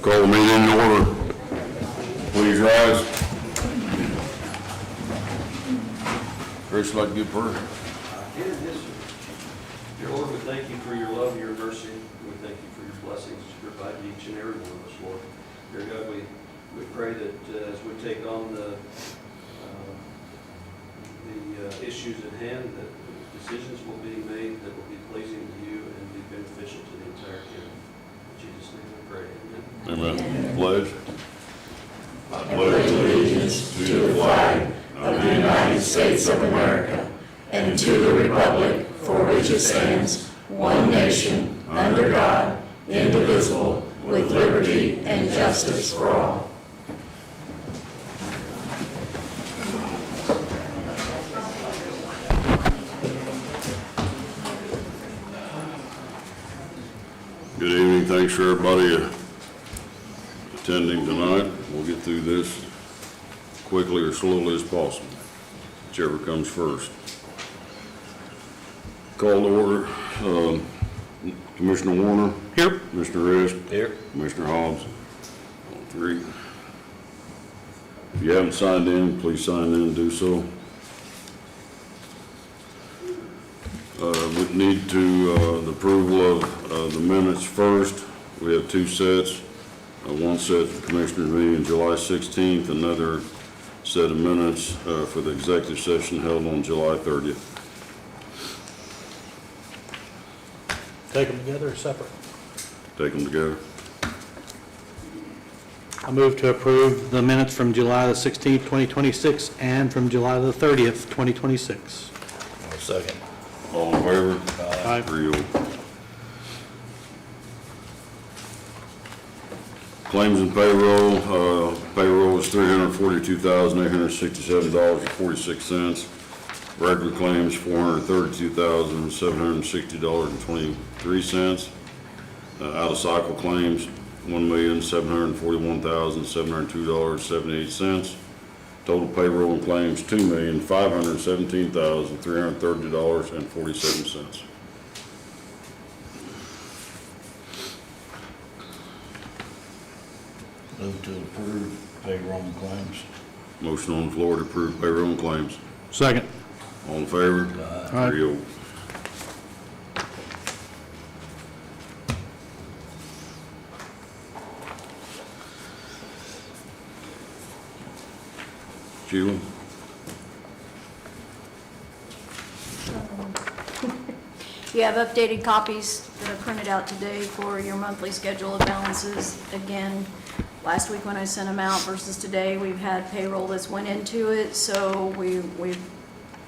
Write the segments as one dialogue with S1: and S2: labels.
S1: Call the meeting in order. Please rise. Chris, like to give prayer.
S2: Yes, sir. Dear Lord, we thank you for your love and your mercy. We thank you for your blessings you provide to each and every one of us, Lord. Dear God, we pray that as we take on the issues at hand, that decisions will be made that will be pleasing to you and be beneficial to the entire county. In Jesus' name we pray. Amen.
S1: Amen. Pledge.
S3: I pledge allegiance to the flag of the United States of America and to the republic for which it stands, one nation, under God, indivisible, with liberty and justice for all.
S1: Good evening. Thanks for everybody attending tonight. We'll get through this quickly or slowly as possible, whichever comes first. Call to order. Commissioner Warner.
S4: Here.
S1: Commissioner Rist.
S4: Here.
S1: Commissioner Hobbs. All three. If you haven't signed in, please sign in and do so. We need to the approval of the minutes first. We have two sets. One set for the Commissioners meeting July 16th, another set of minutes for the executive session held on July 30th.
S4: Take them together or separate?
S1: Take them together.
S4: I move to approve the minutes from July the 16th, 2026 and from July the 30th, 2026.
S5: Second.
S1: All in favor?
S4: Aye.
S1: 3-0. Claims and payroll. Payroll is $342,867.46. Regular claims $432,760.23. Out of cycle claims $1,741,702.78. Total payroll and claims $2,517,330.47.
S5: Move to approve payroll and claims.
S1: Motion on the floor to approve payroll and claims.
S4: Second.
S1: All in favor?
S4: Aye.
S1: 3-0. Sheila?
S6: You have updated copies that are printed out today for your monthly schedule of balances. Again, last week when I sent them out versus today, we've had payroll that's went into it, so we've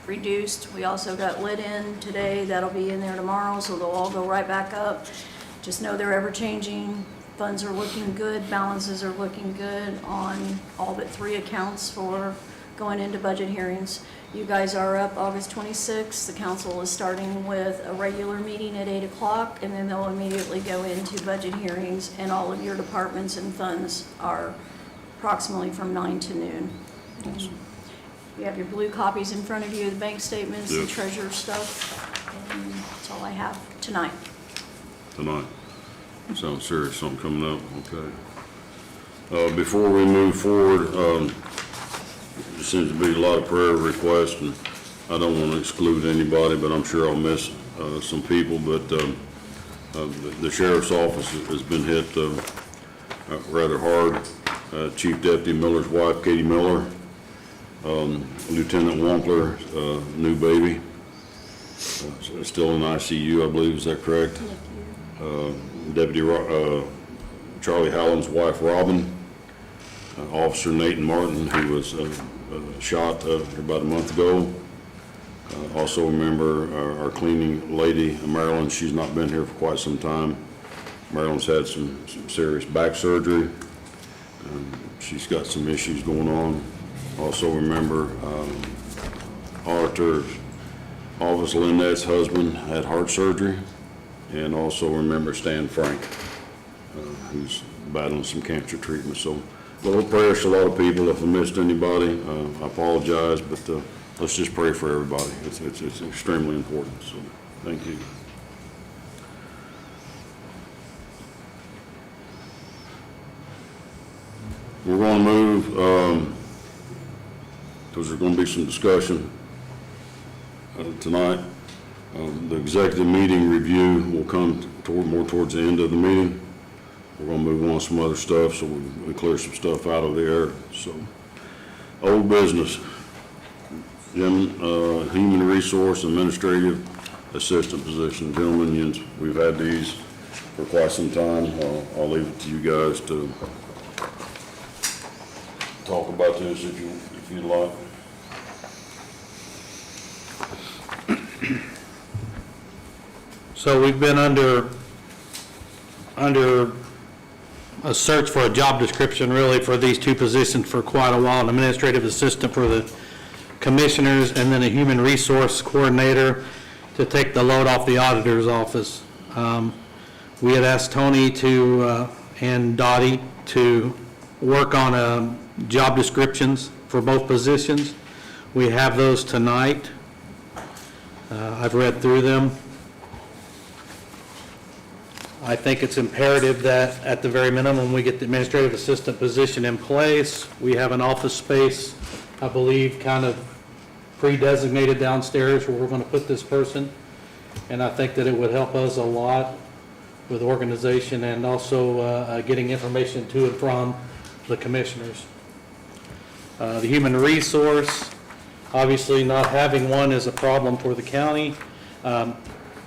S6: reduced. We also got lit in today. That'll be in there tomorrow, so they'll all go right back up. Just know they're ever changing. Funds are looking good. Balances are looking good on all but 3 accounts for going into budget hearings. You guys are up August 26th. The council is starting with a regular meeting at 8 o'clock, and then they'll immediately go into budget hearings, and all of your departments and funds are approximately from 9 to noon. You have your blue copies in front of you, the bank statements, the
S1: Yep.
S6: treasurer stuff, and that's all I have tonight.
S1: Tonight. Sounds serious, something coming up, okay. Before we move forward, there seems to be a lot of prayer requests, and I don't want to exclude anybody, but I'm sure I'll miss some people, but the sheriff's office has been hit rather hard. Chief Deputy Miller's wife, Katie Miller, Lieutenant Wampler, new baby, still in ICU, I believe, is that correct? Deputy Charlie Hallam's wife, Robin, Officer Nathan Martin, who was shot about a month ago. Also remember our cleaning lady, Marilyn. She's not been here for quite some time. Marilyn's had some serious back surgery. She's got some issues going on. Also remember Auditor Office Lynette's husband had heart surgery. And also remember Stan Frank, who's battling some cancer treatment. So a little prayers to a lot of people. If I missed anybody, I apologize, but let's just pray for everybody. It's extremely important, so thank you. We're gonna move, because there's gonna be some discussion tonight. The executive meeting review will come more towards the end of the meeting. We're gonna move on to some other stuff, so we clear some stuff out of the air. So, old business. Jim, human resource administrative assistant position, gentlemen, we've had these for quite some time. I'll leave it to you guys to talk about this if you'd like.
S4: So we've been under a search for a job description really for these two positions for quite a while, an administrative assistant for the commissioners and then a human resource coordinator to take the load off the auditor's office. We had asked Tony and Dottie to work on job descriptions for both positions. We have those tonight. I've read through them. I think it's imperative that at the very minimum, we get the administrative assistant position in place. We have an office space, I believe, kind of pre-designated downstairs where we're going to put this person. And I think that it would help us a lot with organization and also getting information to and from the commissioners. The human resource, obviously not having one is a problem for the county.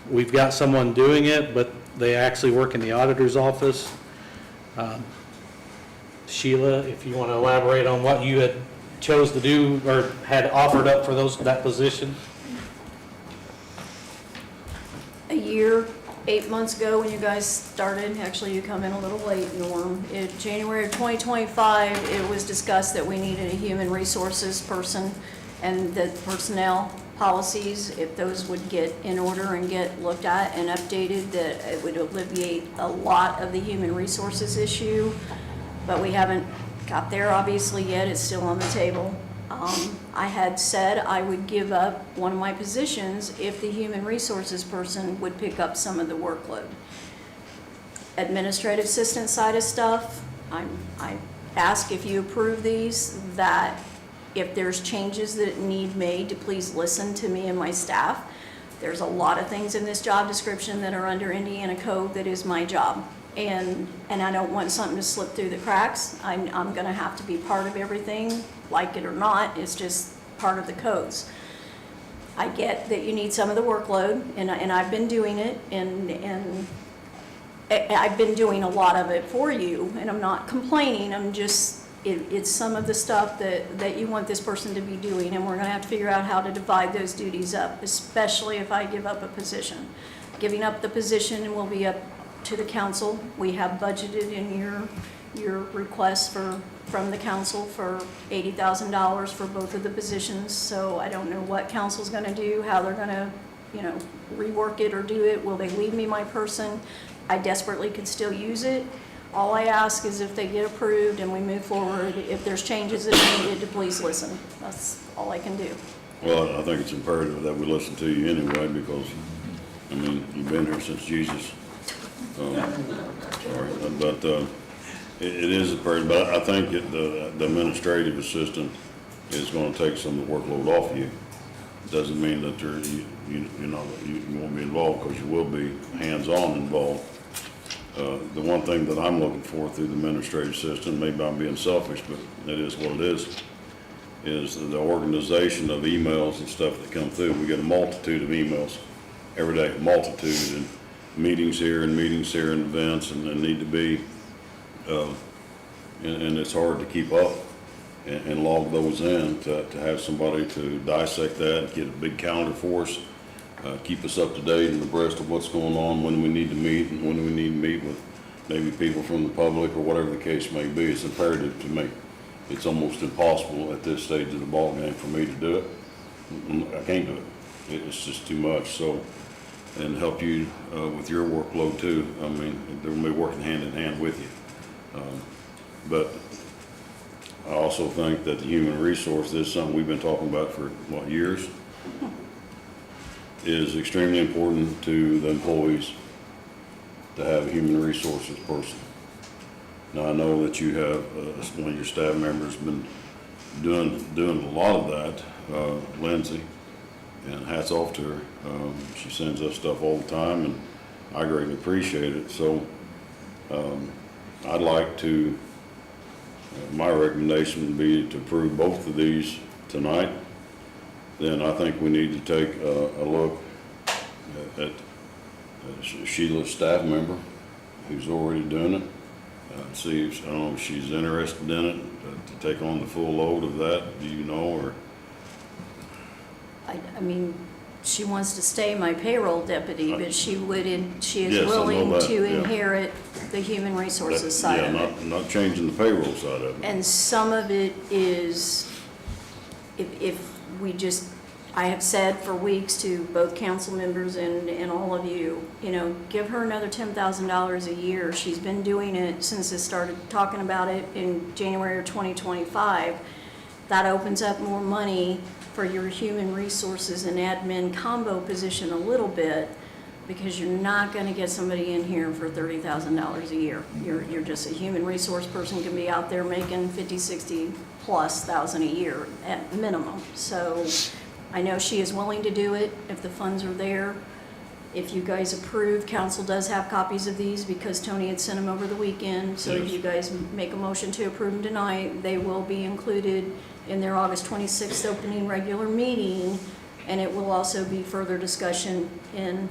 S4: We've got someone doing it, but they actually work in the auditor's office. Sheila, if you want to elaborate on what you had chose to do or had offered up for that position.
S6: A year, 8 months ago when you guys started, actually you come in a little late, Norm. In January of 2025, it was discussed that we needed a human resources person and that personnel policies, if those would get in order and get looked at and updated, that it would alleviate a lot of the human resources issue. But we haven't got there obviously yet, it's still on the table. I had said I would give up one of my positions if the human resources person would pick up some of the workload. Administrative assistant side of stuff, I ask if you approve these, that if there's changes that need made, to please listen to me and my staff. There's a lot of things in this job description that are under Indiana code that is my job. And I don't want something to slip through the cracks. I'm gonna have to be part of everything, like it or not, it's just part of the codes. I get that you need some of the workload, and I've been doing it, and I've been doing a lot of it for you, and I'm not complaining, I'm just, it's some of the stuff that you want this person to be doing, and we're gonna have to figure out how to divide those duties up, especially if I give up a position. Giving up the position will be up to the council. We have budgeted in your request from the council for $80,000 for both of the positions, so I don't know what council's gonna do, how they're gonna, rework it or do it. Will they leave me my person? I desperately could still use it. All I ask is if they get approved and we move forward, if there's changes that are needed, to please listen. That's all I can do.
S1: Well, I think it's imperative that we listen to you anyway, because, you've been here since Jesus. Sorry, but it is imperative, but I think that the administrative assistant is gonna take some of the workload off of you. Doesn't mean that you won't be involved, because you will be hands-on involved. The one thing that I'm looking for through the administrative assistant, maybe I'm being selfish, but it is what it is the organization of emails and stuff that come through. We get a multitude of emails every day, multitude, and meetings here and events, and they need to be, and it's hard to keep up and log those in, to have somebody to dissect that, get a big calendar for us, keep us up to date and abreast of what's going on, when we need to meet, and when we need to meet with maybe people from the public or whatever the case may be. It's imperative to me. It's almost impossible at this stage of the ballgame for me to do it. I can't do it. It's just too much. So, and help you with your workload too. They're gonna be working hand in hand with you. But I also think that the human resource, this is something we've been talking about for, years, is extremely important to the employees to have a human resources person. Now, I know that you have, one of your staff members been doing a lot of that, Lindsay, and hats off to her. She sends us stuff all the time, and I greatly appreciate it. So, I'd like to, my recommendation would be to approve both of these tonight. Then I think we need to take a look at Sheila's staff member who's already doing it. See if, I don't know if she's interested in it, to take on the full load of that, do you know, or?
S6: I mean, she wants to stay my payroll deputy, but she is
S1: Yes, I know
S6: willing
S1: that,
S6: to
S1: yeah.
S6: inherit the human resources side of it.
S1: Yeah, not changing the payroll side of it.
S6: And some of it is, if we just, I have said for weeks to both council members and all of you, you know, give her another $10,000 a year. She's been doing it since I started talking about it in January of 2025. That opens up more money for your human resources and admin combo position a little bit, because you're not gonna get somebody in here for $30,000 a year. You're just a human resource person, can be out there making 50, 60 plus thousand a year at minimum. So I know she is willing to do it if the funds are there. If you guys approve, council does have copies of these because Tony had sent them over the weekend. So if
S1: Yes.
S6: you guys make a motion to approve them tonight, they will be included in their August 26th opening regular meeting. And it will also be further discussion in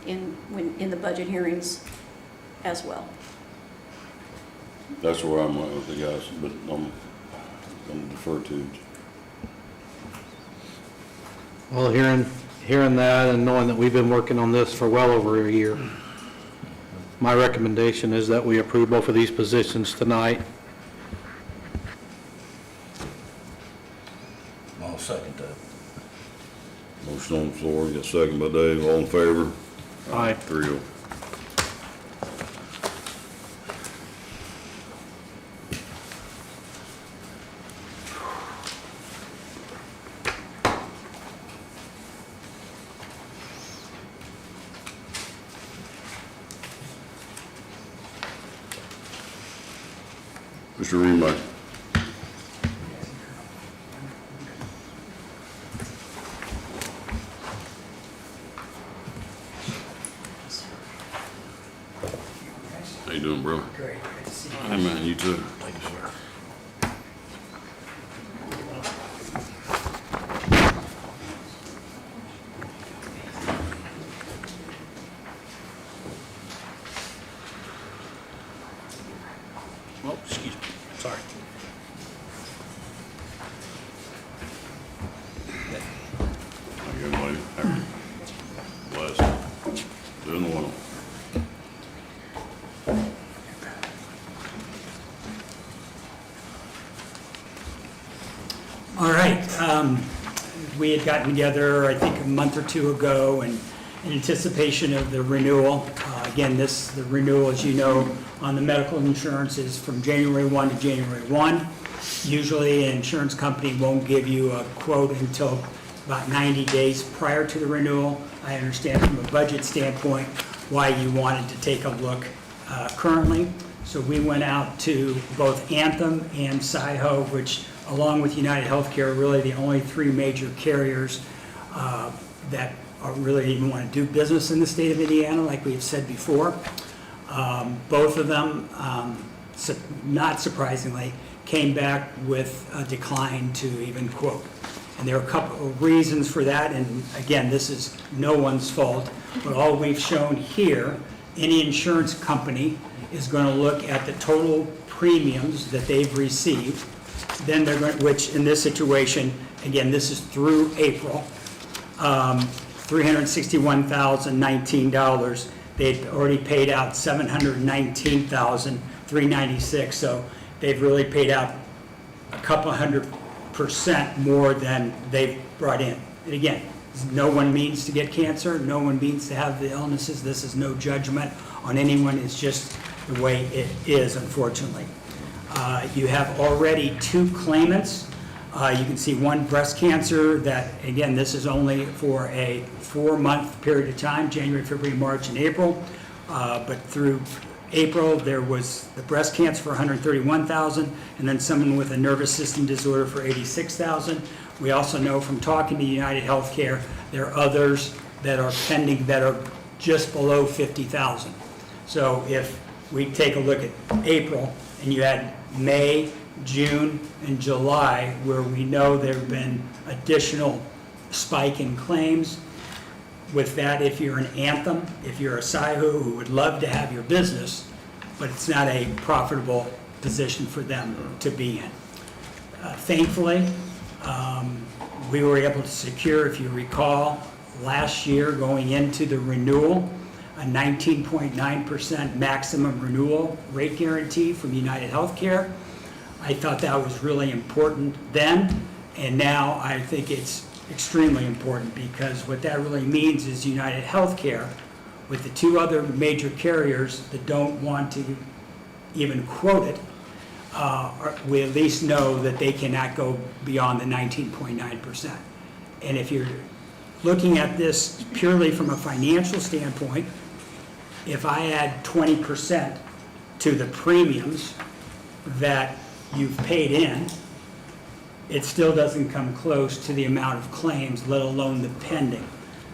S6: the budget hearings as well.
S1: That's where I'm at with the guys, but I'm gonna defer to.
S4: Well, hearing that and knowing that we've been working on this for well over a year, my recommendation is that we approve both of these positions tonight.
S5: I'll second that.
S1: Motion on the floor, got second by Dave, all in favor?
S4: Aye.
S1: 3-0. Mr. Reamer. How you doing, bro?
S7: Great, good to see you.
S1: Hey, man, you too.
S5: Thank you, sir.
S4: Oh, excuse me, sorry.
S1: How you doing, lady? Blessed. Doing well.
S7: All right, we had gotten together, I think, a month or two ago in anticipation of the renewal. Again, the renewal, as you know, on the medical insurance is from January 1 to January 1. Usually, an insurance company won't give you a quote until about 90 days prior to the renewal. I understand from a budget standpoint why you wanted to take a look currently. So we went out to both Anthem and Sci-Ho, which, along with United Healthcare, are really the only three major carriers that are really even want to do business in the state of Indiana, like we've said before. Both of them, not surprisingly, came back with a decline to even quote. And there are a couple of reasons for that, and again, this is no one's fault, but all we've shown here, any insurance company is going to look at the total premiums that they've received. Then they're going, which in this situation, again, this is through April, $361,019. They've already paid out $719,396. So they've really paid out a couple 100% more than they've brought in. And again, no one means to get cancer. No one means to have the illnesses. This is no judgment on anyone. It's just the way it is, unfortunately. You have already two claimants. You can see one breast cancer that, again, this is only for a 4-month period of time, January, February, March, and April. But through April, there was the breast cancer for $131,000, and then someone with a nervous system disorder for $86,000. We also know from talking to United Healthcare, there are others that are pending that are just below $50,000. So if we take a look at April, and you add May, June, and July, where we know there have been additional spike in claims, with that, if you're an Anthem, if you're a SIHU who would love to have your business, but it's not a profitable position for them to be in. Thankfully, we were able to secure, if you recall, last year going into the renewal, a 19.9% maximum renewal rate guarantee from United Healthcare. I thought that was really important then, and now I think it's extremely important, because what that really means is United Healthcare, with the two other major carriers that don't want to even quote it, we at least know that they cannot go beyond the 19.9%. And if you're looking at this purely from a financial standpoint, if I add 20% to the premiums that you've paid in, it still doesn't come close to the amount of claims, let alone the pending.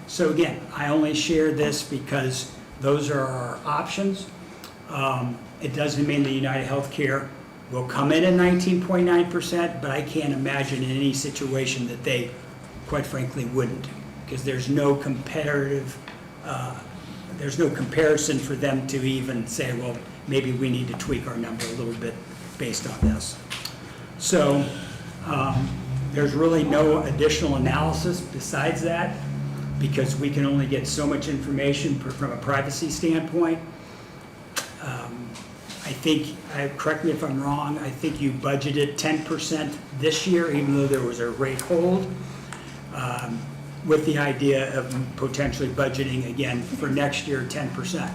S7: So again, I only share this because those are our options. It doesn't mean that United Healthcare will come in at 19.9%, but I can't imagine in any situation that they, quite frankly, wouldn't, because there's no comparative, there's no comparison for them to even say, well, maybe we need to tweak our number a little bit based on this. So there's really no additional analysis besides that, because we can only get so much information from a privacy standpoint. I think, correct me if I'm wrong, I think you budgeted 10% this year, even though there was a rate hold, with the idea of potentially budgeting again for next year 10%.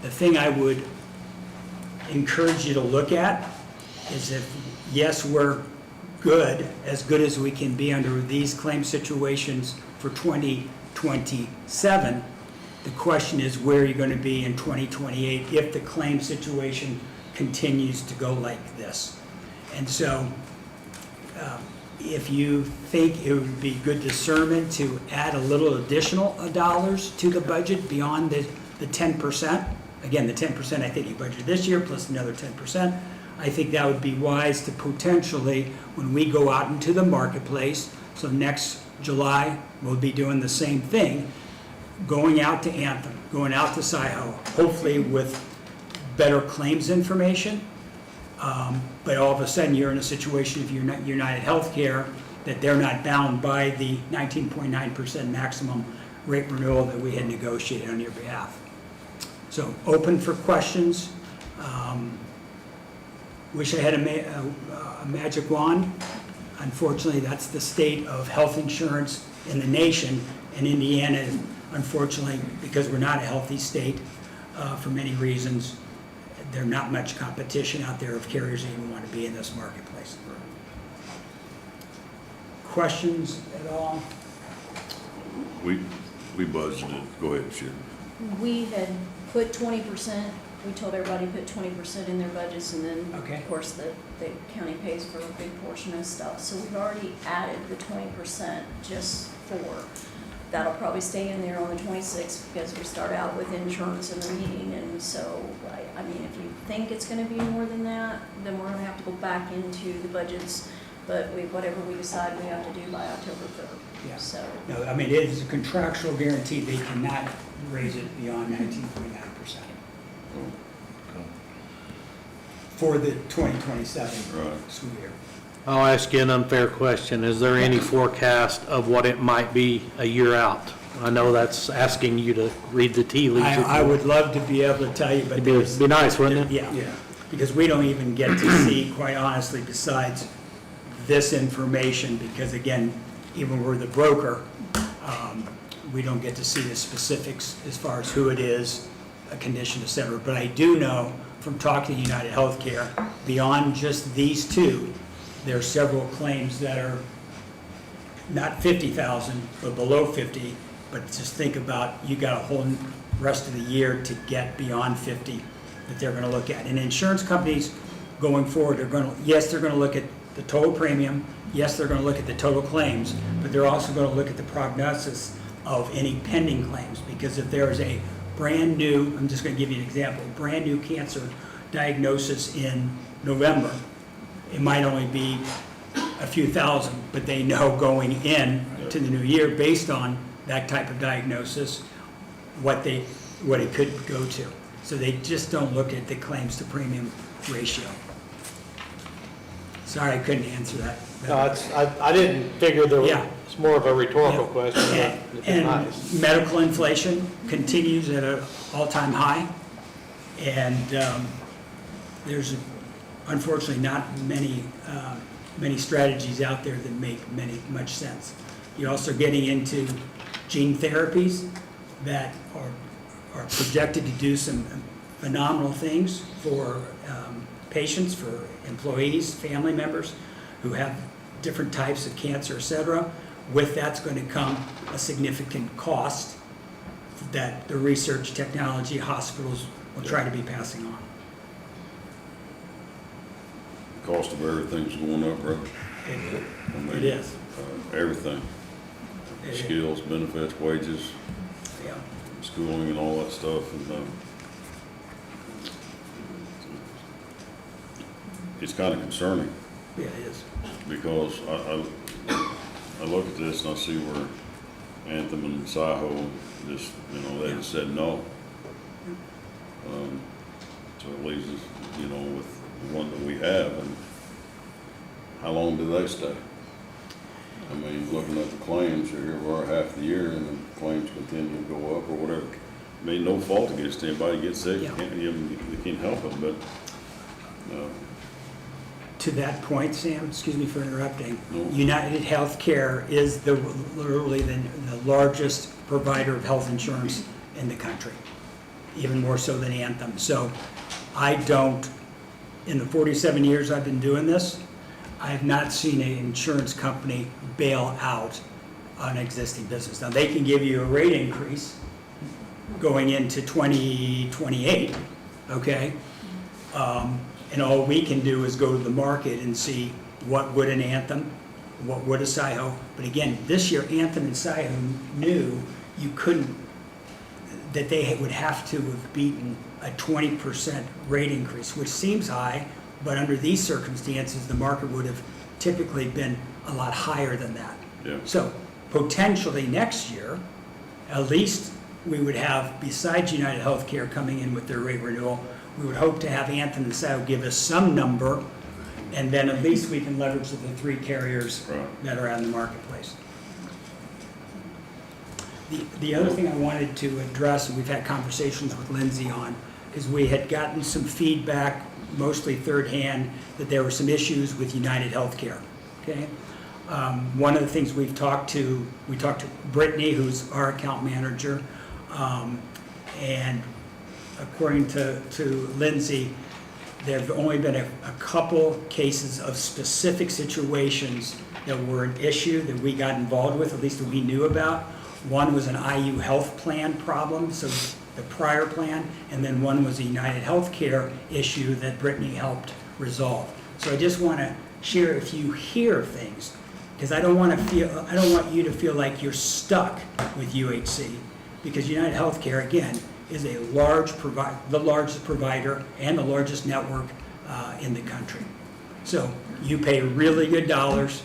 S7: The thing I would encourage you to look at is if, yes, we're good as we can be under these claim situations for 2027, the question is where are you going to be in 2028 if the claim situation continues to go like this. And so if you think it would be good discernment to add a little additional dollars to the budget beyond the 10%, again, the 10% I think you budgeted this year plus another 10%, I think that would be wise to potentially, when we go out into the marketplace, so next July, we'll be doing the same thing, going out to Anthem, going out to SIHO, hopefully with better claims information. But all of a sudden, you're in a situation, if you're not United Healthcare, that they're not bound by the 19.9% maximum rate renewal that we had negotiated on your behalf. So open for questions. Wish I had a magic wand. Unfortunately, that's the state of health insurance in the nation, and Indiana, unfortunately, because we're not a healthy state for many reasons, there's not much competition out there of carriers that even want to be in this marketplace. Questions at all?
S1: We budgeted, go ahead, Sharon.
S6: We had put 20%, we told everybody to put 20% in their budgets, and then,
S7: Okay.
S6: of course, the county pays for a big portion of stuff. So we've already added the 20% just for, that'll probably stay in there on the 26th, because we start out with insurance in the meeting, and so, I mean, if you think it's gonna be more than that, then we're gonna have to go back into the budgets, but whatever we decide we have to do by October 3rd.
S7: Yeah.
S6: So,
S7: No, I mean, it is a contractual guarantee. They cannot raise it beyond 19.9% for the 2027
S1: Right.
S7: school year.
S4: I'll ask you an unfair question. Is there any forecast of what it might be a year out? I know that's asking you to read the tea leaves.
S7: I would love to be able to tell you, but
S4: It'd be nice, wouldn't it?
S7: Yeah, because we don't even get to see, quite honestly, besides this information, because again, even we're the broker, we don't get to see the specifics as far as who it is, a condition, et cetera. But I do know from talking to United Healthcare, beyond just these two, there are several claims that are not 50,000, but below 50. But just think about, you got a whole rest of the year to get beyond 50 that they're gonna look at. And insurance companies going forward are gonna, yes, they're gonna look at the total premium, yes, they're gonna look at the total claims, but they're also gonna look at the prognosis of any pending claims, because if there is a brand new, I'm just gonna give you an example, brand new cancer diagnosis in November, it might only be a few thousand, but they know going in to the new year, based on that type of diagnosis, what it could go to. So they just don't look at the claims to premium ratio. Sorry, I couldn't answer that.
S4: No, I didn't figure there was,
S7: Yeah.
S4: it's more of a rhetorical question,
S7: And-
S4: but it's
S7: And
S4: nice.
S7: medical inflation continues at an all-time high, and there's unfortunately not many strategies out there that make much sense. You're also getting into gene therapies that are projected to do some phenomenal things for patients, for employees, family members who have different types of cancer, et cetera. With that's going to come a significant cost that the research, technology, hospitals will try to be passing on.
S1: The cost of everything's going up, brother. I mean,
S7: It is.
S1: Everything,
S7: It is.
S1: skills, benefits, wages,
S7: Yeah.
S1: schooling and all that stuff, and it's kind of concerning,
S7: Yeah, it is.
S1: because I look at this and I see where Anthem and SiHo just, they just said no. So it leaves us, with the one that we have, and how long do they stay? I mean, looking at the claims, here we are half the year, and the claims continue to go up or whatever. I mean, no fault against anybody gets sick,
S7: Yeah.
S1: they can't help it, but,
S7: To that point, Sam, excuse me for interrupting,
S1: No.
S7: United Healthcare is literally the largest provider of health insurance in the country, even more so than Anthem. So I don't, in the 47 years I've been doing this, I have not seen an insurance company bail out an existing business. Now, they can give you a rate increase going into 2028, okay? And all we can do is go to the market and see what would an Anthem, what would a SiHo. But again, this year, Anthem and SiHo knew you couldn't, that they would have to have beaten a 20% rate increase, which seems high, but under these circumstances, the market would have typically been a lot higher than that.
S1: yeah.
S7: So potentially next year, at least we would have, besides United Healthcare coming in with their rate renewal, we would hope to have Anthem and SiHo give us some number, and then at least we can leverage the three carriers
S1: Right.
S7: that are out in the marketplace. The other thing I wanted to address, and we've had conversations with Lindsay on, is we had gotten some feedback, mostly third hand, that there were some issues with United Healthcare, okay? One of the things we talked to Brittany, who's our account manager, and according to Lindsay, there have only been a couple cases of specific situations that were an issue that we got involved with, at least that we knew about. One was an IU health plan problem, so the prior plan, and then one was a United Healthcare issue that Brittany helped resolve. So I just want to share, if you hear things, because I don't want you to feel like you're stuck with UHC, because United Healthcare, again, is the largest provider and the largest network in the country. So you pay really good dollars,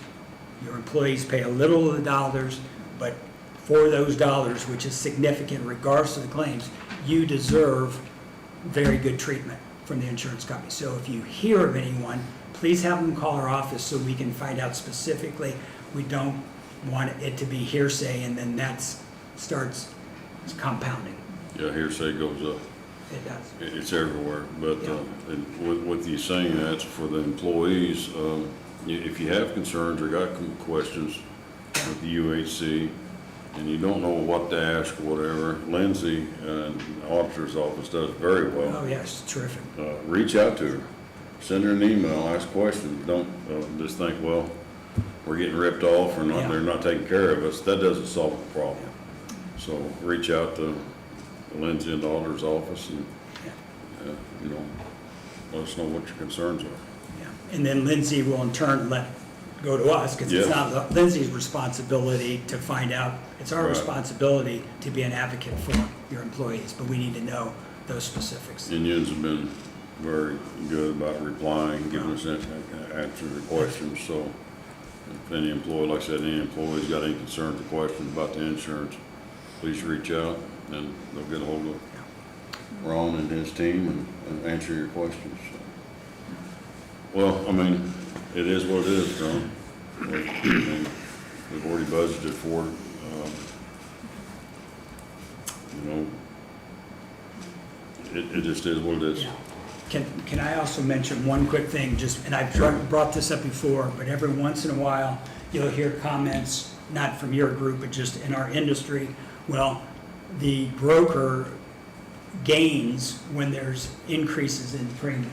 S7: your employees pay a little of the dollars, but for those dollars, which is significant regardless of the claims, you deserve very good treatment from the insurance company. So if you hear of anyone, please have them call our office so we can find out specifically. We don't want it to be hearsay, and then that starts compounding.
S1: Yeah, hearsay goes up.
S7: It does.
S1: It's everywhere, but
S7: Yeah.
S1: and with you saying that, for the employees, if you have concerns or got questions with the UHC, and you don't know what to ask or whatever, Lindsay, the auditor's office, does very well.
S7: Oh, yes, terrific.
S1: Reach out to her, send her an email, ask questions. Don't just think, well, we're getting ripped off or not,
S7: Yeah.
S1: they're not taking care of us. That doesn't solve the problem. So reach out to Lindsay in the auditor's office and you know, let us know what your concerns are.
S7: Yeah. And then Lindsay will in turn go to us, because it's
S1: Yeah.
S7: not Lindsay's responsibility to find out. It's our
S1: Right.
S7: responsibility to be an advocate for your employees, but we need to know those specifics.
S1: Indians have been very good about replying, giving us answers to questions, so if any employee, like I said, any employee's got any concerns or questions about the insurance, please reach out, and they'll get a hold of Ron and his team and answer your questions. So. Well, I mean, it is what it is, John. I mean, we've already budgeted for it. You know, it just is what it is.
S7: Can I also mention one quick thing, and I've brought this up before, but every once in a while, you'll hear comments, not from your group, but just in our industry, well, the broker gains when there's increases in premium.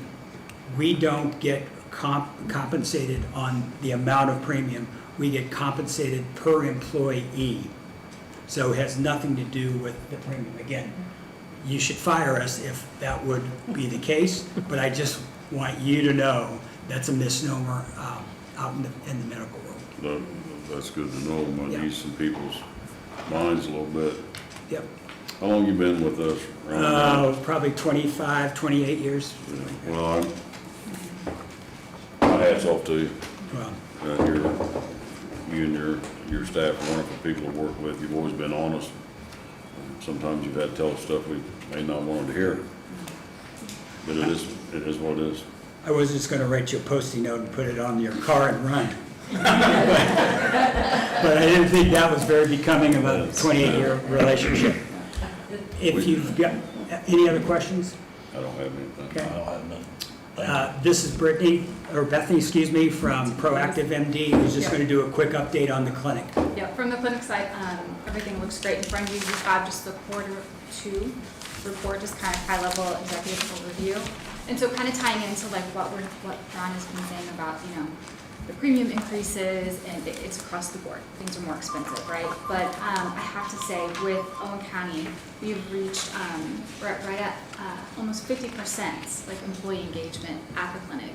S7: We don't get compensated on the amount of premium, we get compensated per employee. So it has nothing to do with the premium. Again, you should fire us if that would be the case, but I just want you to know that's a misnomer out in the medical world.
S1: That's good to know. I'm gonna
S7: Yeah.
S1: ease some people's minds a little bit.
S7: Yep.
S1: How long you been with us? Ron?
S7: Probably 25, 28 years.
S1: Yeah. Well, my hat's off to you.
S7: Well,
S1: You and your staff are wonderful people to work with. You've always been honest. Sometimes you've had to tell us stuff we may not want to hear. But it is what it is.
S7: I was just gonna write you a Post-it note and put it on your car and run. But I didn't think that was very becoming of a 28-year relationship. If you've got, any other questions?
S1: I don't have anything.
S7: Okay.
S5: I don't have none.
S7: This is Bethany, excuse me, from Proactive MD, who's just gonna do a quick update on the clinic.
S8: Yeah, from the clinic side, everything looks great. In front of you, we have just the quarter 2 report, just kind of high-level executive overview. And so kind of tying into like what Ron has been saying about, you know, the premium increases and it's across the board. Things are more expensive, right? But I have to say with Owen County, we've reached right at almost 50% like employee engagement at the clinic,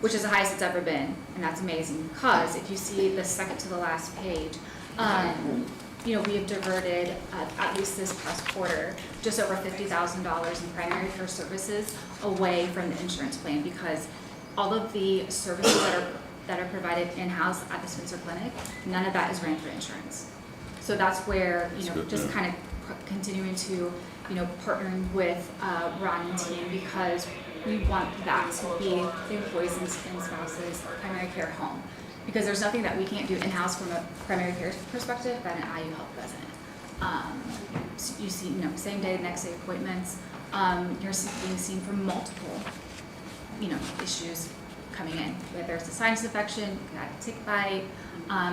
S8: which is the highest it's ever been. And that's amazing because if you see the second to the last page, you know, we have diverted, at least this past quarter, just over $50,000 in primary care services away from the insurance plan because all of the services that are provided in-house at the Spencer Clinic, none of that is ran through insurance. So that's where, you know, just kind of continuing to, you know, partnering with Ron and team because we want that to be the employees and spouses primary care home. Because there's nothing that we can't do in-house from a primary care perspective that an IU Health doesn't. So you see, you know, same day, next day appointments. You're being seen for multiple, you know, issues coming in. Whether it's a sinus infection, you got a tick bite,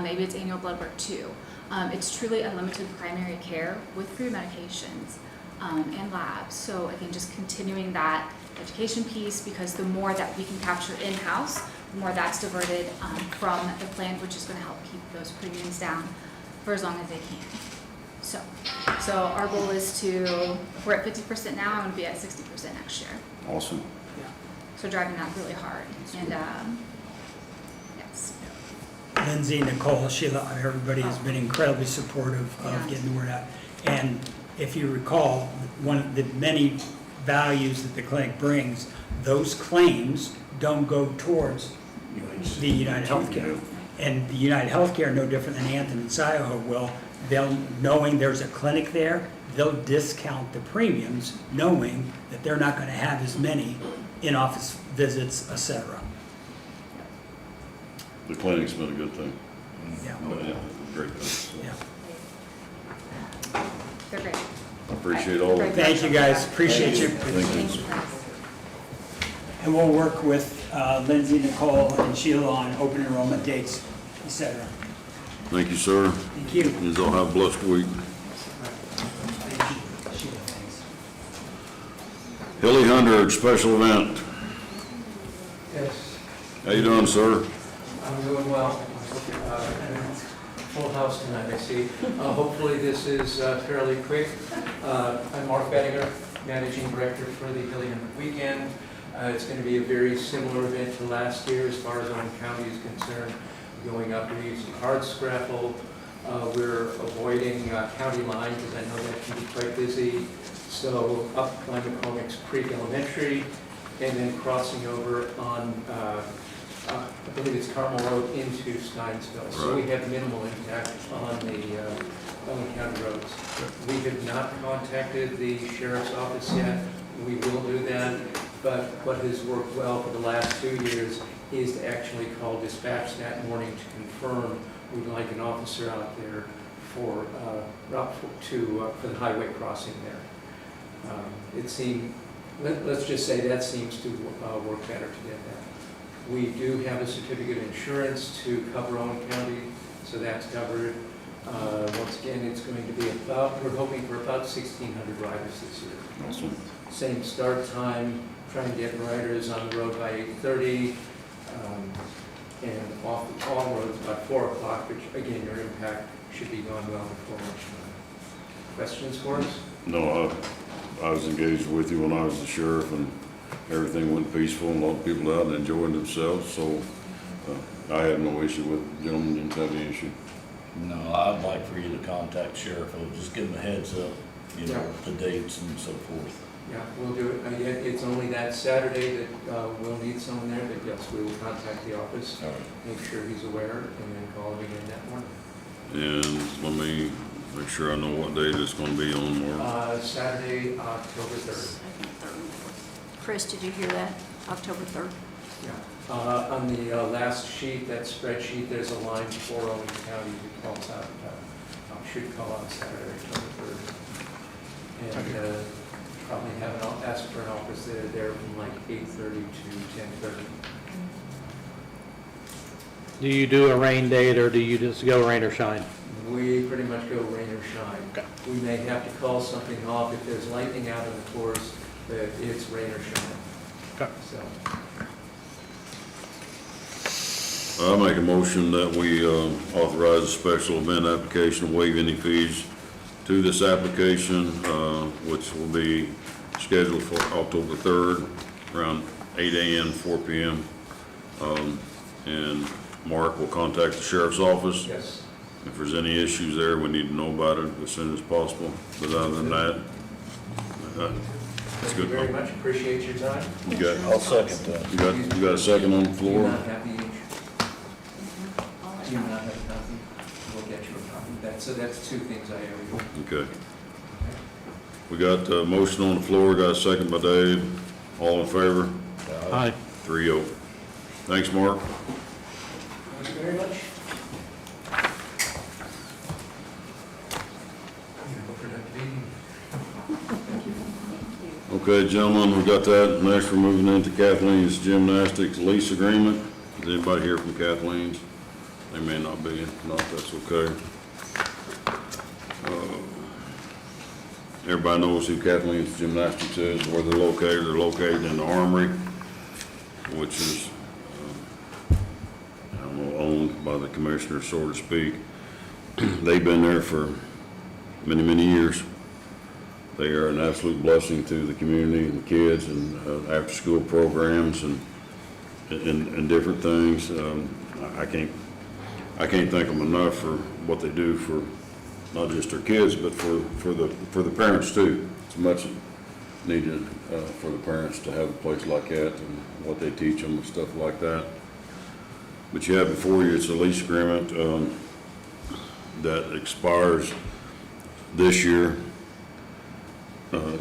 S8: maybe it's annual blood work too. It's truly unlimited primary care with free medications and labs. So again, just continuing that education piece because the more that we can capture in-house, the more that's diverted from the plan, which is going to help keep those premiums down for as long as they can. So our goal is to, we're at 50% now, and we'll be at 60% next year.
S1: Awesome.
S8: So driving that really hard, and yes.
S7: Lindsay, Nicole, Sheila, everybody has been incredibly supportive of getting the word out. And if you recall, one of the many values that the clinic brings, those claims don't go towards the United Healthcare. And the United Healthcare, no different than Anthem and Scioto will, knowing there's a clinic there, they'll discount the premiums, knowing that they're not going to have as many in-office visits, et cetera.
S1: The clinic's been a good thing.
S7: Yeah.
S1: Yeah, great thing. So.
S7: Yeah.
S8: They're great.
S1: I appreciate all of it.
S7: Thank you, guys. Appreciate you.
S8: Thank you, guys.
S7: And we'll work with Lindsay, Nicole, and Sheila on open enrollment dates, et cetera.
S1: Thank you, sir.
S7: Thank you.
S1: You all have a blessed week.
S7: Sheila, thanks.
S1: Hilly Hundred special event.
S9: Yes,
S1: How you doing, sir?
S9: I'm doing well. Full house tonight, I see. Hopefully this is fairly quick. I'm Mark Bettinger, Managing Director for the Hillian Weekend. It's going to be a very similar event to last year as far as Owen County is concerned. Going up, we're using hard scrapple. We're avoiding county line because I know that can be quite busy. So up by McCormick's Creek Elementary and then crossing over on I believe it's Carmel Road into Steinsville. So we have minimal impact on the Owen County roads. We have not contacted the sheriff's office yet. We will do that. But what has worked well for the last 2 years is to actually call dispatch that morning to confirm we'd like an officer out there for the highway crossing there. It seemed, let's just say that seems to work better to get that. We do have a certificate of insurance to cover Owen County, so that's covered. Once again, it's going to be about, we're hoping for about 1,600 riders this year.
S1: Awesome.
S9: Same start time, trying to get riders on the road by 8:30, and off all roads by 4 o'clock, which again, your impact should be gone well before lunchtime. Questions for us?
S1: No, I was engaged with you when I was the sheriff, and everything went peaceful, and a lot of people out and enjoying themselves, so I have no issue with it. Gentlemen, didn't have any issue.
S5: No, I'd like for you to contact sheriff, or just give him a heads up, you know, the dates and so forth.
S9: Yeah, we'll do it. It's only that Saturday that we'll need someone there, but yes, we will contact the office,
S5: All right.
S9: make sure he's aware, and then call him again that morning.
S1: And let me make sure I know what date it's gonna be on, Mark.
S9: Saturday, October 3rd.
S6: Chris, did you hear that? October 3rd?
S9: Yeah. On the last sheet, that spreadsheet, there's a line for Owen County that calls out, should call out Saturday, October 3rd. And probably ask for an office there from like 8:30 to 10:30.
S4: Do you do a rain date, or do you just go rain or shine?
S9: We pretty much go rain or shine.
S4: Okay.
S9: We may have to call something off if there's lightning out in the course, but it's rain or shine.
S4: Okay.
S9: So,
S1: I make a motion that we authorize a special event application, waive any fees to this application, which will be scheduled for October 3rd, around 8 a.m., 4 p.m. And Mark will contact the sheriff's office.
S9: yes.
S1: If there's any issues there, we need to know about it as soon as possible. But other than that, that's
S9: Thank you
S1: good.
S9: very much. Appreciate your time.
S1: You got,
S5: I'll second that.
S1: you got a second on the
S9: Do you
S1: floor?
S9: not have the each? Do you not have a copy? We'll get you a copy. So that's two things I owe you.
S1: Okay. We got a motion on the floor, got a second by Dave. All in favor?
S4: Aye.
S1: 3-0. Thanks, Mark.
S9: Thank you very much.
S1: Okay, gentlemen, we got that. Next, we're moving into Kathleen's gymnastics lease agreement. Is anybody here from Kathleen's? They may not be, if not, that's okay. Everybody knows who Kathleen's Gymnastics is, where they're located. They're located in the Armory, which is, I don't know, owned by the commissioner, so to speak. They've been there for many, many years. They are an absolute blessing to the community and the kids, and after-school programs and different things. I can't thank them enough for what they do for not just their kids, but for the parents too. It's much needed for the parents to have a place like that and what they teach them and stuff like that. But you have before you, it's a lease agreement that expires this year.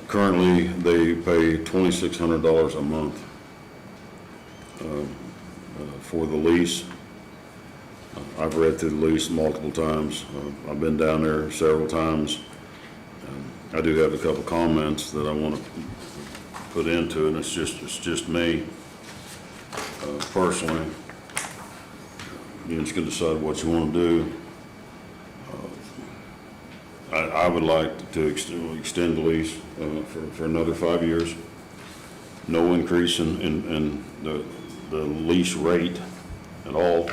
S1: Currently, they pay $2,600 a month for the lease. I've read through the lease multiple times. I've been down there several times. I do have a couple comments that I want to put into it. It's just me personally. You just can decide what you want to do. I would like to extend the lease for another 5 years. No increase in the lease rate at all.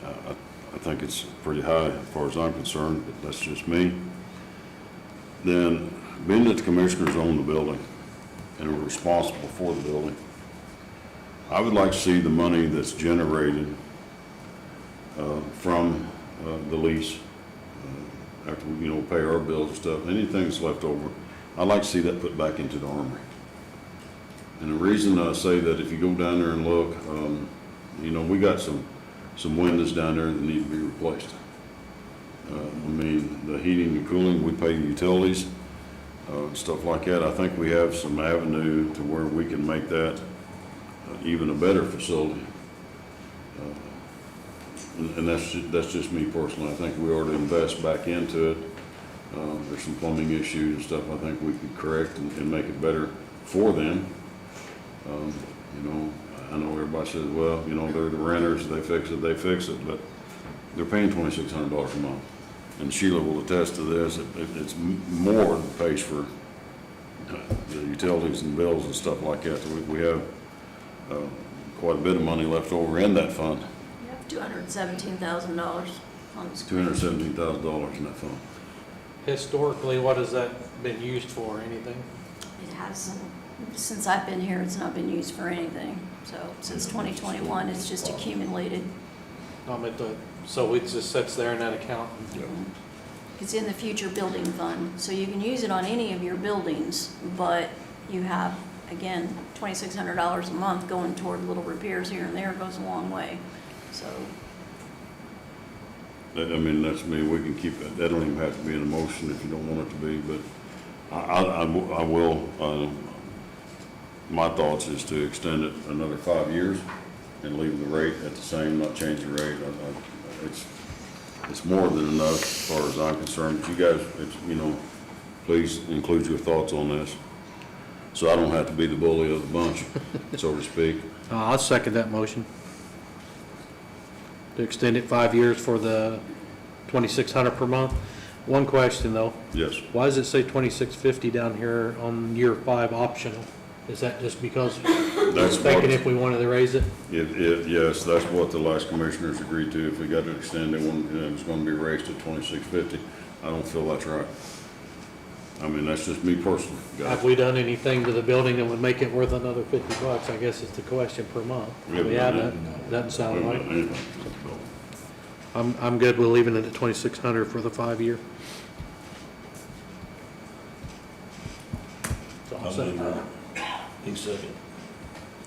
S1: I I think it's pretty high as far as I'm concerned, but that's just me. Then, being that the commissioners own the building and are responsible for the building, I would like to see the money that's generated from the lease, after we, pay our bills and stuff, anything that's left over, I'd like to see that put back into the armory. And the reason I say that, if you go down there and look, we got some windows down there that need to be replaced. The heating and cooling, we pay utilities, stuff like that. I think we have some avenue to where we can make that even a better facility. And that's just me personally. I think we ought to invest back into it. There's some plumbing issues and stuff I think we could correct and make it better for them. I know everybody says, well, they're the renters, they fix it, but they're paying $2,600 a month. And Sheila will attest to this, it's more than pays for the utilities and bills and stuff like that. So we have quite a bit of money left over in that fund.
S6: You have $217,000 on the screen.
S1: $217,000 in that fund.
S4: Historically, what has that been used for, anything?
S6: It hasn't, since I've been here, it's not been used for anything. So since 2021, it's just accumulated.
S4: So it just sits there in that account?
S6: It's in the future building fund, so you can use it on any of your buildings, but you have, again, $2,600 a month going toward little repairs here and there goes a long way, so.
S1: That's me, we can keep it, that don't even have to be in a motion if you don't want it to be, but I will, my thoughts is to extend it another 5 years and leave the rate at the same, not change the rate. It's more than enough as far as I'm concerned, but you guys, please include your thoughts on this, so I don't have to be the bully of the bunch, so to speak.
S4: I'll second that motion. To extend it 5 years for the $2,600 per month. One question though.
S1: Yes.
S4: Why does it say $2,650 down here on year 5 optional? Is that just because we're thinking if we wanted to raise it?
S1: Yes, that's what the last commissioners agreed to. If we got to extend it, it was going to be raised to $2,650. I don't feel that's right. That's just me personally.
S4: Have we done anything to the building that would make it worth another $50, I guess is the question, per month? We haven't. Doesn't sound right. I'm good with leaving it at $2,600 for the 5 year. So I'll second that.
S5: He's second.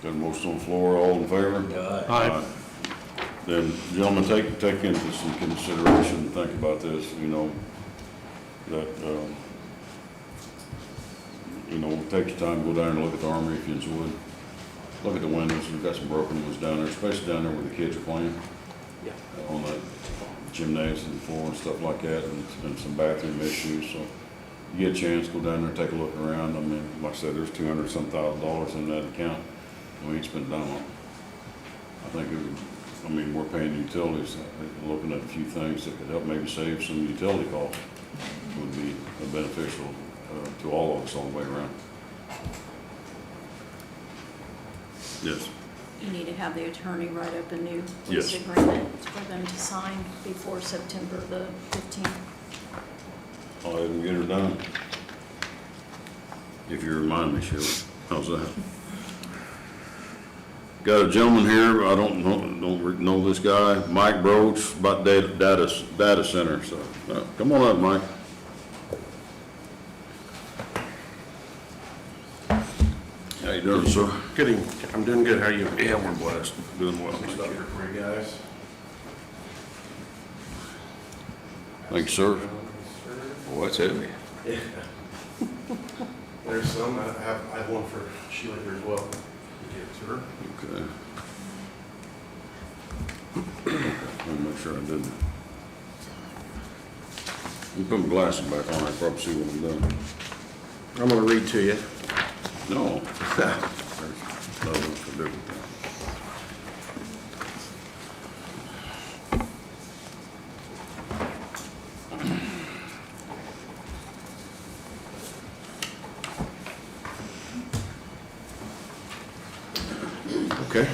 S1: Got a motion on the floor, all in favor?
S4: Aye.
S1: Then, gentlemen, take into some consideration, think about this, that, take your time, go down and look at the armory if you enjoy. Look at the windows, we've got some broken ones down there, especially down there where the kids are playing.
S4: Yeah.
S1: On the gymnasium floor and stuff like that, and some bathroom issues, so you get a chance, go down there, take a look around. Like I said, there's $200-some thousand in that account, and we ain't spent a dime on it. I think we're paying utilities, looking at a few things that could help maybe save some utility costs, would be beneficial to all of us all the way around. Yes.
S6: You need to have the attorney write up a new
S1: Yes.
S6: lease agreement for them to sign before September the 15th.
S1: I'll have them get her done. If you remind me, Sheila. How's that? Got a gentleman here, I don't know this guy, Mike Broach, about data center, so, come on up, Mike. How you doing, sir?
S10: Good evening. I'm doing good. How are you?
S1: Yeah, we're blessed. Doing well.
S10: Stop here for you guys.
S1: Thank you, sir. Boy, that's heavy.
S10: Yeah. There's some. I have one for Sheila here as well. Give it to her.
S1: Okay. Let me make sure I didn't. You put my glasses back on, I probably see what I'm doing.
S10: I'm going to read to you.
S1: No. There's nothing to do with that.
S10: Okay.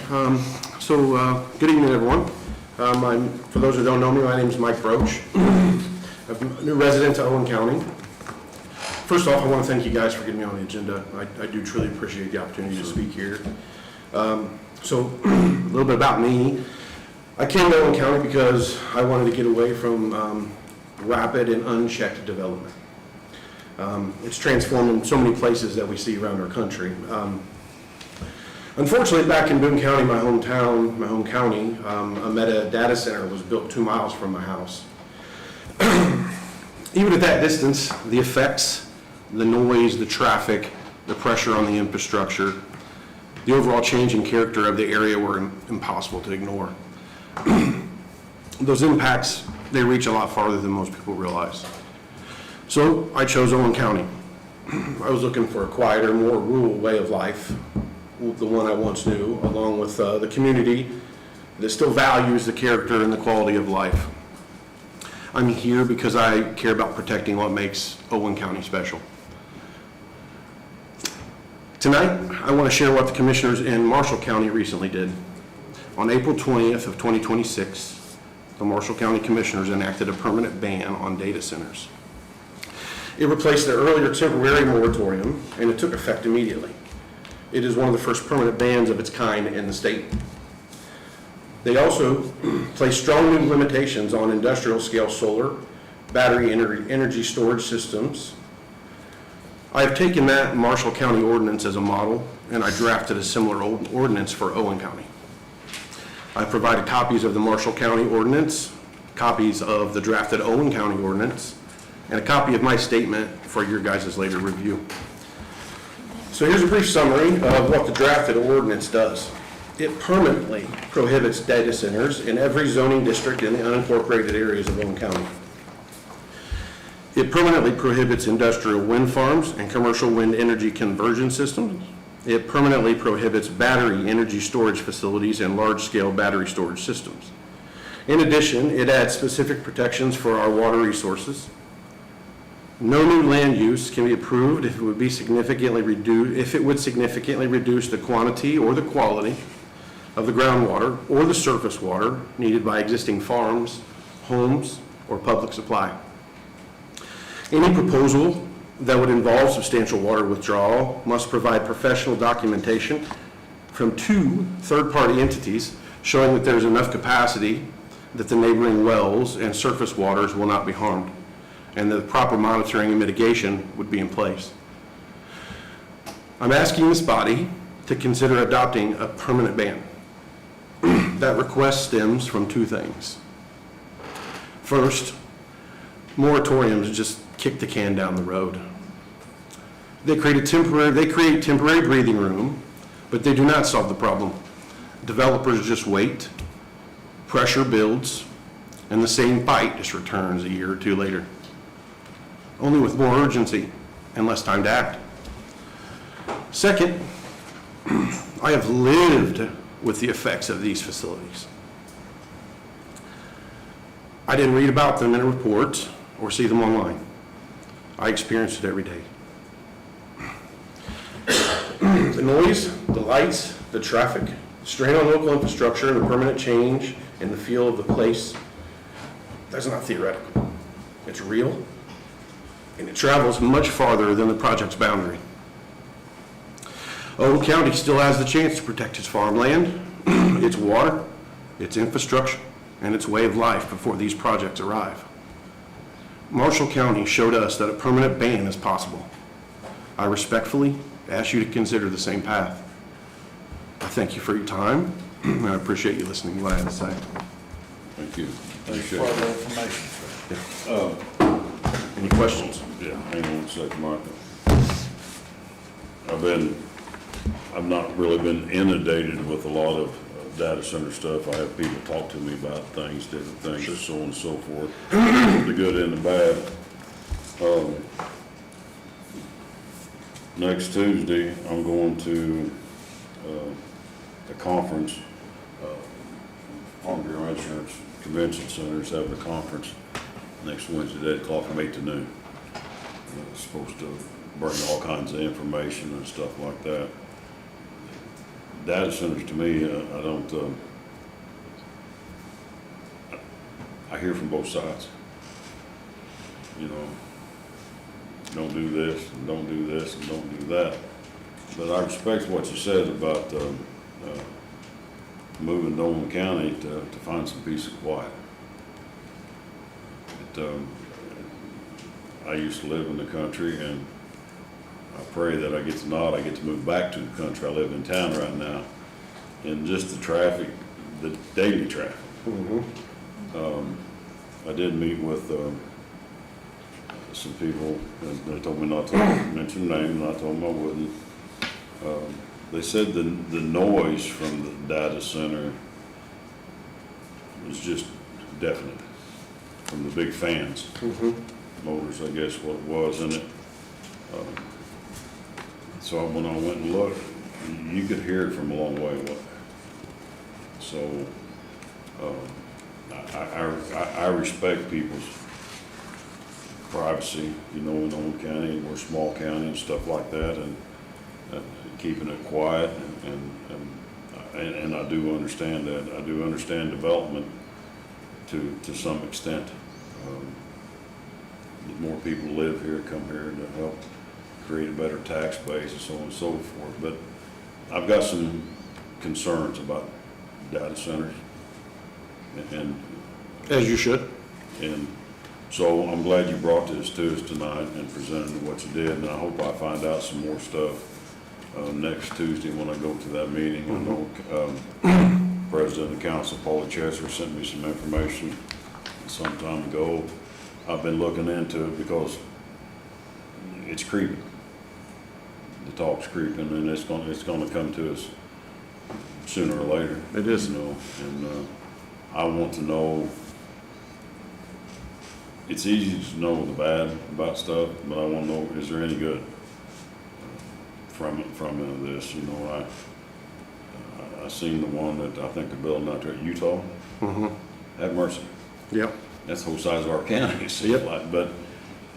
S10: Good evening, everyone. For those who don't know me, my name is Mike Broach. I'm a new resident to Owen County. First off, I want to thank you guys for getting me on the agenda. I do truly appreciate the opportunity to speak here. So a little bit about me. I came to Owen County because I wanted to get away from rapid and unchecked development. It's transformed in so many places that we see around our country. Unfortunately, back in Boone County, my home county, a Meta data center was built 2 miles from my house. Even at that distance, the effects, the noise, the traffic, the pressure on the infrastructure, the overall change in character of the area were impossible to ignore. Those impacts, they reach a lot farther than most people realize. So I chose Owen County. I was looking for a quieter, more rural way of life, the one I once knew, along with the community that still values the character and the quality of life. I'm here because I care about protecting what makes Owen County special. Tonight, I want to share what the commissioners in Marshall County recently did. On April 20th of 2026, the Marshall County Commissioners enacted a permanent ban on data centers. It replaced their earlier temporary moratorium, and it took effect immediately. It is one of the first permanent bans of its kind in the state. They also placed strong new limitations on industrial-scale solar, battery energy storage systems. I've taken that Marshall County ordinance as a model, and I drafted a similar ordinance for Owen County. I provided copies of the Marshall County ordinance, copies of the drafted Owen County ordinance, and a copy of my statement for your guys' later review. So here's a brief summary of what the drafted ordinance does. It permanently prohibits data centers in every zoning district in the unincorporated areas of Owen County. It permanently prohibits industrial wind farms and commercial wind energy conversion systems. It permanently prohibits battery energy storage facilities and large-scale battery storage systems. In addition, it adds specific protections for our water resources. No new land use can be approved if it would significantly reduce the quantity or the quality of the groundwater or the surface water needed by existing farms, homes, or public supply. Any proposal that would involve substantial water withdrawal must provide professional documentation from 2 third-party entities showing that there's enough capacity that the neighboring wells and surface waters will not be harmed, and the proper monitoring and mitigation would be in place. I'm asking this body to consider adopting a permanent ban. That request stems from 2 things. First, moratoriums just kick the can down the road. They create temporary breathing room, but they do not solve the problem. Developers just wait, pressure builds, and the same fight just returns a year or 2 later, only with more urgency and less time to act. Second, I have lived with the effects of these facilities. I didn't read about them in a report or see them online. I experienced it every day. The noise, the lights, the traffic, strain on local infrastructure, and the permanent change in the feel of the place, that's not theoretical. It's real, and it travels much farther than the project's boundary. Owen County still has the chance to protect its farmland, its water, its infrastructure, and its way of life before these projects arrive. Marshall County showed us that a permanent ban is possible. I respectfully ask you to consider the same path. I thank you for your time, and I appreciate you listening to what I have to say.
S1: Thank you. Appreciate
S5: Further
S1: it.
S5: information, sir.
S10: Any questions?
S1: Yeah, hang on a second, Michael. I've not really been inundated with a lot of data center stuff. I have people talk to me about things, different things, so on and so forth, the good and the bad. Next Tuesday, I'm going to a conference, Farm Bureau Insurance Convention Center is having a conference next Wednesday at 8 o'clock from 8 to noon. It's supposed to bring all kinds of information and stuff like that. Data centers, to me, I don't I hear from both sides. You know, don't do this, and don't do this, and don't do that. But I respect what you said about moving to Owen County to find some peace and quiet. I used to live in the country, and I pray that I get to move back to the country. I live in town right now, and just the traffic, the daily traffic. I did meet with some people, and they told me not to mention names, and I told them I wouldn't. They said the noise from the data center was just deafening from the big fans. Motors, I guess what it was in it. So when I went and looked, you could hear it from a long way away. So I respect people's privacy, you know, in Owen County, we're a small county and stuff like that, and keeping it quiet, and I do understand that. I do understand development to some extent. More people live here, come here to help create a better tax base and so on and so forth. But I've got some concerns about data centers, and
S10: As you should.
S1: and so I'm glad you brought this to us tonight and presented what you did, and I hope I find out some more stuff next Tuesday when I go to that meeting. I know President of the Council, Paula Chesser, sent me some information some time ago. I've been looking into it because it's creeping. The talk's creeping, and it's gonna come to us sooner or later.
S10: It is.
S1: You know, and I want to know. It's easy to know the bad about stuff, but I want to know, is there any good from this? You know, I seen the one that I think they're building out there at Utah. Have mercy.
S10: Yep.
S1: That's the whole size of our county, it seems like, but,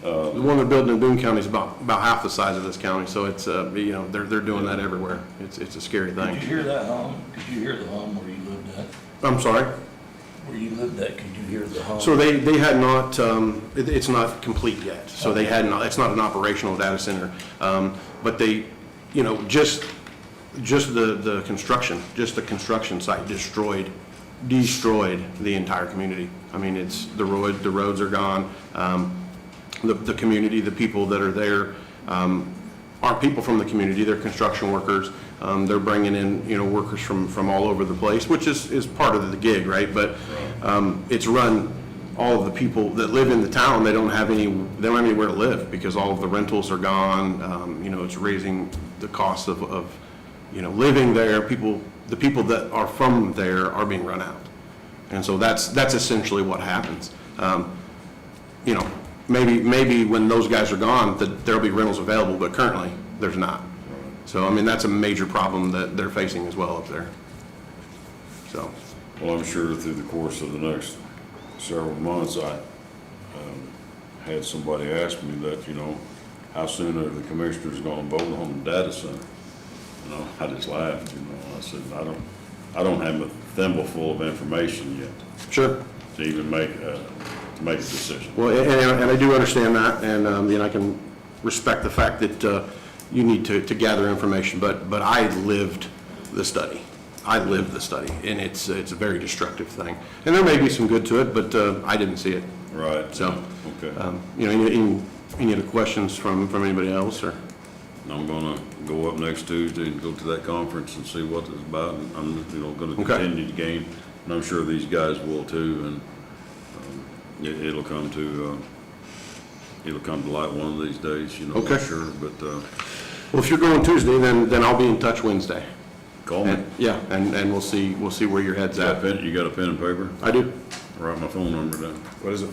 S10: The one they're building in Boone County is about half the size of this county, so it's, you know, they're doing that everywhere. It's a scary
S5: Could
S10: thing.
S5: you hear that hum? Could you hear the hum where you lived at?
S10: I'm sorry?
S5: Where you lived at, could you hear the hum?
S10: So they had not, it's not complete yet, so they had not, it's not an operational data center. But they, you know, just the construction, just the construction site destroyed the entire community. I mean, it's, the roads are gone. The community, the people that are there, aren't people from the community, they're construction workers. They're bringing in, you know, workers from all over the place, which is part of the gig, right? But it's run, all of the people that live in the town, they don't have anywhere to live because all of the rentals are gone. You know, it's raising the cost of you know, living there. The people that are from there are being run out. And so that's essentially what happens. You know, maybe when those guys are gone, there'll be rentals available, but currently there's not. So, I mean, that's a major problem that they're facing as well up there. So.
S1: well, I'm sure through the course of the next several months, I had somebody ask me that, you know, how soon are the commissioners gonna vote on the data center? You know, I just laughed, you know, I said, I don't have a thimble full of information yet
S10: Sure.
S1: to even make a decision.
S10: Well, and I do understand that, and, you know, I can respect the fact that you need to gather information, but I lived the study. I lived the study, and it's a very destructive thing. And there may be some good to it, but I didn't see it.
S1: Right.
S10: So,
S1: Okay.
S10: you know, any other questions from anybody else, or?
S1: I'm gonna go up next Tuesday and go to that conference and see what it's about, and I'm, you know, gonna
S10: Okay.
S1: continue to gain, and I'm sure these guys will too, and it'll come to light one of these days, you know,
S10: Okay.
S1: for sure, but,
S10: Well, if you're going Tuesday, then I'll be in touch Wednesday.
S1: call me.
S10: Yeah, and we'll see where your head's at.
S1: You got a pen and paper?
S10: I do.
S1: Write my phone number down.
S10: What is it?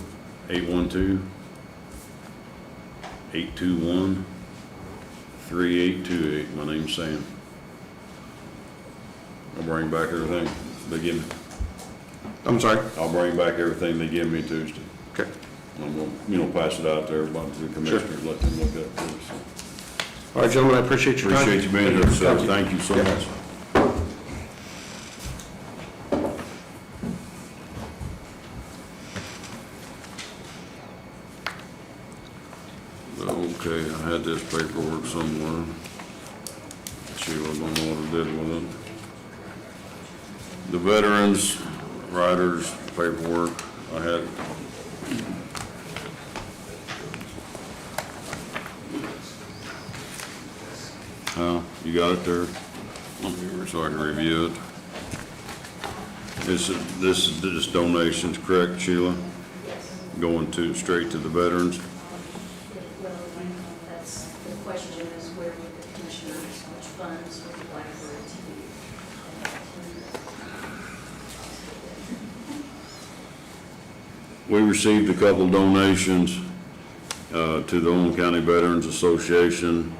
S1: 812-821-3828. My name's Sam. I'll bring back everything they give me.
S10: I'm sorry?
S1: I'll bring back everything they give me Tuesday.
S10: Okay.
S1: And I'm gonna, you know, pass it out to everybody, to the commissioners, let them look at it too.
S10: All right, gentlemen, I appreciate your time.
S1: Appreciate you being here, sir. Thank you so much. paperwork somewhere. Sheila don't know what I did with it. The veterans, riders, paperwork, I had. You got it there? So I can review it. This is just donations, correct, Sheila? Going straight to the veterans?
S6: Well, that's, the question is where would the commissioners, which funds would you like for it to be?
S1: We received a couple donations to the Owen County Veterans Association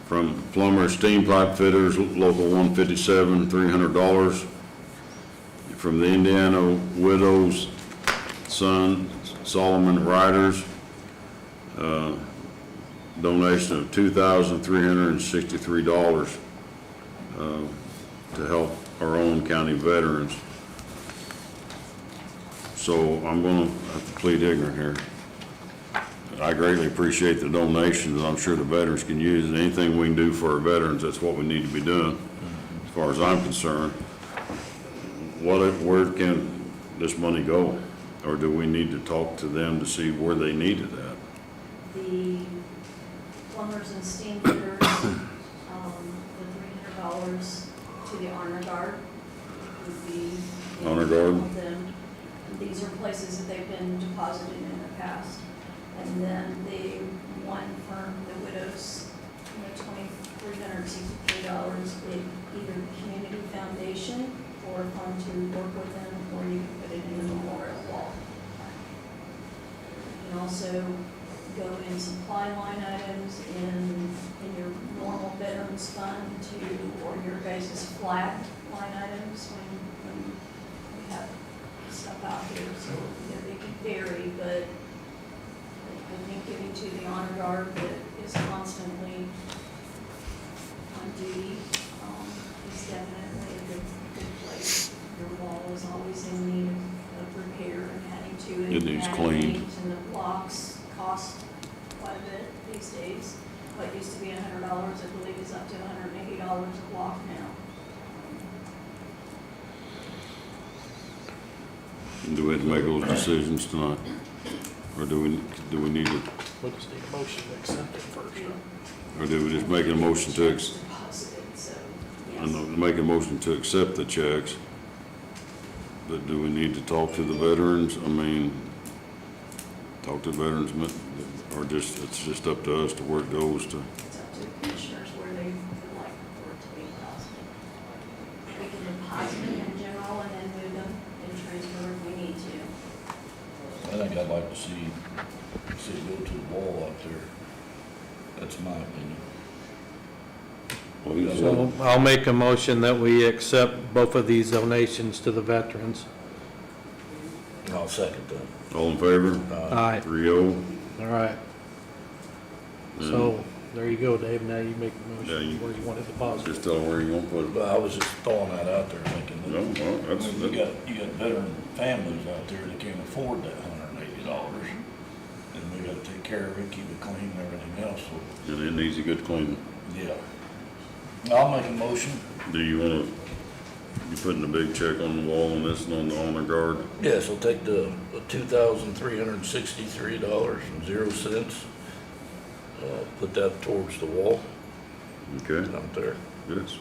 S1: from plumber, steam pipe fitters, local 157, $300. From the Indiana Widows Son Solomon Riders, donation of $2,363 to help our own county veterans. So I'm going to have to plead ignorant here. I greatly appreciate the donations, and I'm sure the veterans can use it. Anything we can do for our veterans, that's what we need to be doing, as far as I'm concerned. Where can this money go? Or do we need to talk to them to see where they need it at?
S6: The plumbers and steam fitters, the $300 to the honor guard would be.
S1: Honor guard?
S6: Them. These are places that they've been deposited in the past. And then the one firm, the widows, $2,363, either the community foundation or a fund to work with them, or you can put it in the memorial wall. You can also go in supply line items in your normal veterans fund or your guys' flag line items when we have stuff out here. So they can vary, but I think giving to the honor guard that is constantly on duty is definitely a good place. Your wall is always in need of repair and adding to it.
S1: It needs
S6: adding
S1: cleaned.
S6: paint, and the blocks cost quite a bit these days. What used to be $100, I believe, is up to $180 a block now.
S1: Do we have to make those decisions tonight? Or do we need to,
S4: We'll just need a motion to accept it first.
S1: or do we just make a motion to,
S6: Deposited, so,
S1: I
S6: yes.
S1: know, make a motion to accept the checks? But do we need to talk to the veterans? I mean, talk to the veterans, or it's just up to us to where it goes to?
S6: It's up to the commissioners where they would like for it to be deposited. We can deposit them in general and then move them and transfer if we need to.
S5: I think I'd like to see it go to the wall out there. That's my opinion.
S1: Please,
S4: So I'll make a motion that we accept both of these donations to the veterans.
S5: I'll second that.
S1: all in favor?
S4: Aye.
S1: 3-0.
S4: All right. So, there you go, Dave, now you make the
S1: Yeah,
S4: motion
S1: you-
S4: where you want it deposited.
S1: Just tell them where you want to put it.
S5: But I was just throwing that out there thinking that.
S1: No, well,
S5: I mean, you got veteran families out there that can't afford that $180. And we gotta take care of it, keep it clean and everything else, so,
S1: And it needs a good cleaning.
S5: yeah. I'll make a motion.
S1: Do you want to, you putting a big check on the wall on this and on the honor guard?
S5: Yes, I'll take the $2,363.00. Put that towards the wall
S1: Okay,
S5: out there.
S1: yes.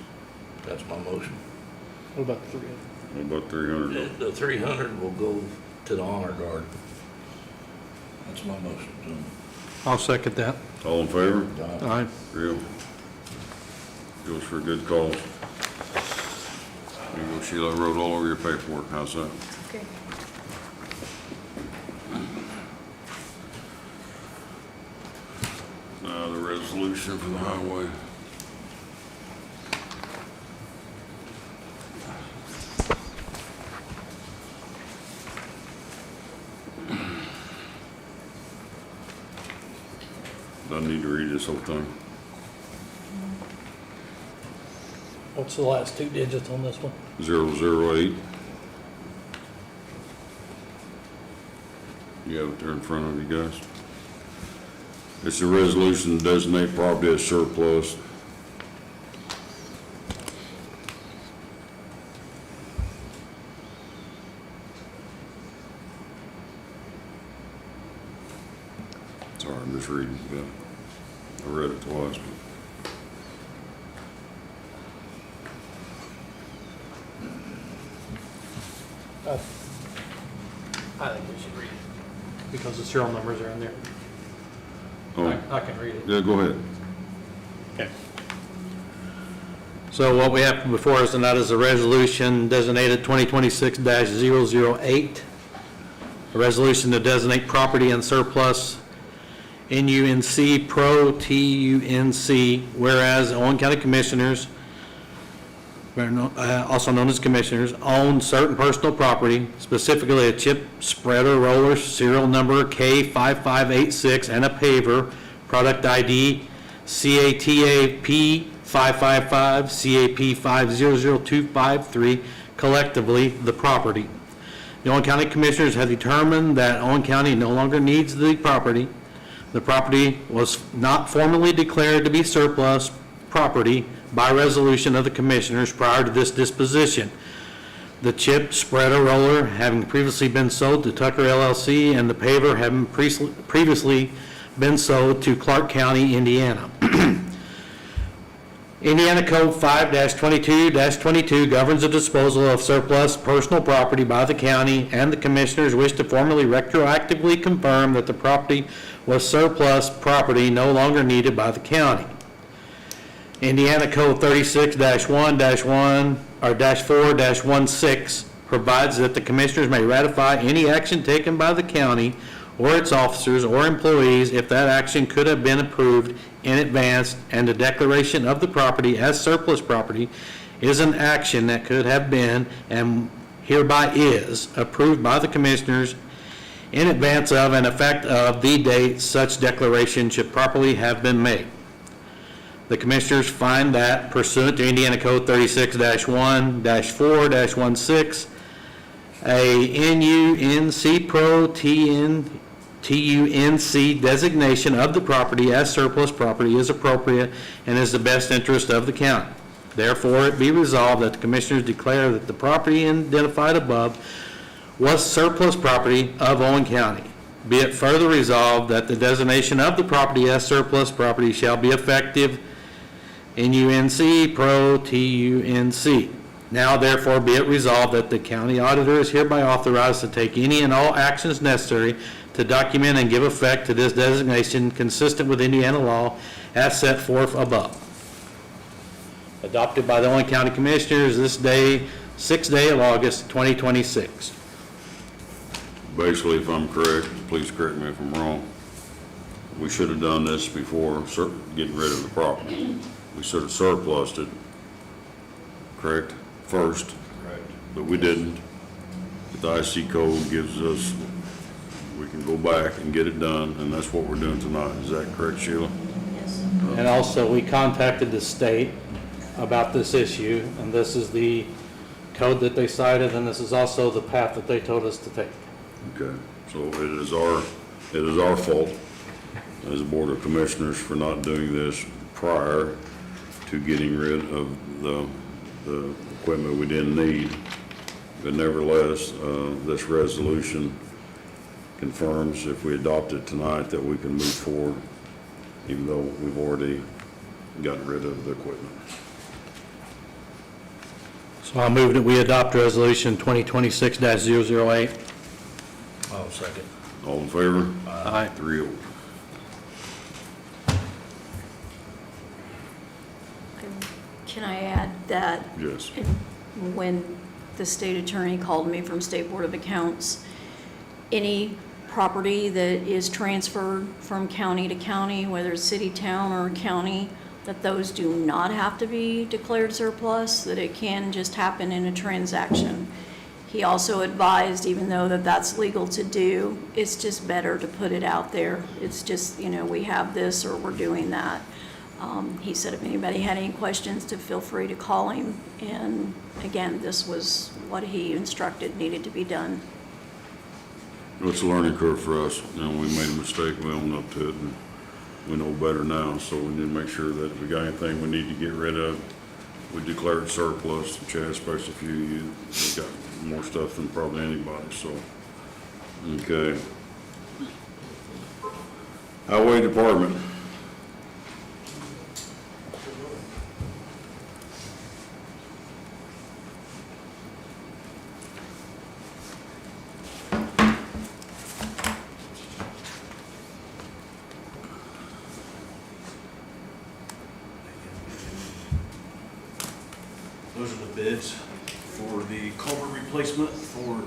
S5: That's my motion.
S4: What about the three?
S1: What about 300?
S5: The 300 will go to the honor guard. That's my motion, gentlemen.
S4: I'll second that.
S1: All in favor?
S4: Aye.
S1: Real. Goes for a good cause. There you go, Sheila, I wrote all over your paperwork, how's that?
S6: Okay.
S1: Now, the resolution for the highway. Do I need to read this whole thing?
S4: What's the last two digits on this one?
S1: 008. You have it there in front of you guys. It's a resolution to designate property as surplus. Sorry, I'm just reading, yeah. I read it twice, but.
S4: I think we should read it, because the serial numbers are in there.
S1: Oh,
S4: I can read it.
S1: yeah, go ahead.
S4: Okay. So what we have before us tonight is a resolution designated 2026-008, a resolution to designate property and surplus NUNC Pro TUNC, whereas Owen County Commissioners, also known as commissioners, own certain personal property, specifically a chip spreader roller, serial number K5586, and a paver, product ID CATAP 555, CAP 500253, collectively the property. The Owen County Commissioners have determined that Owen County no longer needs the property. The property was not formally declared to be surplus property by resolution of the Commissioners prior to this disposition. The chip spreader roller having previously been sold to Tucker LLC, and the paver having previously been sold to Clark County, Indiana. Indiana Code 5-22-22 governs the disposal of surplus personal property by the county, and the Commissioners wish to formally retroactively confirm that the property was surplus property no longer needed by the county. Indiana Code 36-1-1 or -4-16 provides that the Commissioners may ratify any action taken by the county or its officers or employees if that action could have been approved in advance, and the declaration of the property as surplus property is an action that could have been and hereby is approved by the Commissioners in advance of and effect of the date such declaration should properly have been made. The Commissioners find that pursuant to Indiana Code 36-1-4-16, a NUNC Pro TUNC designation of the property as surplus property is appropriate and is the best interest of the county. Therefore, it be resolved that the Commissioners declare that the property identified above was surplus property of Owen County. Be it further resolved that the designation of the property as surplus property shall be effective NUNC Pro TUNC. Now therefore be it resolved that the county auditor is hereby authorized to take any and all actions necessary to document and give effect to this designation consistent with Indiana law as set forth above. Adopted by the Owen County Commissioners this day, 6th day of August, 2026.
S1: Basically, if I'm correct, please correct me if I'm wrong, we should have done this before getting rid of the property. We should have surplused it, correct, first,
S5: Correct.
S1: but we didn't. The IC code gives us, we can go back and get it done, and that's what we're doing tonight. Is that correct, Sheila?
S6: Yes.
S4: And also, we contacted the state about this issue, and this is the code that they cited, and this is also the path that they told us to take.
S1: Okay, so it is our fault as a Board of Commissioners for not doing this prior to getting rid of the equipment we didn't need. But nevertheless, this resolution confirms, if we adopt it tonight, that we can move forward, even though we've already gotten rid of the equipment.
S4: So I move that we adopt Resolution 2026-008.
S5: I'll second.
S1: All in favor?
S4: Aye.
S1: 3-0.
S6: Can I add that
S1: Yes.
S6: when the state attorney called me from State Board of Accounts, any property that is transferred from county to county, whether it's city, town, or county, that those do not have to be declared surplus, that it can just happen in a transaction. He also advised, even though that's legal to do, it's just better to put it out there. It's just, we have this or we're doing that. He said if anybody had any questions, to feel free to call him. And again, this was what he instructed needed to be done.
S1: It's a learning curve for us. We made a mistake, we own up to it, and we know better now, so we need to make sure that if we got anything we need to get rid of, we declare it surplus. Chad, especially if you got more stuff than probably anybody, so, okay. Highway Department.
S11: Those are the bids for the culvert replacement for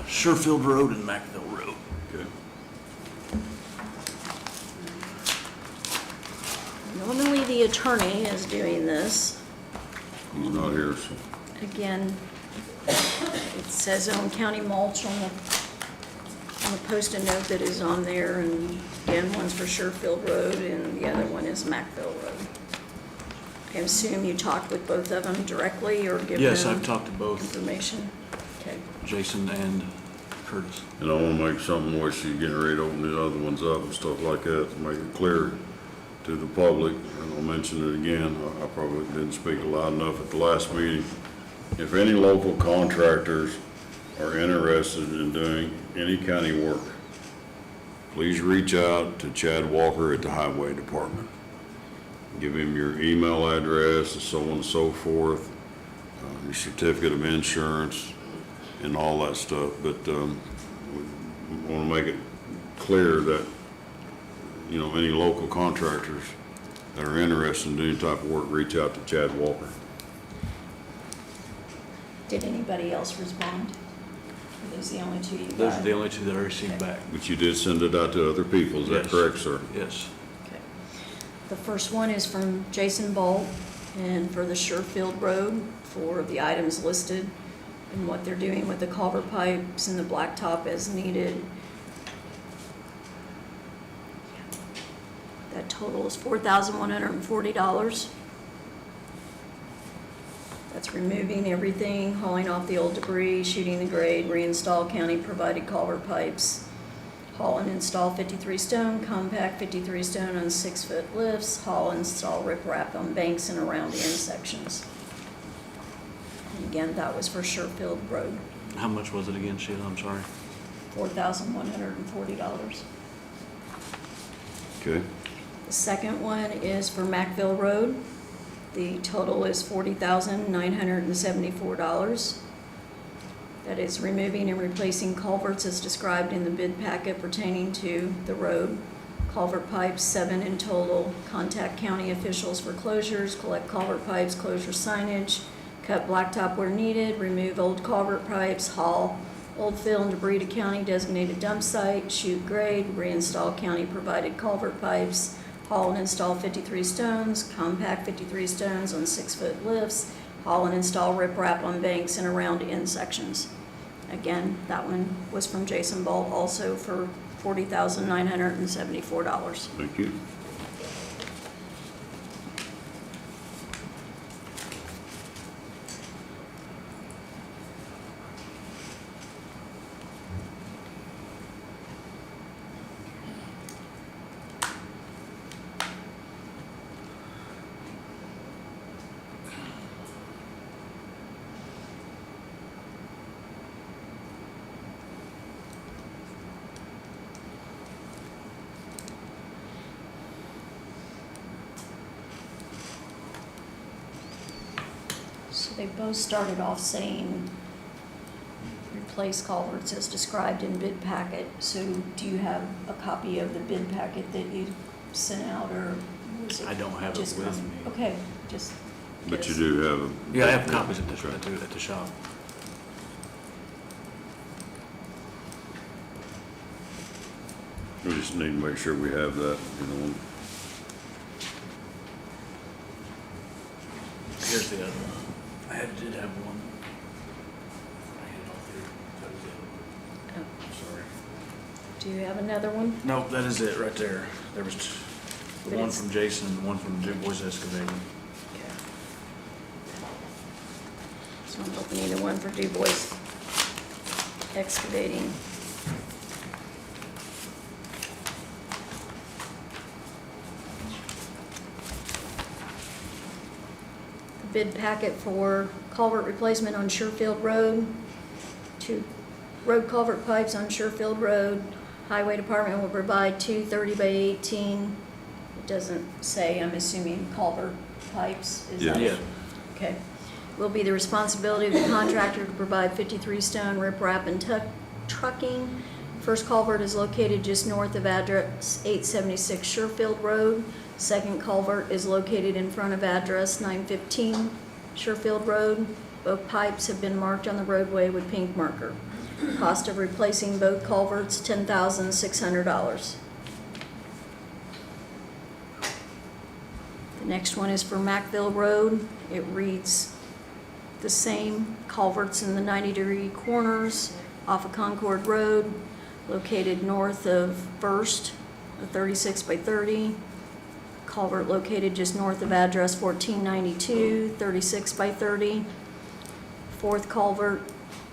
S11: Sherfield Road and Macville Road.
S1: Okay.
S6: Normally, the attorney is doing this.
S1: He's not here, so.
S6: Again, it says Owen County mulch on the post-it note that is on there, and again, one's for Sherfield Road, and the other one is Macville Road. I assume you talked with both of them directly, or give them
S11: Yes, I've talked to both
S6: information? Okay.
S11: Jason and Curtis.
S1: And I wanna make something where she's getting ready to open the other ones up and stuff like that, to make it clear to the public, and I'll mention it again, I probably didn't speak loud enough at the last meeting. If any local contractors are interested in doing any county work, please reach out to Chad Walker at the Highway Department. Give him your email address and so on and so forth, your certificate of insurance and all that stuff, but we want to make it clear that, you know, any local contractors that are interested in doing type of work, reach out to Chad Walker.
S6: Did anybody else respond? Are those the only two you got?
S11: Those are the only two that I received back.
S1: But you did send it out to other people, is that
S11: Yes.
S1: correct, sir?
S11: Yes.
S6: Okay. The first one is from Jason Bolt, and for the Sherfield Road, for the items listed and what they're doing with the culvert pipes and the blacktop as needed. That total is $4,140. That's removing everything, hauling off the old debris, shooting the grade, reinstall county-provided culvert pipes, haul and install 53 stone, compact 53 stone on 6-foot lifts, haul and install riprap on banks and around intersections. And again, that was for Sherfield Road,
S11: How much was it again, Sheila? I'm sorry.
S6: $4,140.
S1: Okay,
S6: The second one is for Macville Road. The total is $40,974. That is removing and replacing culverts as described in the bid packet pertaining to the road. Culvert pipes, 7 in total. Contact county officials for closures, collect culvert pipes, closure signage, cut blacktop where needed, remove old culvert pipes, haul old fill and debris to county designated dump site, shoot grade, reinstall county provided culvert pipes, haul and install 53 stones, compact 53 stones on 6-foot lifts, haul and install riprap on banks and around end sections. Again, that one was from Jason Ball, also for $40,974.
S1: thank you.
S6: So they both started off saying replace culverts as described in bid packet. So do you have a copy of the bid packet that you sent out, or was it?
S11: I don't have it
S6: just
S11: with
S6: come-
S11: me.
S6: Okay, just.
S1: But you
S6: guess.
S1: do have a.
S11: Yeah, I have copies at the shop.
S1: We just need to make sure we have that, you know.
S11: Here's the other one. I did have one. I had all three. That was it.
S6: Oh,
S11: I'm sorry.
S6: do you have another one?
S11: No, that is it right there. There was the
S6: But
S11: one
S6: it's-
S11: from Jason and one from Du Bois Excavating.
S6: Okay. So I'm opening the one for Du Bois Excavating. bid packet for culvert replacement on Sherfield Road, 2 road culvert pipes on Sherfield Road. Highway Department will provide 2 30-by-18, it doesn't say, I'm assuming culvert pipes, is that?
S1: Yes.
S6: Okay. Will be the responsibility of the contractor to provide 53 stone riprap and trucking. First culvert is located just north of address 876 Sherfield Road. Second culvert is located in front of address 915 Sherfield Road. Both pipes have been marked on the roadway with pink marker. Cost of replacing both culverts, $10,600. The next one is for Macville Road. It reads the same, culverts in the 90-degree corners off of Concord Road, located north of First, a 36-by-30. Culvert located just north of address 1492, 36-by-30. Fourth culvert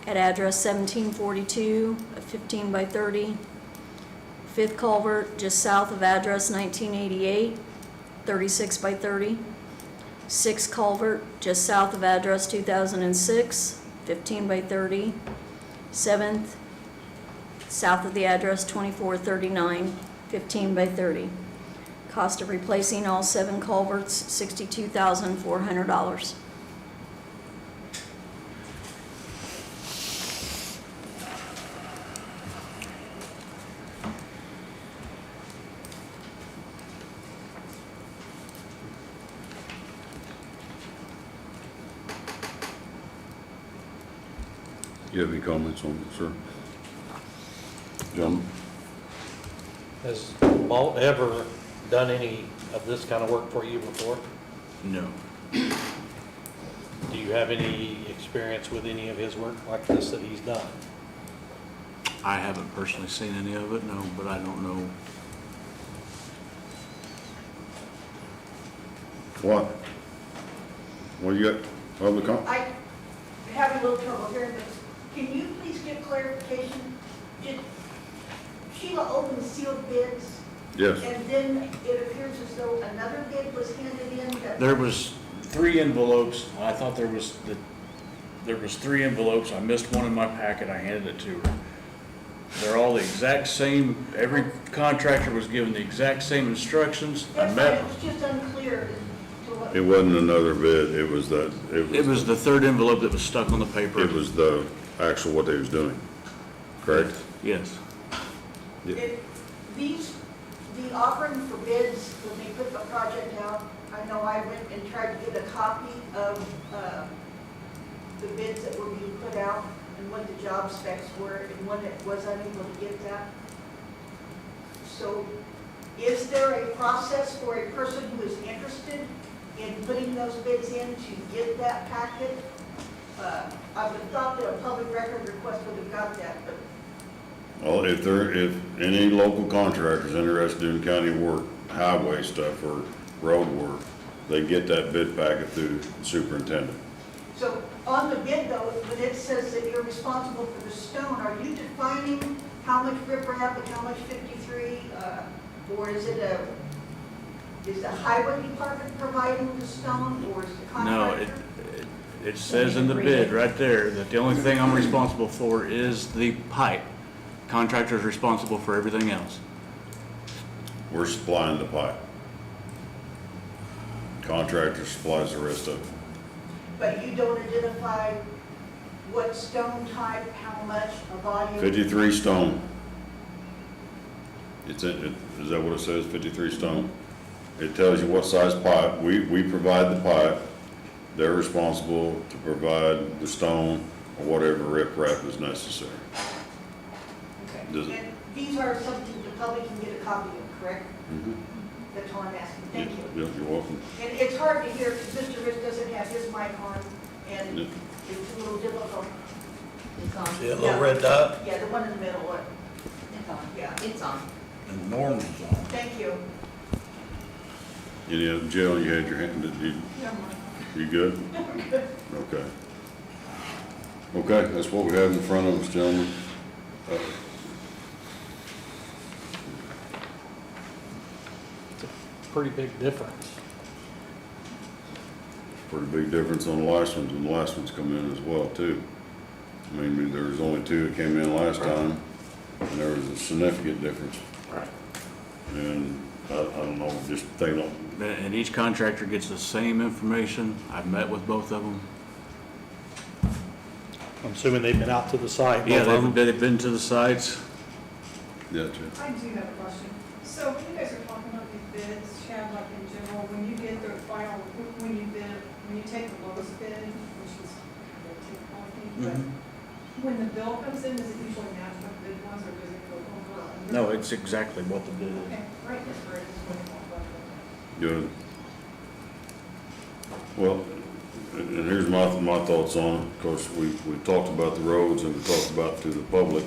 S6: at address 1742, a 15-by-30. Fifth culvert just south of address 1988, 36-by-30. Sixth culvert just south of address 2006, 15-by-30. Seventh, south of the address 2439, 15-by-30. Cost of replacing all 7 culverts, $62,400.
S1: You have any comments on it, sir? Gentlemen?
S4: Has Walt ever done any of this kind of work for you before?
S11: No.
S4: Do you have any experience with any of his work like this that he's done?
S11: I haven't personally seen any of it, no, but I don't know.
S1: What? What you got? Public comment?
S12: I have a little trouble hearing this. Can you please get clarification? Did Sheila open sealed bids?
S1: Yes.
S12: And then it appears as though another bid was handed in that...
S11: There was 3 envelopes. I thought there was 3 envelopes. I missed one in my packet. I handed it to her. They're all the exact same. Every contractor was given the exact same instructions. I
S12: That's
S11: met.
S12: right, it was just unclear as to what...
S1: It wasn't another bid, it was the,
S11: It was the 3rd envelope that was stuck on the paper.
S1: it was the actual what they was doing, correct?
S11: Yes.
S12: The offering for bids, when they put the project out, I know I went and tried to get a copy of the bids that were being put out and what the job specs were, and when it was unable to get that. So is there a process for a person who is interested in putting those bids in to get that packet? I would have thought that a public record request would have got that, but
S1: Well, if any local contractor's interested in county work, highway stuff or road work, they get that bid packet through the superintendent.
S12: so on the bid though, when it says that you're responsible for the stone, are you defining how much riprap and how much 53? Or is the highway department providing the stone, or is the
S11: No,
S12: contractor?
S11: it says in the bid right there that the only thing I'm responsible for is the pipe. Contractor's responsible for everything else.
S1: We're supplying the pipe. Contractor supplies the rest of it.
S12: But you don't identify what stone type, how much, a volume?
S1: 53 stone. Is that what it says, 53 stone? It tells you what size pipe. We provide the pipe. They're responsible to provide the stone or whatever riprap is necessary. Does it-
S12: And these are something the public can get a copy of, correct? That's all I'm asking, thank you.
S1: Yeah, you're welcome.
S12: And it's hard to hear because Mr. Rich doesn't have his mic on, and
S1: Yeah.
S12: it's a little difficult.
S3: It's on.
S11: See that
S12: little
S11: red dot?
S12: Yeah, the one in the middle one,
S3: It's on.
S12: yeah,
S3: It's on.
S11: And Norman's on.
S12: thank you.
S1: Any other, Jill, you had your hand, you good? Okay. Okay, that's what we have in front of us, gentlemen.
S4: Pretty big difference.
S1: pretty big difference on the last ones, and the last ones come in as well, too. I mean, there was only 2 that came in last time, and there was a significant difference.
S10: Right.
S1: And I don't know, just they don't,
S11: And each contractor gets the same information. I've met with both of them.
S4: I'm assuming they've been out to the site.
S11: Yeah,
S4: both of them.
S11: they've been to the sites.
S1: yeah, too.
S13: I do have a question. So when you guys are talking about these bids, Chad, like in general, when you get the final, when you take the lowest bid, which is the technology, but when the bill comes in, does it usually match what the bid was, or does it go over or under?
S11: No, it's exactly what the bid is.
S13: Okay, right, that's great. That's what I want.
S1: Good. Well, and here's my thoughts on it. Of course, we talked about the roads and we talked about to the public.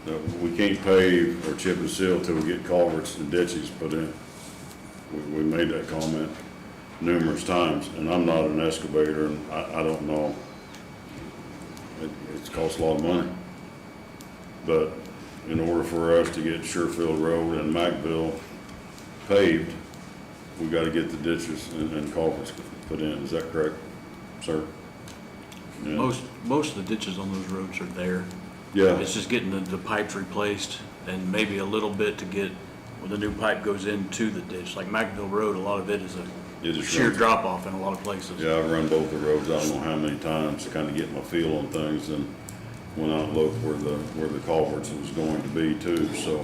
S1: That we can't pave or chip and seal till we get culverts and ditches put in. We made that comment numerous times, and I'm not an excavator, and I don't know. It's cost a lot of money. But in order for us to get Sherfield Road and Macville paved, we gotta get the ditches and culverts put in. Is that correct, sir? Yeah.
S11: Most of the ditches on those roads are there.
S1: Yeah,
S11: It's just getting the pipes replaced and maybe a little bit to get, when the new pipe goes into the ditch. Like Macville Road, a lot of it is
S1: it
S11: a
S1: just
S11: sheer
S1: runs.
S11: drop off in a lot of places.
S1: Yeah, I've run both the roads, I don't know how many times, to kind of get my feel on things, and went out and looked where the culverts was going to be too, so.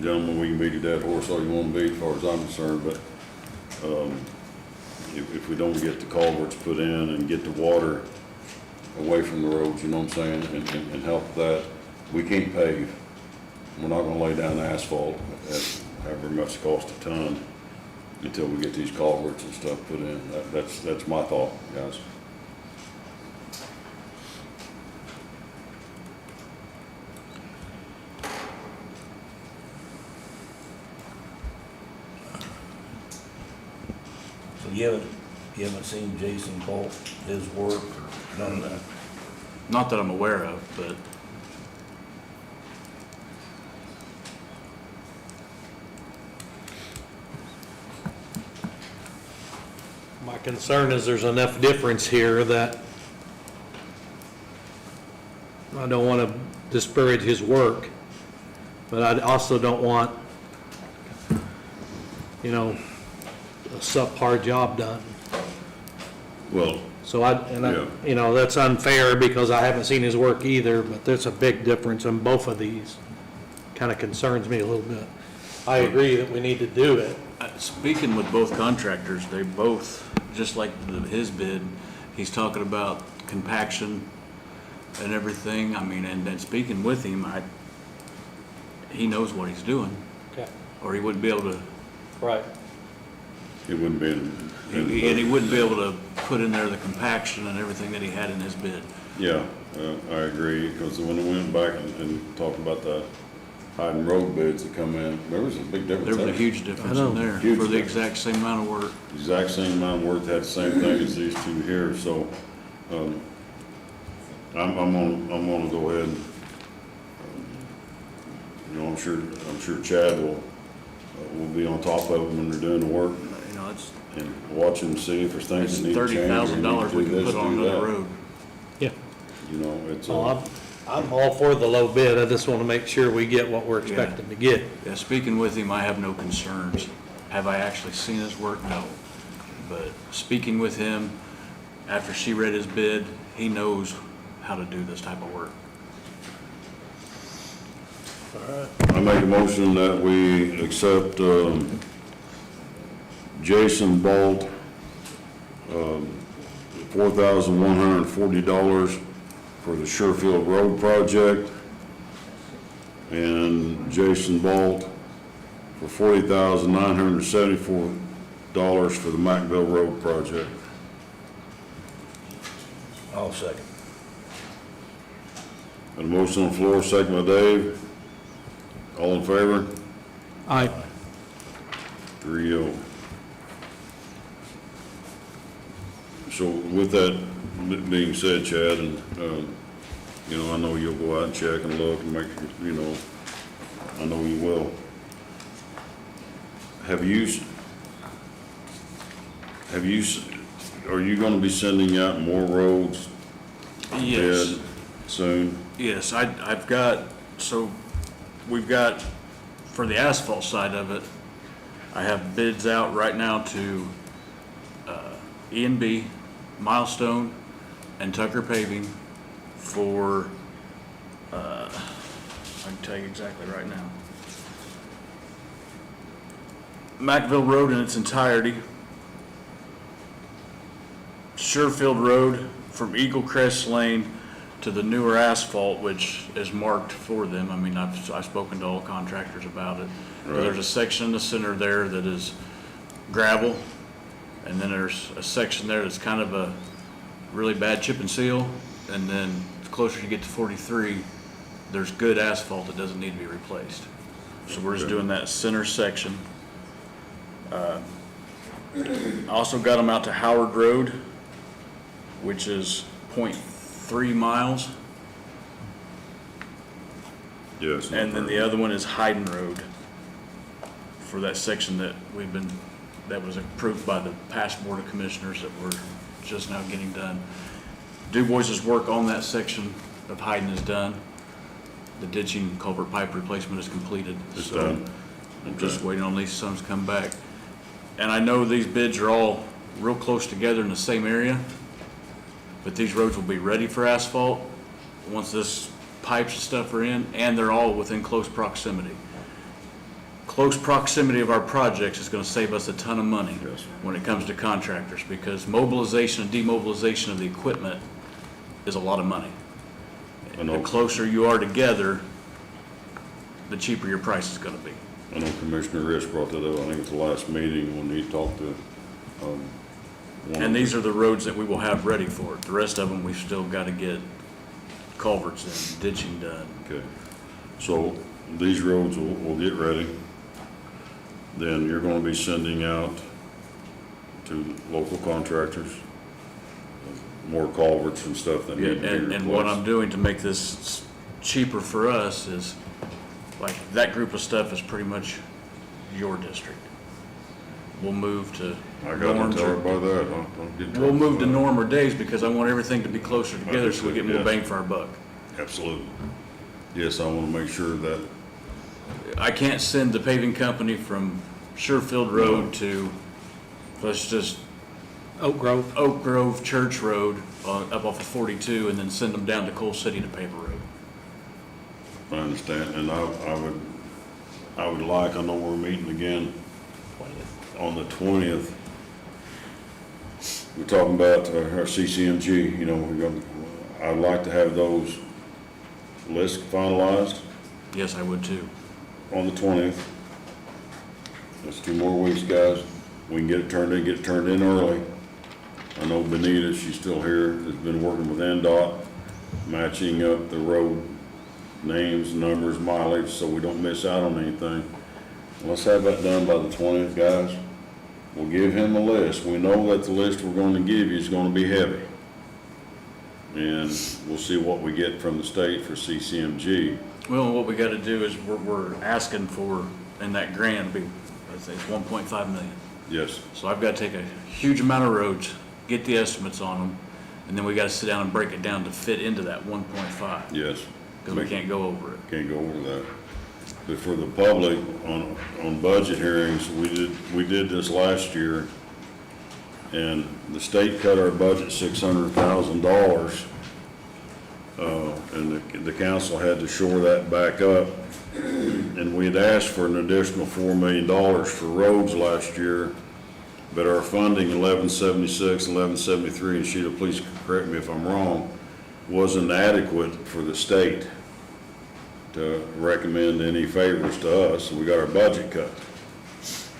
S1: Gentlemen, we can beat a dead horse all you want to beat as far as I'm concerned, but, if we don't get the culverts put in and get the water away from the roads, you know what I'm saying, and help that, we can't pave. We're not gonna lay down asphalt at however much it costs a ton until we get these culverts and stuff put in. That's my thought, guys.
S5: So you haven't seen Jason Bolt, his work, or none of that?
S11: Not that I'm aware of, but
S4: My concern is there's enough difference here that I don't want to disparage his work, but I also don't want, a subpar job done.
S1: Well,
S4: So
S1: Yeah.
S4: that's unfair because I haven't seen his work either, but there's a big difference in both of these. Kind of concerns me a little bit. I agree that we need to do it.
S11: speaking with both contractors, they both, just like his bid, he's talking about compaction and everything. I mean, and then speaking with him, he knows what he's doing,
S4: Okay.
S11: or he wouldn't be able to,
S4: Right.
S1: it wouldn't be
S11: and he wouldn't be able to put in there the compaction and everything that he had in his bid.
S1: Yeah, I agree, because when we went back and talked about the Hyden Road bids that come in, there was a big difference.
S11: There was a
S1: there.
S11: huge difference
S4: I know.
S11: in there
S1: Huge
S11: for the
S1: difference.
S11: exact same amount of work.
S1: Exact same amount of work, had the same thing as these two here, so, I'm gonna go ahead and, I'm sure Chad will be on top of them when they're doing the work,
S11: You know, it's
S1: and watch and see if there's things that need to change. or
S11: $30,000 we
S1: need to
S11: can
S1: do
S11: put on
S1: this, do
S11: another
S1: that.
S11: road.
S4: Yeah.
S1: You know, it's,
S4: Well, I'm all for the low bid. I just want to make sure we get what we're expecting to get.
S11: Yeah, speaking with him, I have no concerns. Have I actually seen his work? No. But speaking with him, after she read his bid, he knows how to do this type of work.
S1: I make a motion that we accept, Jason Bolt, $4,140 for the Sherfield Road project, and Jason Bolt for $40,974 for the Macville Road project.
S5: I'll second.
S1: Got a motion on the floor, second by Dave. All in favor?
S4: Aye.
S1: 3-0. So with that being said, Chad, and, I know you'll go out and check and look and make, I know you will. Have you, Are you gonna be sending out more roads
S11: Yes.
S1: bid soon?
S11: Yes, I've got, so we've got, for the asphalt side of it, I have bids out right now to E&B, Milestone, and Tucker Paving for, I can tell you exactly right now. Mackville Road in its entirety, Sherfield Road from Eagle Crest Lane to the newer asphalt, which is marked for them. I mean, I've spoken to all contractors about it. But there's a section in the center there that is gravel, and then there's a section there that's kind of a really bad chip and seal, and then the closer you get to 43, there's good asphalt that doesn't need to be replaced. So we're just doing that center section. I also got them out to Howard Road, which is 0.3 miles.
S1: Yes.
S11: And then the other one is Hayden Road for that section that that was approved by the past Board of Commissioners that we're just now getting done. DuBois's work on that section of Hayden is done. The ditching culvert pipe replacement is completed.
S1: It's
S11: So
S1: done.
S11: I'm just waiting on Lisa Sums to come back. And I know these bids are all real close together in the same area, but these roads will be ready for asphalt once this pipes and stuff are in, and they're all within close proximity. Close proximity of our projects is gonna save us a ton of money when it comes to contractors, because mobilization and demobilization of the equipment is a lot of money. The closer you are together, the cheaper your price is gonna be.
S1: I know Commissioner Riss brought that up, I think it's the last meeting when he talked to,
S11: And these are the roads that we will have ready for it. The rest of them, we've still got to get culverts and ditching done.
S1: Okay, so these roads will get ready. Then you're gonna be sending out to local contractors more culverts and stuff that need to be replaced.
S11: And what I'm doing to make this cheaper for us is, like, that group of stuff is pretty much your district. We'll move to
S1: I got to
S11: Norms
S1: tell
S11: or-
S1: everybody that, don't get.
S11: We'll move to Norm or Days because I want everything to be closer together so we get more
S1: Yes.
S11: bang for our buck.
S1: Absolutely. Yes, I wanna make sure that,
S11: I can't send the paving company from Sherfield Road to, let's just,
S4: Oak Grove.
S11: Oak Grove Church Road, up off of 42, and then send them down to Coal City to pave a road.
S1: I understand, and I would like, I know we're meeting again on the 20th. We're talking about our CCMG, you know, I'd like to have those lists finalized
S11: Yes, I would too.
S1: on the 20th. That's 2 more weeks, guys. We can get it turned in early. I know Benita, she's still here, has been working with NDOT, matching up the road names, numbers, mileage, so we don't miss out on anything. Let's have that done by the 20th, guys. We'll give him a list. We know that the list we're going to give you is going to be heavy. And we'll see what we get from the state for CCMG.
S11: Well, what we gotta do is we're asking for, in that grant, it's 1.5 million.
S1: Yes,
S11: So I've gotta take a huge amount of roads, get the estimates on them, and then we gotta sit down and break it down to fit into that 1.5,
S1: yes.
S11: because we can't go over it.
S1: Can't go over that. But for the public, on budget hearings, we did this last year, and the state cut our budget $600,000. And the council had to shore that back up. And we had asked for an additional $4 million for roads last year, but our funding, 1176, 1173, and Sheila, please correct me if I'm wrong, wasn't adequate for the state to recommend any favors to us, so we got our budget cut.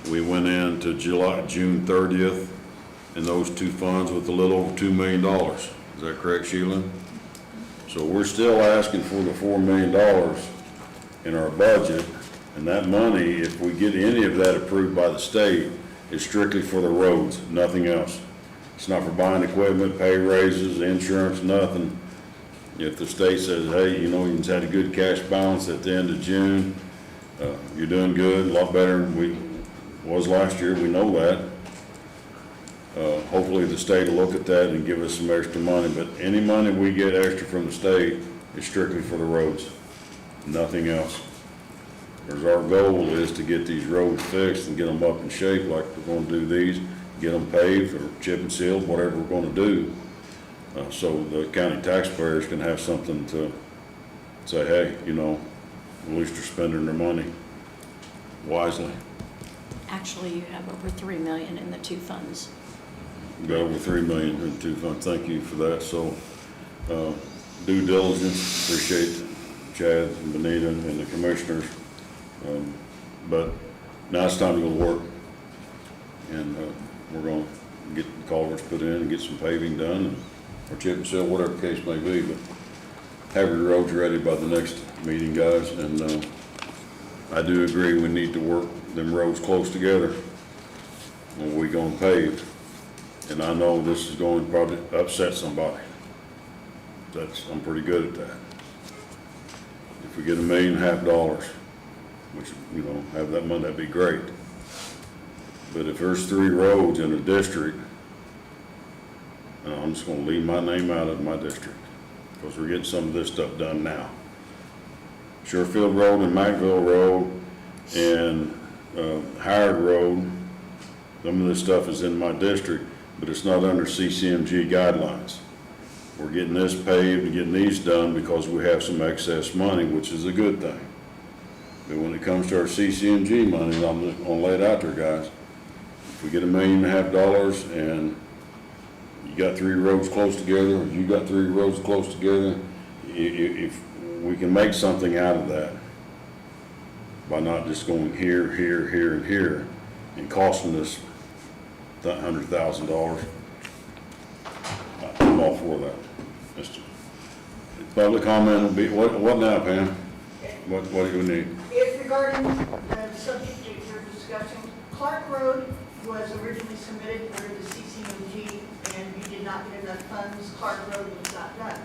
S1: We went into June 30th, and those two funds with a little over $2 million. Is that correct, Sheila? So we're still asking for the $4 million in our budget, and that money, if we get any of that approved by the state, is strictly for the roads, nothing else. It's not for buying equipment, pay raises, insurance, nothing. If the state says, hey, you know, you've had a good cash balance at the end of June, you're doing good, a lot better than we was last year, we know that. Hopefully the state will look at that and give us some extra money, but any money we get extra from the state is strictly for the roads, nothing else. Because our goal is to get these roads fixed and get them up in shape like we're gonna do these, get them paved or chip and sealed, whatever we're gonna do. So the county taxpayers can have something to say, hey, you know, at least they're spending their money wisely.
S6: Actually, you have over 3 million in the two funds.
S1: We got over 3 million in two funds, thank you for that. So, due diligence, appreciate Chad and Benita and the commissioners. But now it's time to go to work. And, we're gonna get the culverts put in and get some paving done, or chip and seal, whatever the case may be, but have your roads ready by the next meeting, guys. And, I do agree we need to work them roads close together when we gonna pave. And I know this is going to probably upset somebody. I'm pretty good at that. If we get $1.5 million, which, you know, have that money, that'd be great. But if there's 3 roads in a district, I'm just gonna leave my name out of my district, because we're getting some of this stuff done now. Surefield Road and Macville Road and Howard Road, some of this stuff is in my district, but it's not under CCMG guidelines. We're getting this paved and getting these done because we have some excess money, which is a good thing. But when it comes to our CCMG money, I'm just gonna lay it out there, guys. If we get $1.5 million and you got 3 roads close together, or you got 3 roads close together, if we can make something out of that by not just going here, here, here, and here, and costing us $100,000. I'm all for that. Public comment will be, what now, Pam? What do you need?
S12: It's regarding the subject that you're discussing. Clark Road was originally submitted under the CCMG, and you did not get enough funds. Clark Road was not done.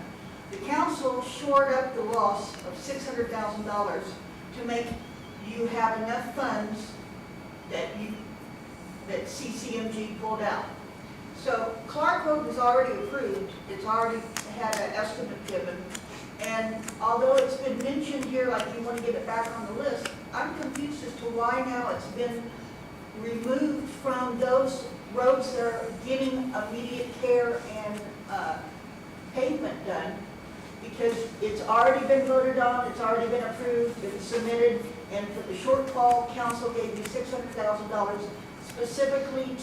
S12: The council shored up the loss of $600,000 to make you have enough funds that CCMG pulled out. So Clark Road was already approved. It's already had an estimate given. And although it's been mentioned here, like you want to get it back on the list, I'm confused as to why now it's been removed from those roads that are getting immediate care and pavement done, because it's already been voted on, it's already been approved, it's submitted, and for the shortfall, council gave you $600,000 specifically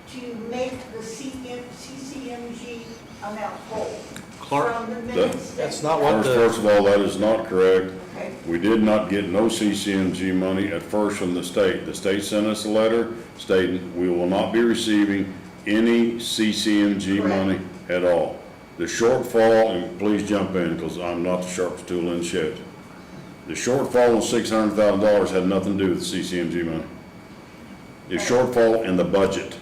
S12: to make the CCMG amount whole.
S4: Clark,
S12: From the minutes
S4: that's not what
S1: First of all, that is not correct.
S12: Okay.
S1: We did not get no CCMG money at first from the state. The state sent us a letter stating we will not be receiving any CCMG
S12: Correct.
S1: money at all. The shortfall, and please jump in because I'm not the sharpest tool in the shed. The shortfall of $600,000 had nothing to do with the CCMG money. The shortfall in the budget,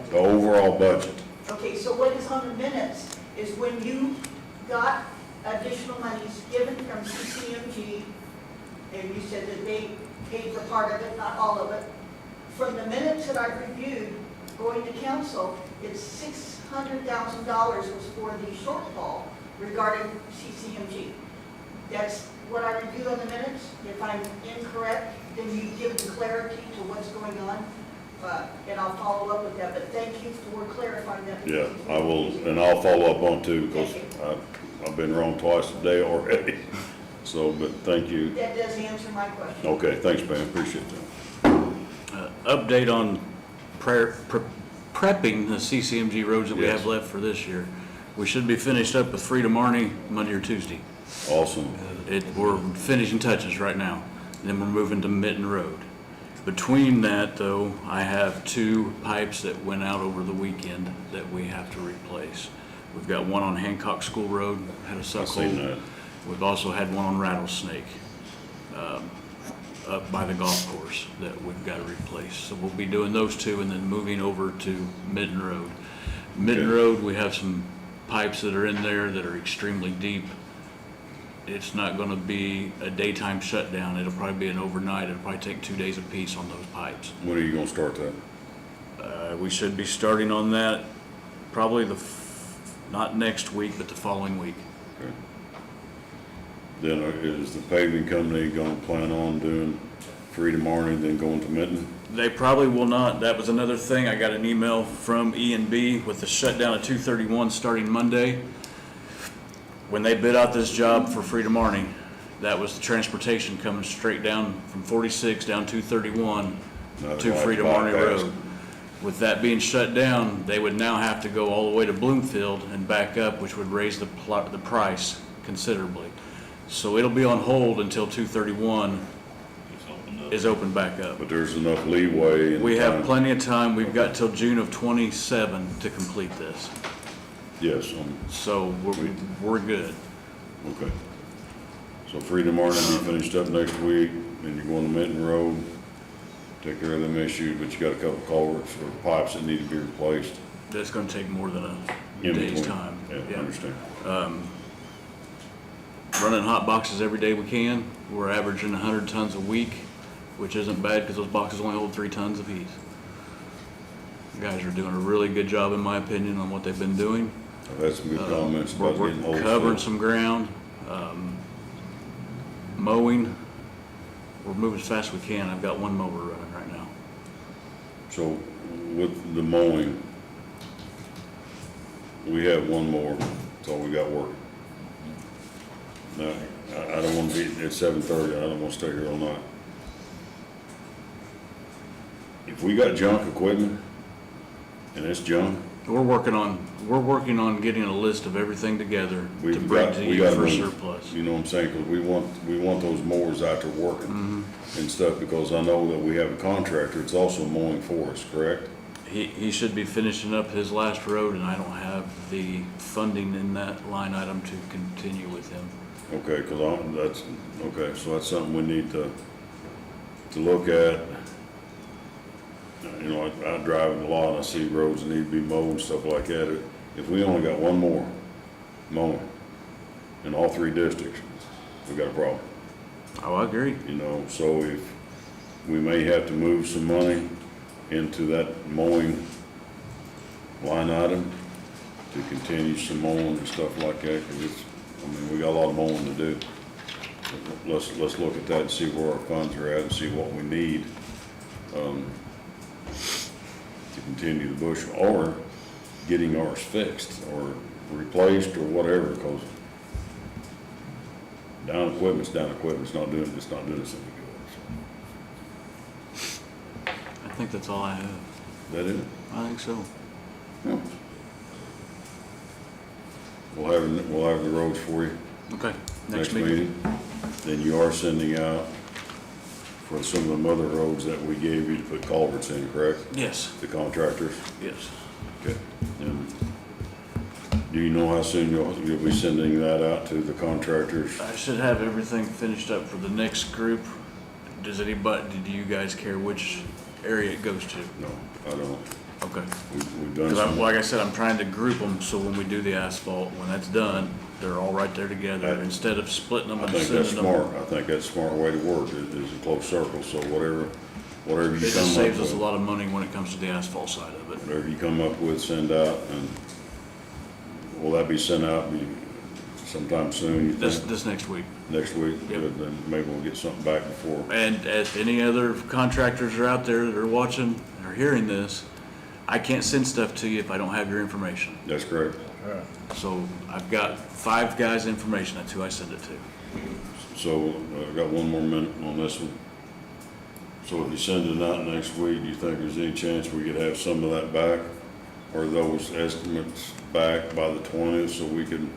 S1: the overall budget.
S12: Okay, so what is on the minutes is when you got additional monies given from CCMG, and you said that they paid for part of it, not all of it. From the minutes that I've reviewed, going to council, it's $600,000 was for the shortfall regarding CCMG. That's what I reviewed on the minutes. If I'm incorrect, then you give the clarity to what's going on, and I'll follow up with that. But thank you for clarifying that.
S1: Yeah, I will, and I'll follow up on too because I've been wrong twice today already. So, but thank you.
S12: That does answer my question.
S1: Okay, thanks, Pam, appreciate that.
S11: Update on prepping the CCMG roads that we have left for this year. We should be finished up with Freedom Arnie Monday or Tuesday.
S1: Awesome.
S11: We're finishing touches right now. Then we're moving to Mitten Road. Between that, though, I have 2 pipes that went out over the weekend that we have to replace. We've got one on Hancock School Road, had a suck hole. We've also had one on Rattlesnake, up by the golf course that we've got to replace. So we'll be doing those 2 and then moving over to Mitten Road. Mitten Road, we have some pipes that are in there that are extremely deep. It's not going to be a daytime shutdown. It'll probably be an overnight. It'll probably take 2 days apiece on those pipes.
S1: When are you gonna start that?
S11: We should be starting on that probably not next week, but the following week.
S1: Okay. Then is the paving company gonna plan on doing Freedom Army, then going to Minton?
S11: They probably will not. That was another thing. I got an email from E&B with the shutdown of 231 starting Monday. When they bid out this job for Freedom Army, that was the transportation coming straight down from 46 down 231 to Freedom Army Road. With that being shut down, they would now have to go all the way to Bloomfield and back up, which would raise the price considerably. So it'll be on hold until 231 is opened back up.
S1: But there's enough leeway in
S11: We have
S1: time.
S11: plenty of time. We've got till June of 27 to complete this.
S1: Yes,
S11: So we're good.
S1: okay. So Freedom Army will be finished up next week, then you're going to Minton Road, take care of them issues, but you got a couple culverts or pipes that need to be replaced.
S11: That's gonna take more than a
S1: In
S11: day's
S1: between.
S11: time.
S1: Yeah, I understand.
S11: Running hot boxes every day we can. We're averaging 100 tons a week, which isn't bad because those boxes only hold 3 tons apiece. The guys are doing a really good job, in my opinion, on what they've been doing.
S1: I've had some good comments about
S11: We're
S1: getting old
S11: covering
S1: stuff.
S11: some ground, mowing. We're moving as fast as we can. I've got one mower running right now.
S1: So with the mowing, we have one more, that's all we got working. Now, I don't wanna be, at 7:30, I don't wanna stay here all night. If we got junk equipment, and it's junk,
S11: We're working on getting a list of everything together to
S1: we've
S11: bring
S1: got,
S11: to
S1: we
S11: you
S1: gotta
S11: for
S1: move.
S11: surplus.
S1: You know what I'm saying, cause we want those mowers out there working and stuff, because I know that we have a contractor, it's also mowing for us, correct?
S11: He should be finishing up his last road, and I don't have the funding in that line item to continue with him.
S1: Okay, so that's something we need to look at. You know, I drive in a lot and I see roads that need to be mowed and stuff like that. If we only got one more mowing in all 3 districts, we got a problem.
S11: Oh, I agree.
S1: You know, so if, we may have to move some money into that mowing line item to continue some mowing and stuff like that, because it's, I mean, we got a lot of mowing to do. Let's look at that and see where our funds are at and see what we need, to continue the bush, or getting ours fixed or replaced or whatever, because down equipment's down equipment, it's not doing us any good.
S11: I think that's all I have.
S1: That it?
S11: I think so.
S1: Yeah. We'll have the roads for you
S11: Okay,
S1: next meeting. Then you are sending out for some of them other roads that we gave you to put culverts in, correct?
S11: Yes,
S1: The contractors?
S11: yes.
S1: Okay. And do you know how soon you'll be sending that out to the contractors?
S11: I should have everything finished up for the next group. Do you guys care which area it goes to?
S1: No, I don't.
S11: Okay.
S1: We've done
S11: Because
S1: some.
S11: like I said, I'm trying to group them, so when we do the asphalt, when that's done, they're all right there together,
S1: Right.
S11: instead of splitting them
S1: I
S11: and
S1: think that's
S11: sending them.
S1: smart. I think that's a smart way to work, is a close circle, so whatever you
S11: It
S1: come
S11: just
S1: up
S11: saves us a
S1: with,
S11: lot of money when it comes to the asphalt side of it.
S1: whatever you come up with, send out, and will that be sent out sometime soon, you think?
S11: This next week.
S1: Next week?
S11: Yep.
S1: Good, then maybe we'll get something back before.
S11: And if any other contractors are out there that are watching or hearing this, I can't send stuff to you if I don't have your information.
S1: That's correct.
S11: So I've got 5 guys' information, that's who I send it to.
S1: So, I've got one more minute on this one. So if you send it out next week, do you think there's any chance we could have some of that back? Or those estimates back by the 20th, so we can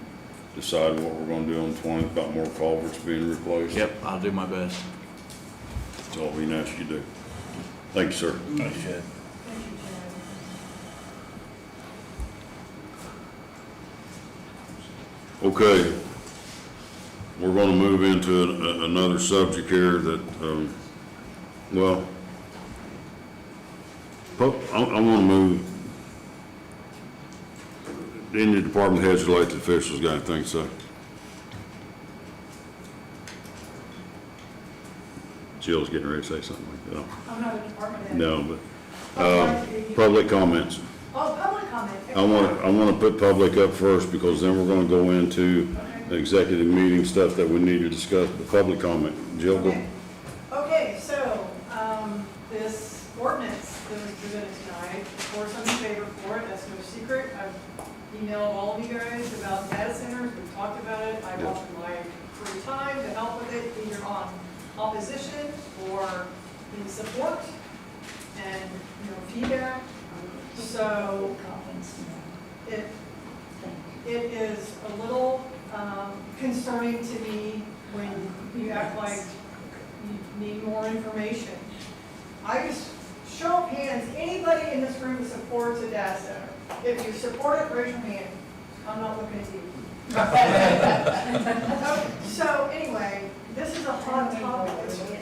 S1: decide what we're gonna do on the 20th, about more culverts being replaced?
S11: Yep, I'll do my best.
S1: That's all we can ask you to do. Thank you, sir.
S5: Thanks, Chad.
S1: Okay, we're gonna move into another subject here that, well, I wanna move, any department heads, elected officials, got anything to say? Jill's getting ready to say something like that.
S13: I'm not a department head.
S1: No, but,
S13: I'm trying to be
S1: Public comments.
S12: Oh, public comment.
S1: I want to put public up first because then we're going to go into the executive meeting stuff that we need to discuss, but public comment. Jill, go.
S13: Okay, so, this ordinance that was presented tonight, of course, I'm in favor for it, that's no secret. I've emailed all of you guys about data centers, we've talked about it, I've offered my free time to help with it, either on opposition or in support and, feedback. So, it is a little concerning to me when you act like you need more information. I just, show of hands, anybody in this room that supports a data center. If you support it, raise your hand. I'm not looking at you. Okay, so anyway, this is a hot topic,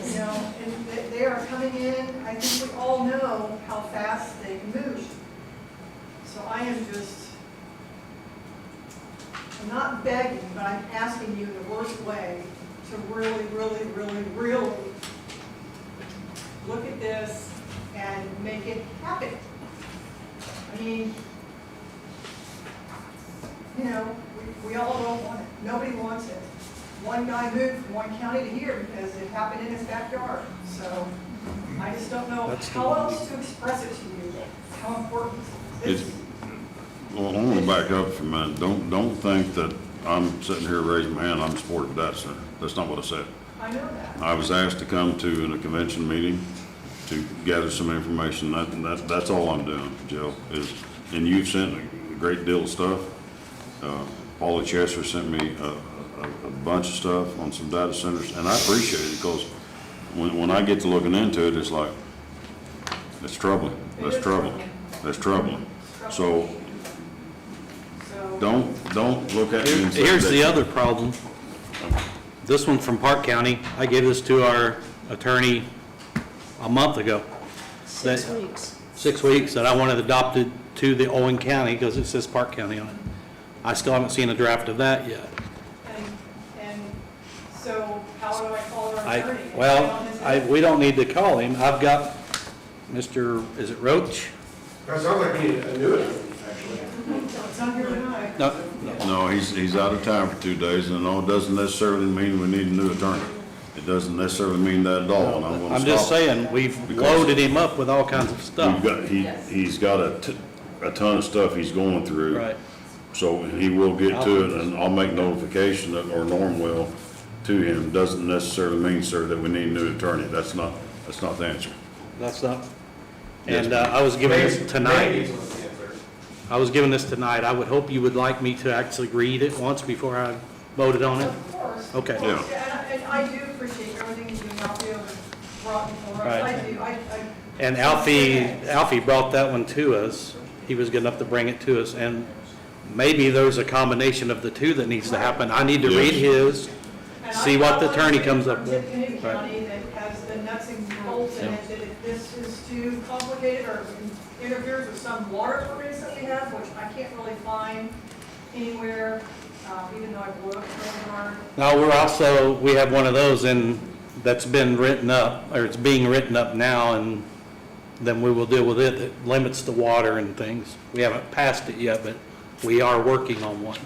S13: and they are coming in, I think we all know how fast they can move. So I am just, I'm not begging, but I'm asking you the worst way to really, really, really, really look at this and make it happen. I mean, we all don't want it. Nobody wants it. One guy moved from one county to here because it happened in his backyard. So I just don't know how else to express it to you, how important this is.
S1: Well, I want to back up for a minute. Don't think that I'm sitting here raising my hand, I'm supporting data center. That's not what I said.
S13: I know that.
S1: I was asked to come to a convention meeting to gather some information. That's all I'm doing, Jill, and you've sent a great deal of stuff. Paula Chester sent me a bunch of stuff on some data centers, and I appreciate it because when I get to looking into it, it's like, it's troubling. That's troubling. That's troubling. So don't look at me and say
S4: Here's
S1: that-
S4: the other problem. This one from Park County, I gave this to our attorney a month ago.
S6: 6 weeks.
S4: 6 weeks, that I wanted adopted to the Owen County because it says Park County on it. I still haven't seen a draft of that yet.
S13: And so how do I call our attorney?
S4: We don't need to call him. I've got Mr., is it Roach?
S10: That sounds like me, a new attorney, actually.
S13: It's not here tonight.
S1: No, he's out of town for 2 days, and no, it doesn't necessarily mean we need a new attorney. It doesn't necessarily mean that at all, and I'm gonna stop.
S4: I'm just saying, we've loaded him up with all kinds of stuff.
S1: He's got a ton of stuff he's going through.
S4: Right.
S1: So he will get to it, and I'll make notification, or Norm will, to him. Doesn't necessarily mean, sir, that we need a new attorney. That's not the answer.
S4: That's not,
S1: Yes,
S4: and I was given this tonight. I was given this tonight. I would hope you would like me to actually read it once before I voted on it.
S13: Of course.
S4: Okay.
S1: Yeah.
S13: And I do appreciate everything you do, Alfie, and brought before us.
S4: Right.
S13: I do.
S4: And Alfie brought that one to us. He was good enough to bring it to us, and maybe there's a combination of the two that needs to happen. I need to read his,
S13: And
S4: see what the attorney comes
S13: from
S4: up with.
S13: Tippecanoe
S4: Right.
S13: County that has the nuts and bolts in it, that if this is too complicated or interferes with some water permits that we have, which I can't really find anywhere, even though I've looked really hard.
S4: Now, we have one of those that's been written up, or it's being written up now, and then we will deal with it. That limits the water and things. We haven't passed it yet, but we are working on one.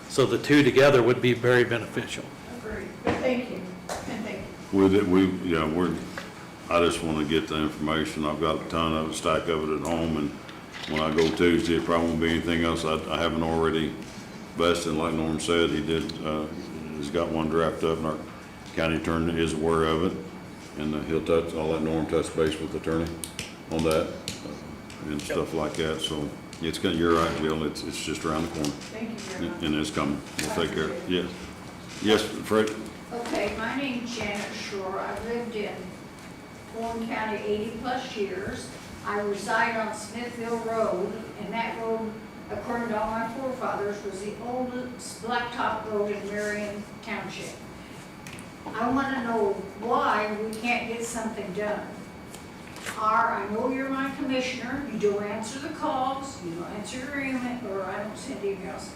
S4: So the two together would be very beneficial.
S13: Agreed. But thank you, and thank you.
S1: With it, I just want to get the information. I've got a ton of it, stack of it at home, and when I go Tuesday, it probably won't be anything else I haven't already vested. Like Norm said, he's got one draft up, and our county attorney is aware of it, and I'll let Norm touch base with the attorney on that, and stuff like that. So you're right, Jill, it's just around the corner,
S13: Thank you very much.
S1: and it's coming. We'll take care of it. Yes, Fred?
S3: Okay, my name's Janet Shore. I've lived in Owen County 80-plus years. I reside on Smithville Road, and that road, according to all my forefathers, was the oldest blacktop road in Marion Township. I want to know why we can't get something done. I know you're my commissioner, you don't answer the calls, you don't answer your email, or I don't send emails.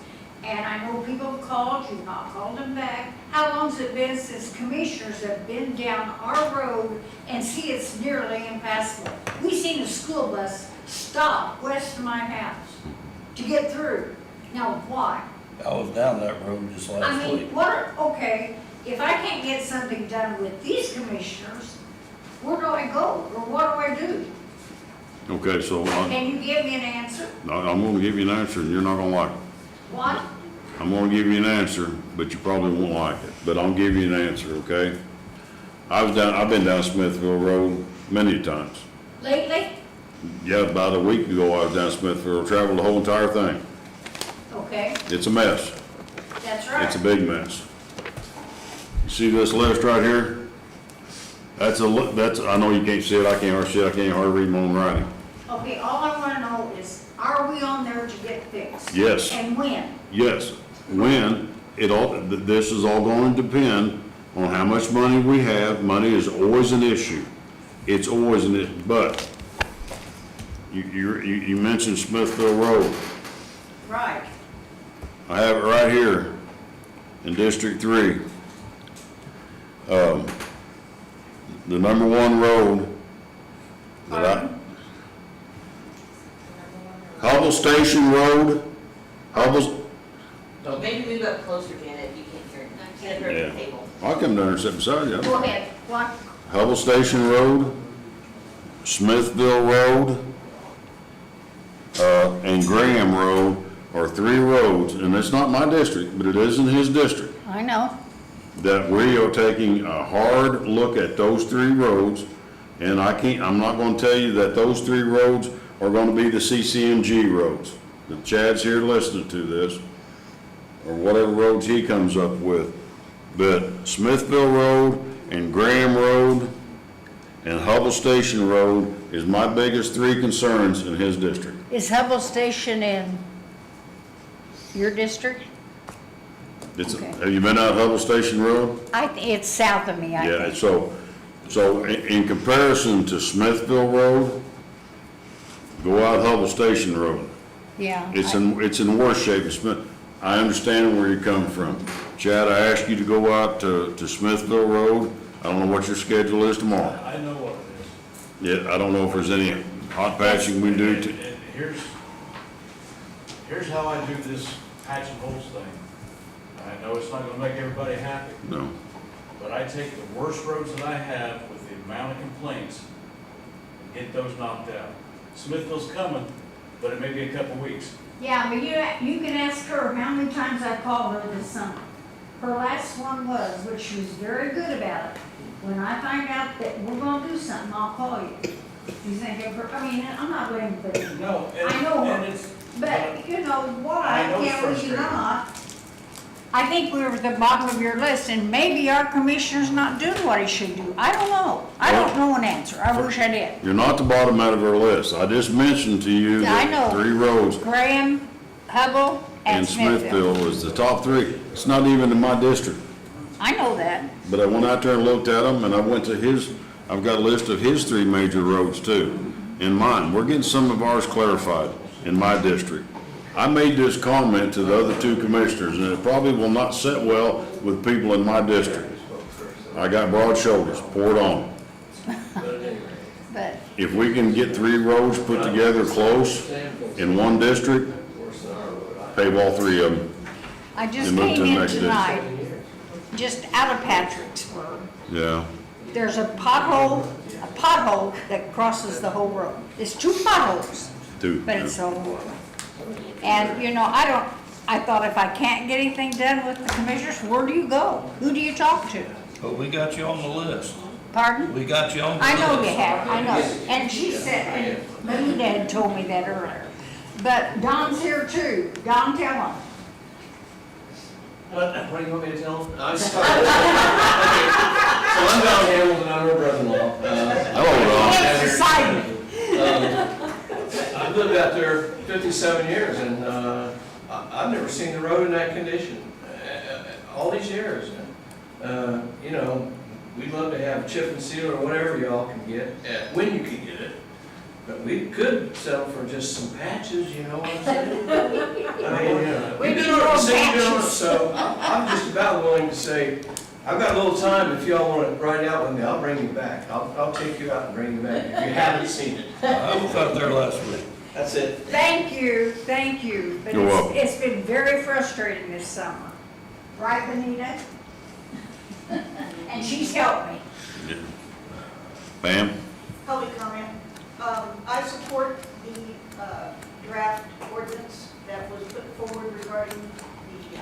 S3: And I know people have called, you've not called them back. How long's it been since commissioners have been down our road and see it's nearly impassable? We seen a school bus stop west of my house to get through. Now, why?
S5: I was down that road just
S3: I
S5: last
S3: mean,
S5: week.
S3: okay, if I can't get something done with these commissioners, where do I go, or what do I do?
S1: Okay, so
S3: Can you give me an answer?
S1: I'm gonna give you an answer and you're not gonna like it.
S3: What?
S1: I'm gonna give you an answer, but you probably won't like it, but I'll give you an answer, okay? I've been down Smithville Road many times.
S3: Lately?
S1: Yeah, about a week ago, I was down Smithville, traveled the whole entire thing.
S3: Okay,
S1: It's a mess.
S3: that's right.
S1: It's a big mess. You see this list right here? That's, I know you can't see it, I can't hardly see it, I can't hardly read my own writing.
S3: Okay, all I wanna know is, are we on there to get fixed?
S1: Yes.
S3: And when?
S1: Yes, when, this is all going to depend on how much money we have. Money is always an issue. It's always an issue, but you mentioned Smithville Road.
S3: Right.
S1: I have it right here in District 3. The number one road that Hubble Station Road, Hubble's,
S14: Maybe move up closer, Janet, you can't hear, can't hear
S1: Yeah.
S14: the table.
S1: I'll come down and sit beside you.
S3: Go ahead, what?
S1: Hubble Station Road, Smithville Road, and Graham Road are 3 roads, and it's not my district, but it is in his district,
S3: I know.
S1: that we are taking a hard look at those 3 roads, and I'm not gonna tell you that those 3 roads are gonna be the CCMG roads. That Chad's here listening to this, or whatever roads he comes up with. But Smithville Road and Graham Road and Hubble Station Road is my biggest 3 concerns in his district.
S3: Is Hubble Station in your district? Okay.
S1: Have you been out Hubble Station Road?
S3: It's south of me, I
S1: Yeah,
S3: think.
S1: so in comparison to Smithville Road, go out Hubble Station Road.
S3: Yeah.
S1: It's in worse shape. I understand where you're coming from. Chad, I asked you to go out to Smithville Road. I don't know what your schedule is tomorrow.
S11: I know what it is.
S1: Yeah, I don't know if there's any hot patching we do to,
S11: And here's how I do this patch and holes thing. I know it's not gonna make everybody happy,
S1: no.
S11: but I take the worst roads that I have with the amount of complaints and get those knocked out. Smithville's coming, but it may be a couple weeks.
S3: Yeah, but you can ask her how many times I called her this summer. Her last one was, which she was very good about it. When I find out that we're gonna do something, I'll call you. You think of her, I mean, I'm not blaming her.
S11: No,
S3: I know her.
S11: and it's,
S3: But, you know,
S11: I
S3: why
S11: know it's
S3: can't we
S11: frustrating.
S3: not? I think we're at the bottom of your list, and maybe our commissioner's not doing what he should do. I don't know. I don't know an answer. I wish I did.
S1: You're not the bottom out of our list. I just mentioned to you
S3: Yeah, I
S1: that
S3: know.
S1: 3 roads
S3: Graham, Hubble, and
S1: and
S3: Smithville.
S1: Smithville is the top 3. It's not even in my district.
S3: I know that.
S1: But I went out there and looked at them, and I went to I've got a list of his 3 major roads too, in mine. We're getting some of ours clarified in my district. I made this comment to the other 2 commissioners, and it probably will not sit well with people in my district. I got broad shoulders, pour it on.
S3: But
S1: If we can get 3 roads put together close in one district, pave all 3 of them.
S3: I just
S1: And move to
S3: came
S1: the
S3: in
S1: next
S3: tonight, just out of Patricksburg.
S1: Yeah.
S3: There's a pothole that crosses the whole road. It's 2 potholes,
S1: 2.
S3: but it's the whole road. And, you know, I thought if I can't get anything done with the commissioners, where do you go? Who do you talk to?
S5: But we got you on the list.
S3: Pardon?
S5: We got you on the list.
S3: I know you have, I know. And she said, and Linda had told me that earlier. But Don's here too. Don, tell him.
S2: What do you want me to tell them? I'm sorry. So I'm Don Hamilton, I'm her brother-in-law.
S1: Hello,
S3: It's exciting.
S2: I've lived out there 57 years, and I've never seen the road in that condition, all these years. You know, we'd love to have chip and seal or whatever y'all can get, when you can get it. But we could settle for just some patches, you know what I'm saying? I mean,
S3: We
S2: we've
S3: need
S2: been on
S3: more
S2: the same,
S3: patches.
S2: so I'm just about willing to say, I've got a little time, if y'all want to ride out with me, I'll bring you back. I'll take you out and bring you back, if you haven't seen it.
S5: I was out there last week.
S2: That's it.
S13: Thank you, thank you. But
S1: You're welcome.
S13: it's been very frustrating this summer. Right, Benita? And she's helped me.
S1: Yeah. Pam?
S12: Public comment. I support the draft ordinance that was put forward regarding the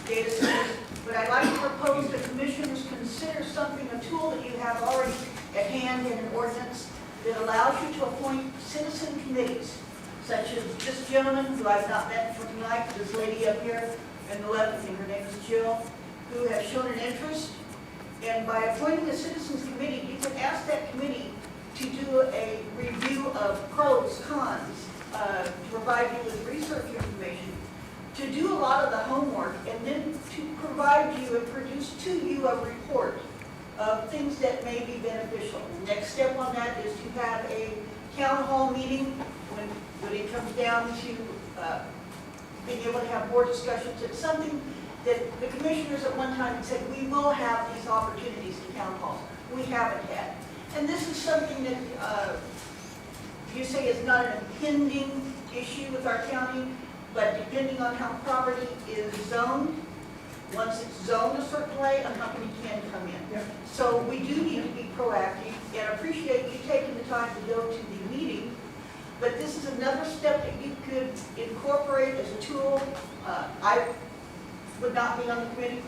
S12: data centers, but I'd like to propose the commissioners consider something, a tool that you have already at hand in an ordinance that allows you to appoint citizen committees, such as this gentleman, who I've not met for tonight, this lady up here on the left, I think her name is Jill, who has shown an interest. And by appointing a citizens committee, you can ask that committee to do a review of pros, cons, to provide you with research information, to do a lot of the homework, and then to provide you and produce to you a report of things that may be beneficial. The next step on that is to have a town hall meeting when it comes down to being able to have more discussions. It's something that the commissioners at one time said, we will have these opportunities in town halls. We haven't had. And this is something that you say is not an impending issue with our county, but depending on how property is zoned, once it's zoned a certain way, a company can come in.
S7: Yep.
S12: So we do need to be proactive, and appreciate you taking the time to go to the meeting. But this is another step that you could incorporate as a tool. I would not be on the committee.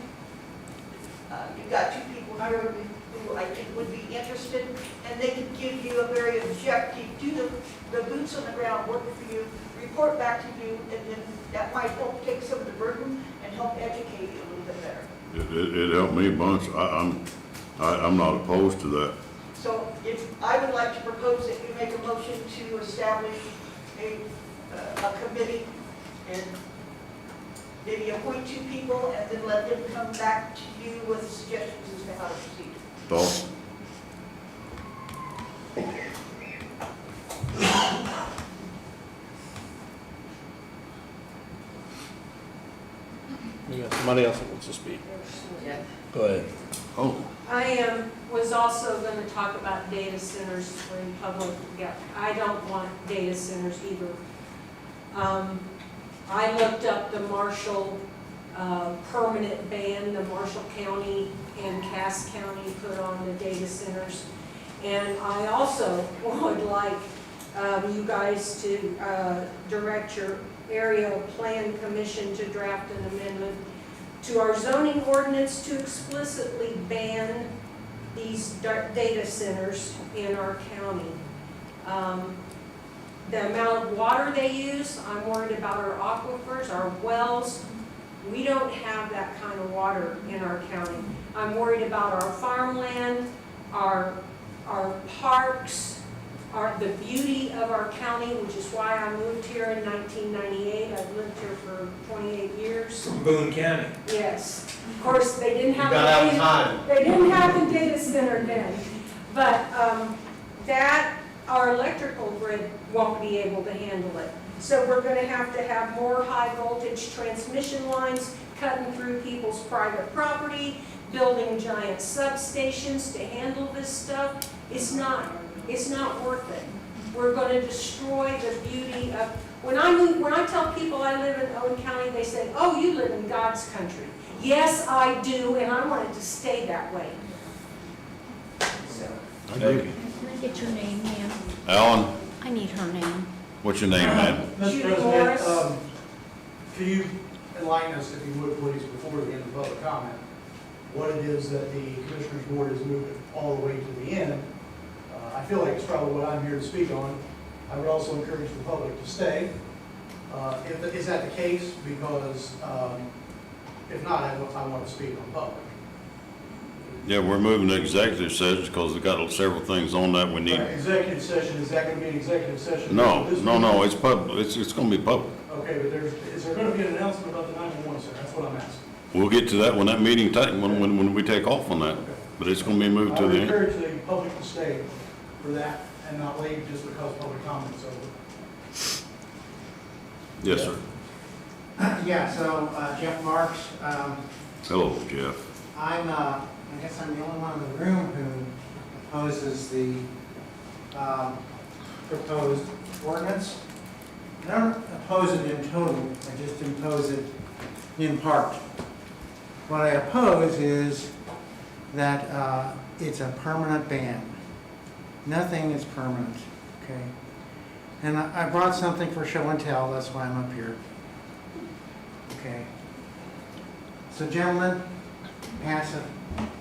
S12: You've got two people here who I think would be interested, and they could give you a very objective, do the boots on the ground work for you, report back to you, and then that might help take some of the burden and help educate you a little bit better.
S1: It helped me a bunch. I'm not opposed to that.
S12: So if, I would like to propose that you make a motion to establish a committee and maybe appoint two people and then let them come back to you with suggestions as to how to proceed.
S1: Thoughts?
S4: We got somebody else that wants to speak.
S5: Go ahead.
S1: Oh.
S15: I was also going to talk about data centers in public. Yeah, I don't want data centers either. I looked up the Marshall permanent ban the Marshall County and Cass County put on the data centers. And I also would like you guys to direct your area plan commission to draft an amendment to our zoning ordinance to explicitly ban these data centers in our county. The amount of water they use, I'm worried about our aquifers, our wells. We don't have that kind of water in our county. I'm worried about our farmland, our parks, the beauty of our county, which is why I moved here in 1998. I've lived here for 28 years.
S2: Boone County.
S15: Yes. Of course, they didn't have
S2: got out of time.
S15: They didn't have the data center then. But our electrical grid won't be able to handle it. So we're going to have more high voltage transmission lines cutting through people's private property, building giant substations to handle this stuff. It's not worth it. We're going to destroy the beauty of, when I tell people I live in Owen County, they say, oh, you live in God's country. Yes, I do, and I want it to stay that way. So.
S1: I agree.
S6: Can I get your name, ma'am?
S1: Alan,
S6: I need her name.
S1: what's your name, man?
S16: Mr.
S15: Judy
S16: President,
S15: Morris.
S16: could you enlighten us, if you would, please, before the end of public comment, what it is that the Commissioners Board is moving all the way to the end? I feel like it's probably what I'm here to speak on. I would also encourage the public to stay. Is that the case? Because if not, I want to speak on public.
S1: Yeah, we're moving to executive session because we've got several things on that we need.
S16: Executive session, is that going to be an executive session?
S1: No, it's public, it's gonna be public.
S16: Okay, but is there going to be an announcement about the 911 center? That's what I'm asking.
S1: We'll get to that when that meeting, when we take off on that, but it's gonna be moved
S16: I
S1: to
S16: would
S1: the end.
S16: encourage the public to stay for that and not leave just because public comment's over.
S1: Yes, sir.
S17: Yeah, so Jeff Marks,
S1: Hello, Jeff.
S3: I guess I'm the only one in the room who opposes the proposed ordinance. I don't oppose it in total, I just oppose it in part. What I oppose is that it's a permanent ban. Nothing is permanent, okay? And I brought something for show and tell, that's why I'm up here. Okay. So gentlemen, pass it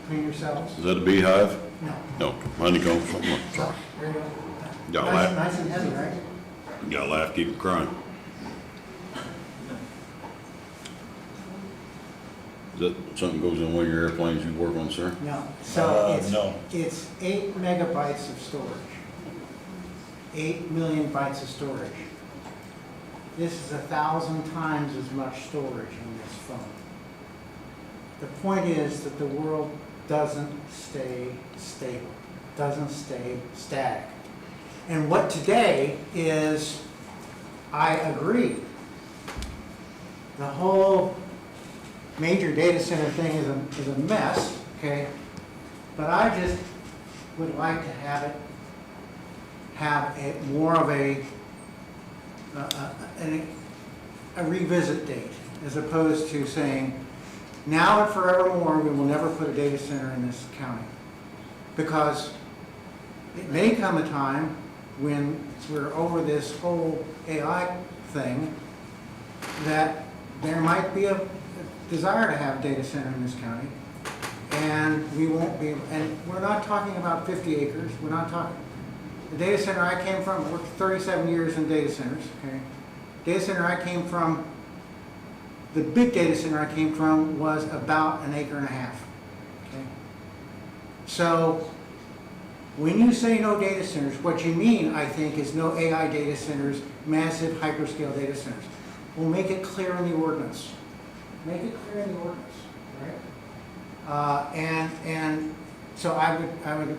S3: between yourselves.
S1: Is that a beehive?
S3: No.
S1: No, honeycomb, something like that.
S3: There you go.
S1: Got
S3: Nice,
S1: laugh,
S3: nice and heavy, right?
S1: got to laugh, keep it crying. Is that something goes in one of your airplanes you work on, sir?
S3: No. So
S5: no.
S3: it's 8 megabytes of storage. 8 million bytes of storage. This is 1,000 times as much storage on this phone. The point is that the world doesn't stay stable, doesn't stay static. And what today is, I agree, the whole major data center thing is a mess, okay? But I just would like to have more of a revisit date, as opposed to saying, now and forevermore, we will never put a data center in this county. Because it may come a time when we're over this whole AI thing, that there might be a desire to have a data center in this county, and we won't be, and we're not talking about 50 acres, we're not talking, the data center I came from, I worked 37 years in data centers, okay? Data center I came from, the big data center I came from was about 1.5 acres, okay? So, when you say no data centers, what you mean, I think, is no AI data centers, massive hyperscale data centers. We'll make it clear in the ordinance. Make it clear in the ordinance, right? And so I would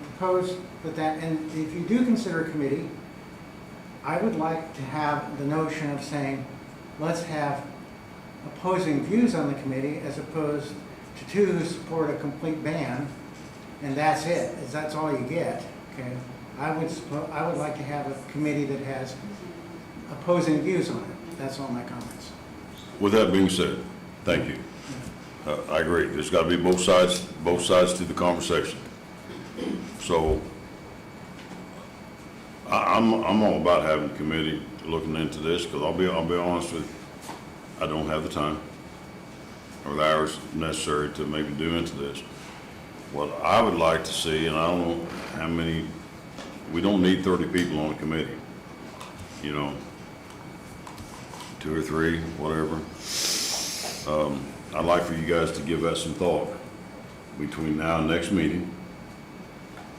S3: propose that, and if you do consider a committee, I would like to have the notion of saying, let's have opposing views on the committee as opposed to two who support a complete ban, and that's it, that's all you get, okay? I would like to have a committee that has opposing views on it. That's all my comments.
S1: With that being said, thank you. I agree, there's got to be both sides to the conversation. So, I'm all about having a committee looking into this, because I'll be honest with you, I don't have the time or the hours necessary to maybe do into this. What I would like to see, and I don't know how many, we don't need 30 people on a committee, you know, 2 or 3, whatever. I'd like for you guys to give that some thought between now and next meeting.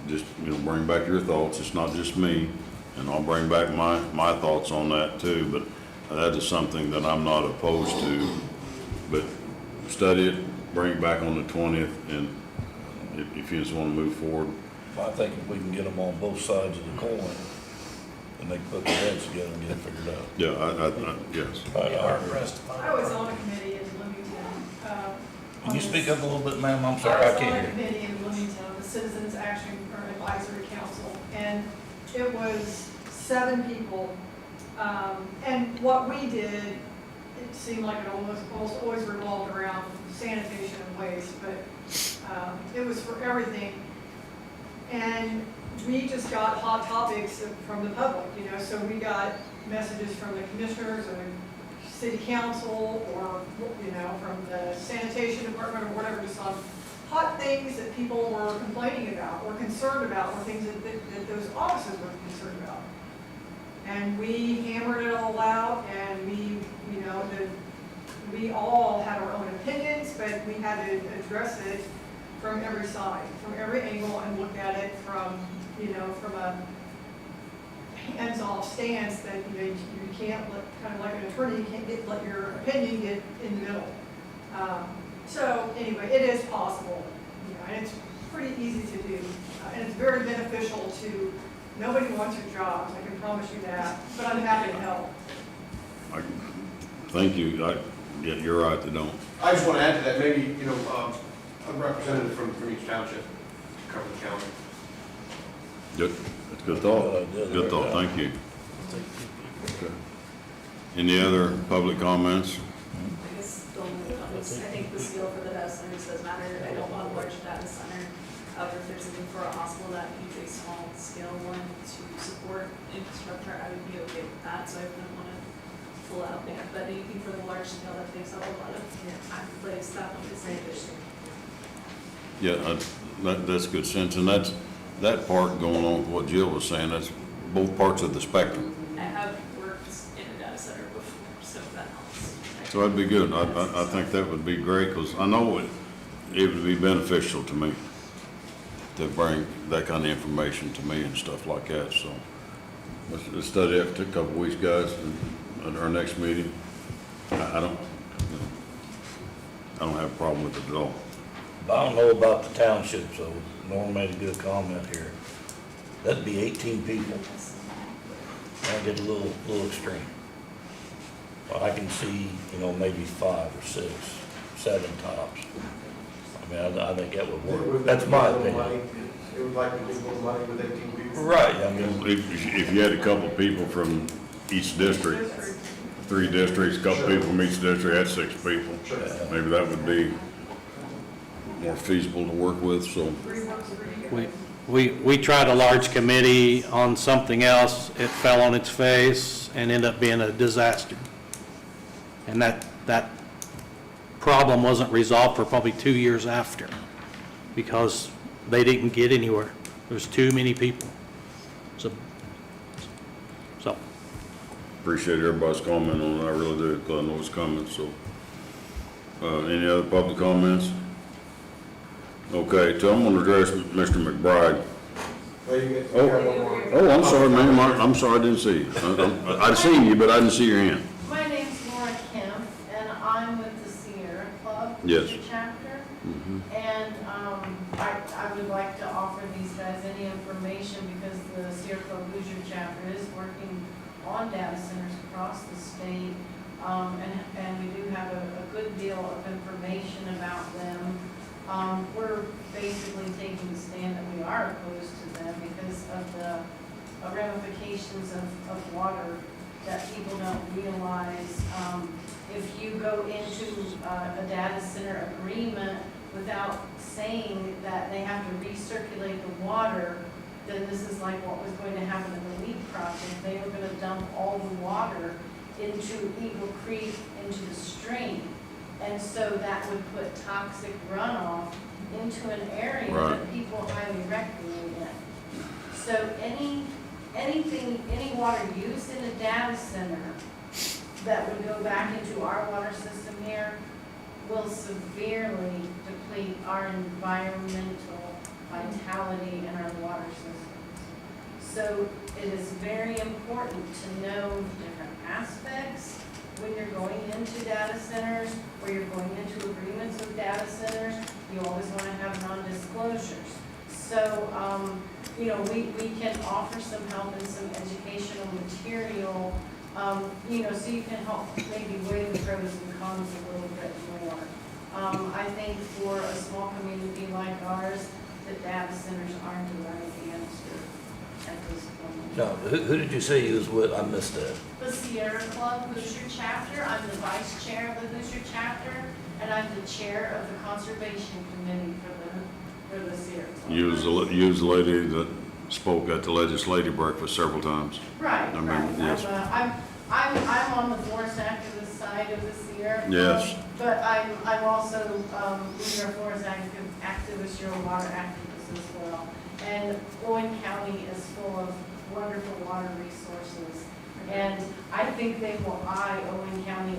S1: Just, you know, bring back your thoughts. It's not just me, and I'll bring back my thoughts on that too, but that is something that I'm not opposed to. But study it, bring it back on the 20th, and if you just want to move forward.
S5: I think if we can get them on both sides of the coin, and they can put their heads together and get it figured out.
S1: Yeah, yes.
S13: I was on a committee in Bloomington.
S5: Can you speak up a little bit, ma'am? I'm sorry, I
S13: I was on a
S5: can't hear.
S13: committee in Bloomington, the Citizens Action or Advisory Council, and it was 7 people. And what we did, it seemed like it almost always revolved around sanitation and waste, but it was for everything. And we just got hot topics from the public, you know, so we got messages from the commissioners or the city council or, you know, from the sanitation department or whatever, just on hot things that people were complaining about or concerned about, or things that those offices were concerned about. And we hammered it all out, and we all had our own opinions, but we had to address it from every side, from every angle, and look at it from, from a hands-off stance that, you can't let, kind of like an attorney, you can't let your opinion get in the middle. So anyway, it is possible, and it's pretty easy to do, and it's very beneficial to, nobody wants your jobs, I can promise you that, but I'm happy to help.
S1: Thank you. Yeah, you're right, they don't.
S10: I just want to add to that, maybe, A representative from each township to cover the county.
S1: Good, that's a good thought. Good thought, thank you. Okay. Any other public comments?
S6: I guess the only comments, I think the scale for the data centers does matter. I don't want a large data center. However, if there's looking for a hospital that needs a small scale one to support infrastructure, I would be okay with that. So I wouldn't want to full out there. But anything for the large scale that takes up a lot of time and place, that one is interesting.
S1: Yeah, that's good sense, and that part going on with what Jill was saying, that's both parts of the spectrum.
S6: I have worked in a data center before, so that helps.
S1: So that'd be good. I think that would be great, because I know it would be beneficial to me to bring that kind of information to me and stuff like that, so. Let's study that for a couple of weeks, guys, at our next meeting. I don't have a problem with it at all.
S5: But I don't know about the township, so Norm made a good comment here. That'd be 18 people. That'd get a little extreme. But I can see, maybe 5 or 6, 7 tops. I mean, I think that would work. That's my opinion.
S10: It would likely be more money with 18 people.
S5: Right, I mean,
S1: If you had a couple of people from each district, 3 districts, a couple of people from each district, that's 6 people. Maybe that would be more feasible to work with, so.
S4: We tried a large committee on something else, it fell on its face and ended up being a disaster. And that problem wasn't resolved for probably 2 years after, because they didn't get anywhere. There's too many people. So.
S1: Appreciate everybody's comment on it, I really do, because I know it's coming, so. Any other public comments? Okay, so I'm gonna address Mr. McBride. Oh, I'm sorry, ma'am, I'm sorry, I didn't see you. I'd seen you, but I didn't see your hand.
S17: My name's Laura Kemp, and I'm with the Sierra Club.
S1: Yes.
S17: Chapter. And I would like to offer these guys any information, because the Sierra Club Hoosier chapter is working on data centers across the state. And we do have a good deal of information about them. We're basically taking the stand that we are opposed to them because of the ramifications of water that people don't realize. If you go into a data center agreement without saying that they have to recirculate the water, then this is like what was going to happen in the LEAP project. They were going to dump all the water into Eagle Creek, into the stream. And so that would put toxic runoff into an area that people highly recreate in. So any water used in a data center that would go back into our water system here will severely deplete our environmental vitality in our water systems. So it is very important to know different aspects when you're going into data centers, or you're going into agreements with data centers. You always want to have non-disclosures. So, we can offer some help and some educational material, so you can help maybe weigh the pros and cons a little bit more. I think for a small community like ours, the data centers aren't the right answer at this point.
S5: no, who did you say you was with? I missed that.
S17: The Sierra Club Hoosier chapter. I'm the vice chair of the Hoosier chapter, and I'm the chair of the conservation committee for the Sierra Club.
S1: You was the lady that spoke at the legislative breakfast several times.
S17: Right,
S1: I remember,
S17: right.
S1: yes.
S17: I'm on the forest activist side of the Sierra Club.
S1: Yes.
S17: But I'm also, we are forest activists, you're a water activist as well. And Owen County is full of wonderful water resources. And I think they will eye Owen County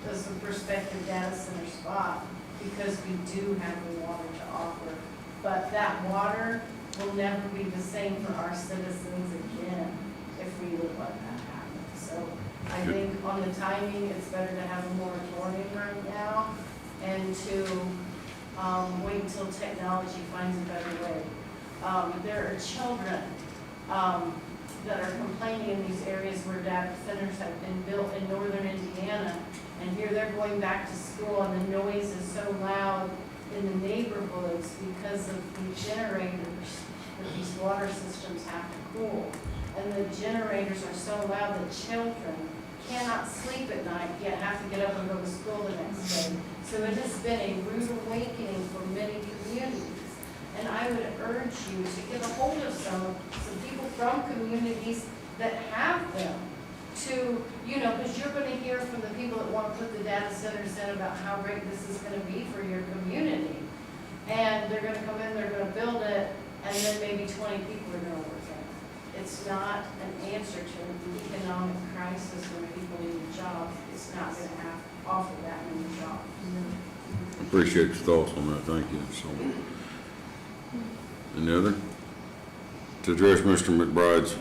S17: as a prospective data center spot, because we do have the water to offer. But that water will never be the same for our citizens again if we would let that happen. So I think on the timing, it's better to have a moratorium right now and to wait until technology finds a better way. There are children that are complaining in these areas where data centers have been built in northern Indiana, and here they're going back to school and the noise is so loud in the neighborhoods because of the generators that these water systems have to cool. And the generators are so loud that children cannot sleep at night, yet have to get up and go to school the next day. So it has been a rude awakening for many communities. And I would urge you to get a hold of some people from communities that have them to, because you're going to hear from the people that want to put the data centers in about how great this is going to be for your community. And they're going to come in, they're going to build it, and then maybe 20 people are going to work in it. It's not an answer to the economic crisis when people need a job. It's not going to offer that many jobs.
S1: Appreciate your thoughts on that, thank you. So, any other? To address Mr. McBride's,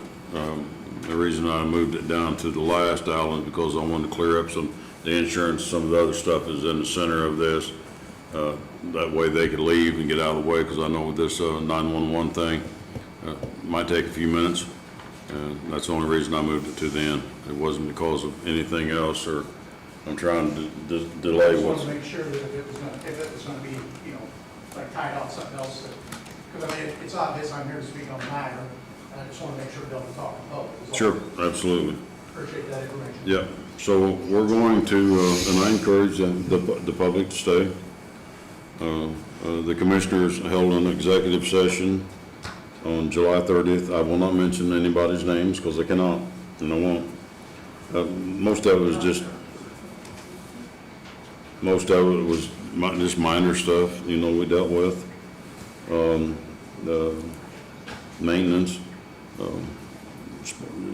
S1: the reason I moved it down to the last, Alan, because I wanted to clear up the insurance, some of the other stuff is in the center of this. That way they could leave and get out of the way, because I know with this 911 thing, might take a few minutes, and that's the only reason I moved it to the end. It wasn't because of anything else, or I'm trying to delay
S16: I just
S1: what's...
S16: wanted to make sure that if it was gonna be, like tied on something else, because I mean, it's obvious I'm here to speak on the matter, and I just want to make sure we don't talk to the public.
S1: Sure, absolutely.
S16: Appreciate that information.
S1: Yeah, so we're going to, and I encourage the public to stay. The commissioners held an executive session on July 30th. I will not mention anybody's names because I cannot, and I won't. Most of it was just minor stuff, we dealt with. The maintenance,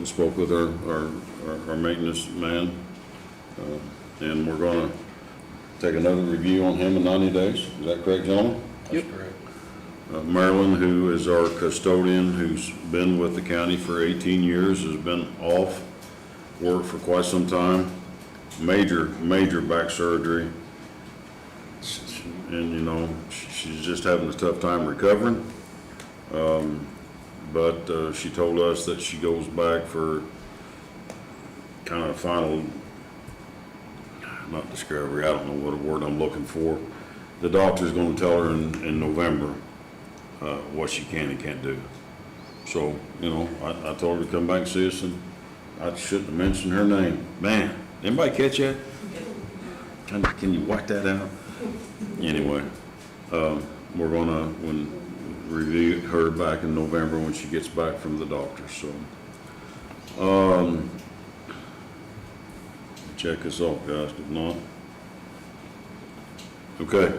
S1: spoke with our maintenance man, and we're gonna take another review on him in 90 days. Is that correct, gentlemen?
S5: That's correct.
S1: Marilyn, who is our custodian, who's been with the county for 18 years, has been off work for quite some time. Major back surgery. And, she's just having a tough time recovering. But she told us that she goes back for kind of final, not discovery, I don't know what word I'm looking for. The doctor's going to tell her in November what she can and can't do. So, I told her to come back and see us, and I shouldn't have mentioned her name. Man, anybody catch that? Can you wipe that out? Anyway, we're going to review her back in November when she gets back from the doctor. So, check us off, guys, if not. Okay.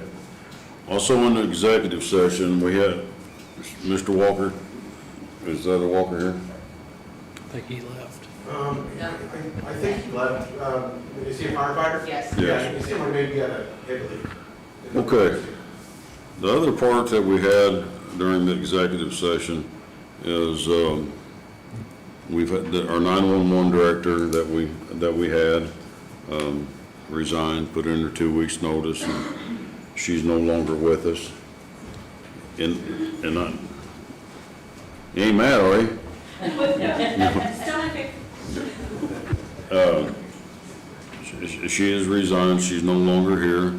S1: Also in the executive session, we had Mr. Walker. Is the other Walker here?
S4: I think he left.
S10: I think he left. Is he a firefighter?
S14: Yes.
S1: Yes.
S10: You see him maybe at a head leak.
S1: Okay. The other part that we had during the executive session is we've had our 911 director that we had resigned, put in her 2 weeks notice, and she's no longer with us. And you ain't mad, are you? She has resigned. She's no longer here.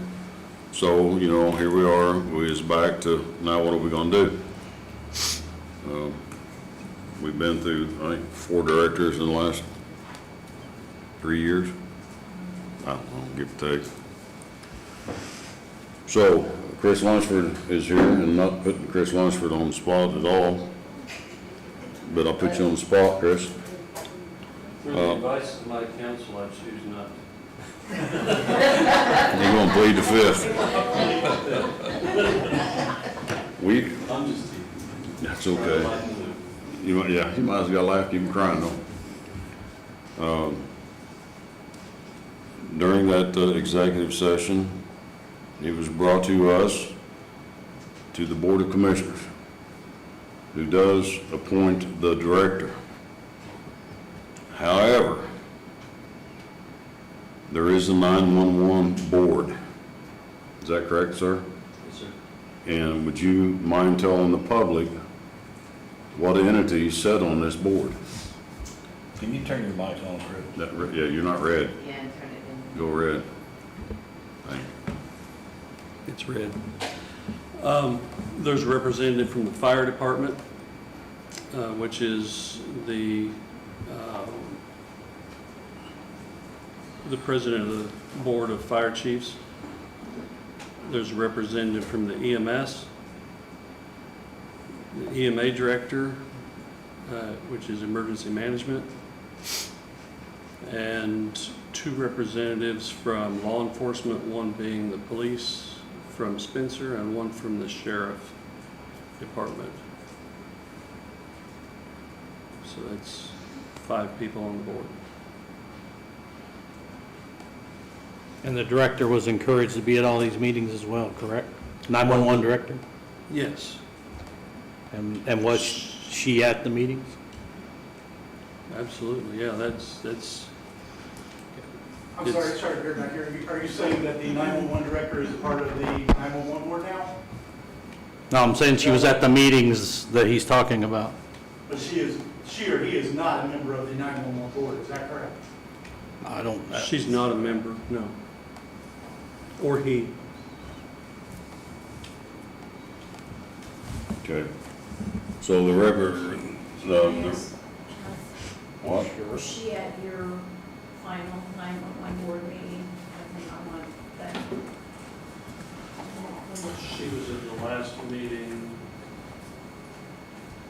S1: So, here we are. We is back to now what are we going to do? We've been through, I think, 4 directors in the last 3 years. I don't know, give or take. So, Chris Lunsford is here, and not putting Chris Lunsford on the spot at all, but I'll put you on the spot, Chris.
S2: For the advice of my counsel, I choose not to.
S1: You're gonna plead the fifth.
S2: I'm just teasing.
S1: That's okay. You might as well laugh, you can cry, no. During that executive session, it was brought to us, to the Board of Commissioners, who does appoint the director. However, there is a 911 board. Is that correct, sir?
S2: Yes, sir.
S1: And would you mind telling the public what entities sit on this board?
S5: Can you turn your mic on, Chris?
S1: Yeah, you're not red.
S14: Yeah, turn it in.
S1: Go red. Thank you.
S4: It's red.
S2: There's a representative from the fire department, which is the president of the board of fire chiefs. There's a representative from the EMS, the EMA director, which is emergency management, and 2 representatives from law enforcement, one being the police from Spencer and one from the sheriff department. So that's 5 people on the board.
S4: And the director was encouraged to be at all these meetings as well, correct? 911 director?
S2: Yes,
S4: And was she at the meetings?
S2: absolutely, yeah, that's.
S16: I'm sorry, sorry to hear back here. Are you saying that the 911 director is a part of the 911 board now?
S4: No, I'm saying she was at the meetings that he's talking about.
S16: But she or he is not a member of the 911 board, is that correct?
S4: I don't.
S2: She's not a member, no. Or he.
S1: Okay. So the what?
S6: Was she at your final 911 board meeting? I think I want that.
S2: She was at the last meeting.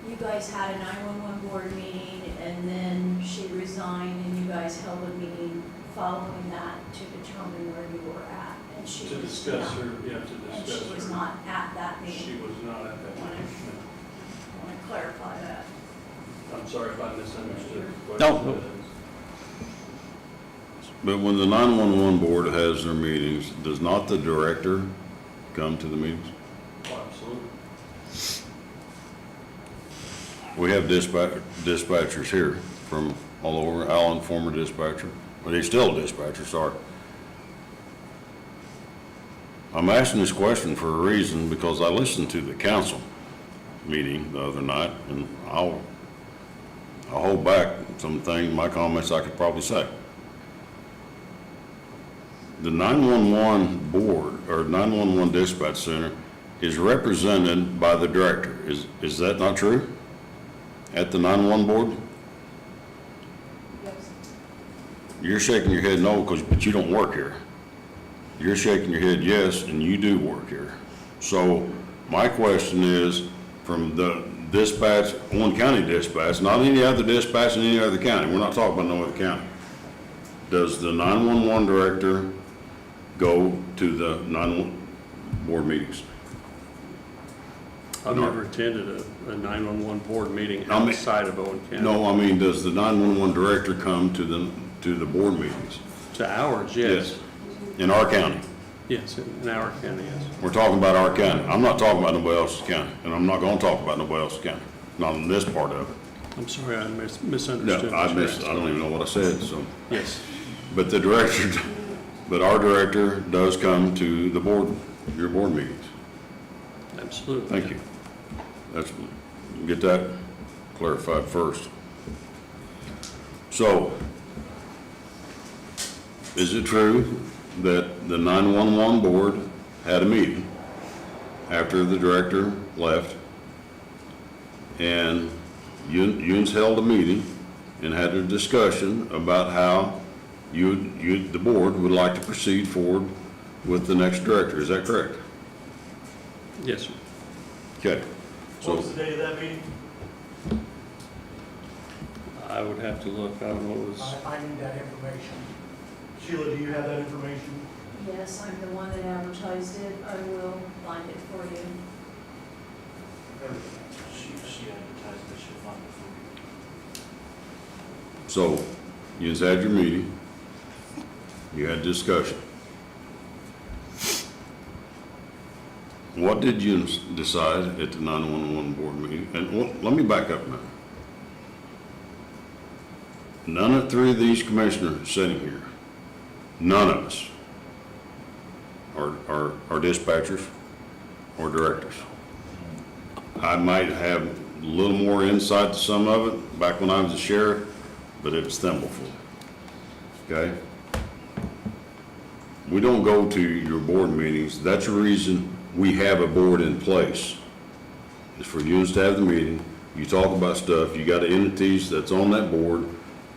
S6: You guys had a 911 board meeting, and then she resigned, and you guys held a meeting following that to determine where you were at. And she
S2: To
S6: was
S2: discuss
S6: not-
S2: her, yeah, to
S6: And
S2: discuss
S6: she was
S2: her.
S6: not at that
S2: She
S6: meeting.
S2: was not at that meeting.
S6: I want to clarify that.
S2: I'm sorry if I misunderstood. what
S4: No,
S2: you
S4: no.
S2: said.
S1: But when the 911 board has their meetings, does not the director come to the meetings?
S2: Oh, absolutely.
S1: We have dispatchers here from all over. Alan, former dispatcher, but he's still a dispatcher, sorry. I'm asking this question for a reason, because I listened to the council meeting the other night, and I'll hold back some things, my comments I could probably say. The 911 board, or 911 dispatch center, is represented by the director. Is that not true? At the 911 board?
S6: Yes.
S1: You're shaking your head no, but you don't work here. You're shaking your head yes, and you do work here. So my question is, from the dispatch, Owen County dispatch, not any other dispatch in any other county, we're not talking about no other county. Does the 911 director go to the 911 board meetings?
S2: I've never attended a 911 board meeting
S1: I mean-
S2: outside of Owen County.
S1: No, I mean, does the 911 director come to the board meetings?
S2: To ours, yes.
S1: In our county?
S2: Yes, in our county, yes.
S1: We're talking about our county. I'm not talking about nobody else's county, and I'm not gonna talk about nobody else's county, not in this part of it.
S2: I'm sorry, I
S1: No,
S2: misunderstood.
S1: I
S2: what you
S1: missed, I
S2: asked.
S1: don't even know what I said, so.
S2: Yes,
S1: But the director, but our director does come to the board, your board meetings.
S2: absolutely.
S1: Thank you. That's, get that clarified first. So, is it true that the 911 board had a meeting after the director left, and you held a meeting and had a discussion about how the board would like to proceed forward with the next director? Is that correct?
S2: Yes, sir.
S1: Okay.
S16: What
S1: So,
S16: was the date of that meeting?
S2: I would have to look, I don't know what it was.
S16: I need that information. Sheila, do you have that information?
S6: Yes, I'm the one that advertised it. I will find it for you.
S5: She advertised that she'll find it for you.
S1: so you just had your meeting, you had discussion. What did you decide at the 911 board meeting? And let me back up now. None of 3 of these commissioners sitting here, none of us are dispatchers or directors. I might have a little more insight to some of it back when I was a sheriff, but it's thimbleful. Okay? We don't go to your board meetings. That's the reason we have a board in place. It's for you to have the meeting, you talk about stuff, you got entities that's on that board,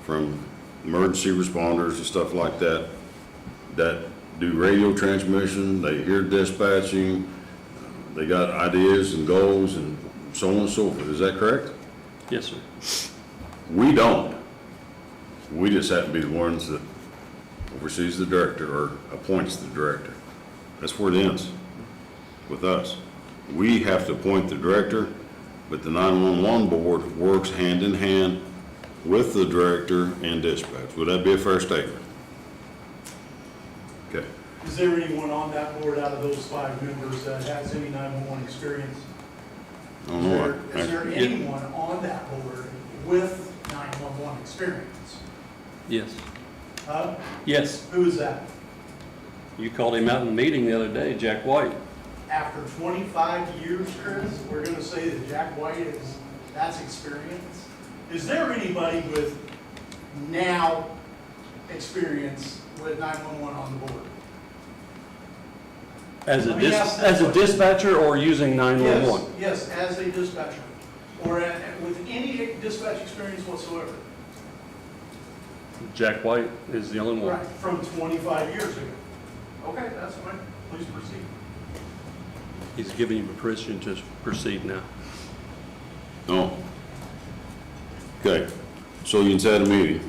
S1: from emergency responders and stuff like that, that do radio transmission, they hear dispatching, they got ideas and goals and so on and so forth. Is that correct?
S18: Yes, sir.
S1: We don't. We just happen to be the ones that oversees the director or appoints the director. That's where it ends with us. We have to appoint the director, but the 911 board works hand in hand with the director and dispatch. Would that be a fair statement? Okay.
S16: Is there anyone on that board out of those 5 members that has any 911 experience?
S1: I don't know.
S16: Is there anyone on that board with 911 experience?
S18: Yes.
S16: Huh?
S18: Yes.
S16: Who is that?
S18: You called him out in the meeting the other day, Jack White.
S16: After 25 years, Chris, we're going to say that Jack White that's experience? Is there anybody with now experience with 911 on the board?
S18: As
S16: Let me ask that
S18: a
S16: question.
S18: dispatcher or using 911?
S16: Yes, as a dispatcher, or with any dispatch experience whatsoever.
S18: Jack White is the only one.
S16: Right, from 25 years ago. Okay, that's fine. Please proceed.
S18: He's giving you permission to proceed now.
S1: No. Okay, so you can set a meeting.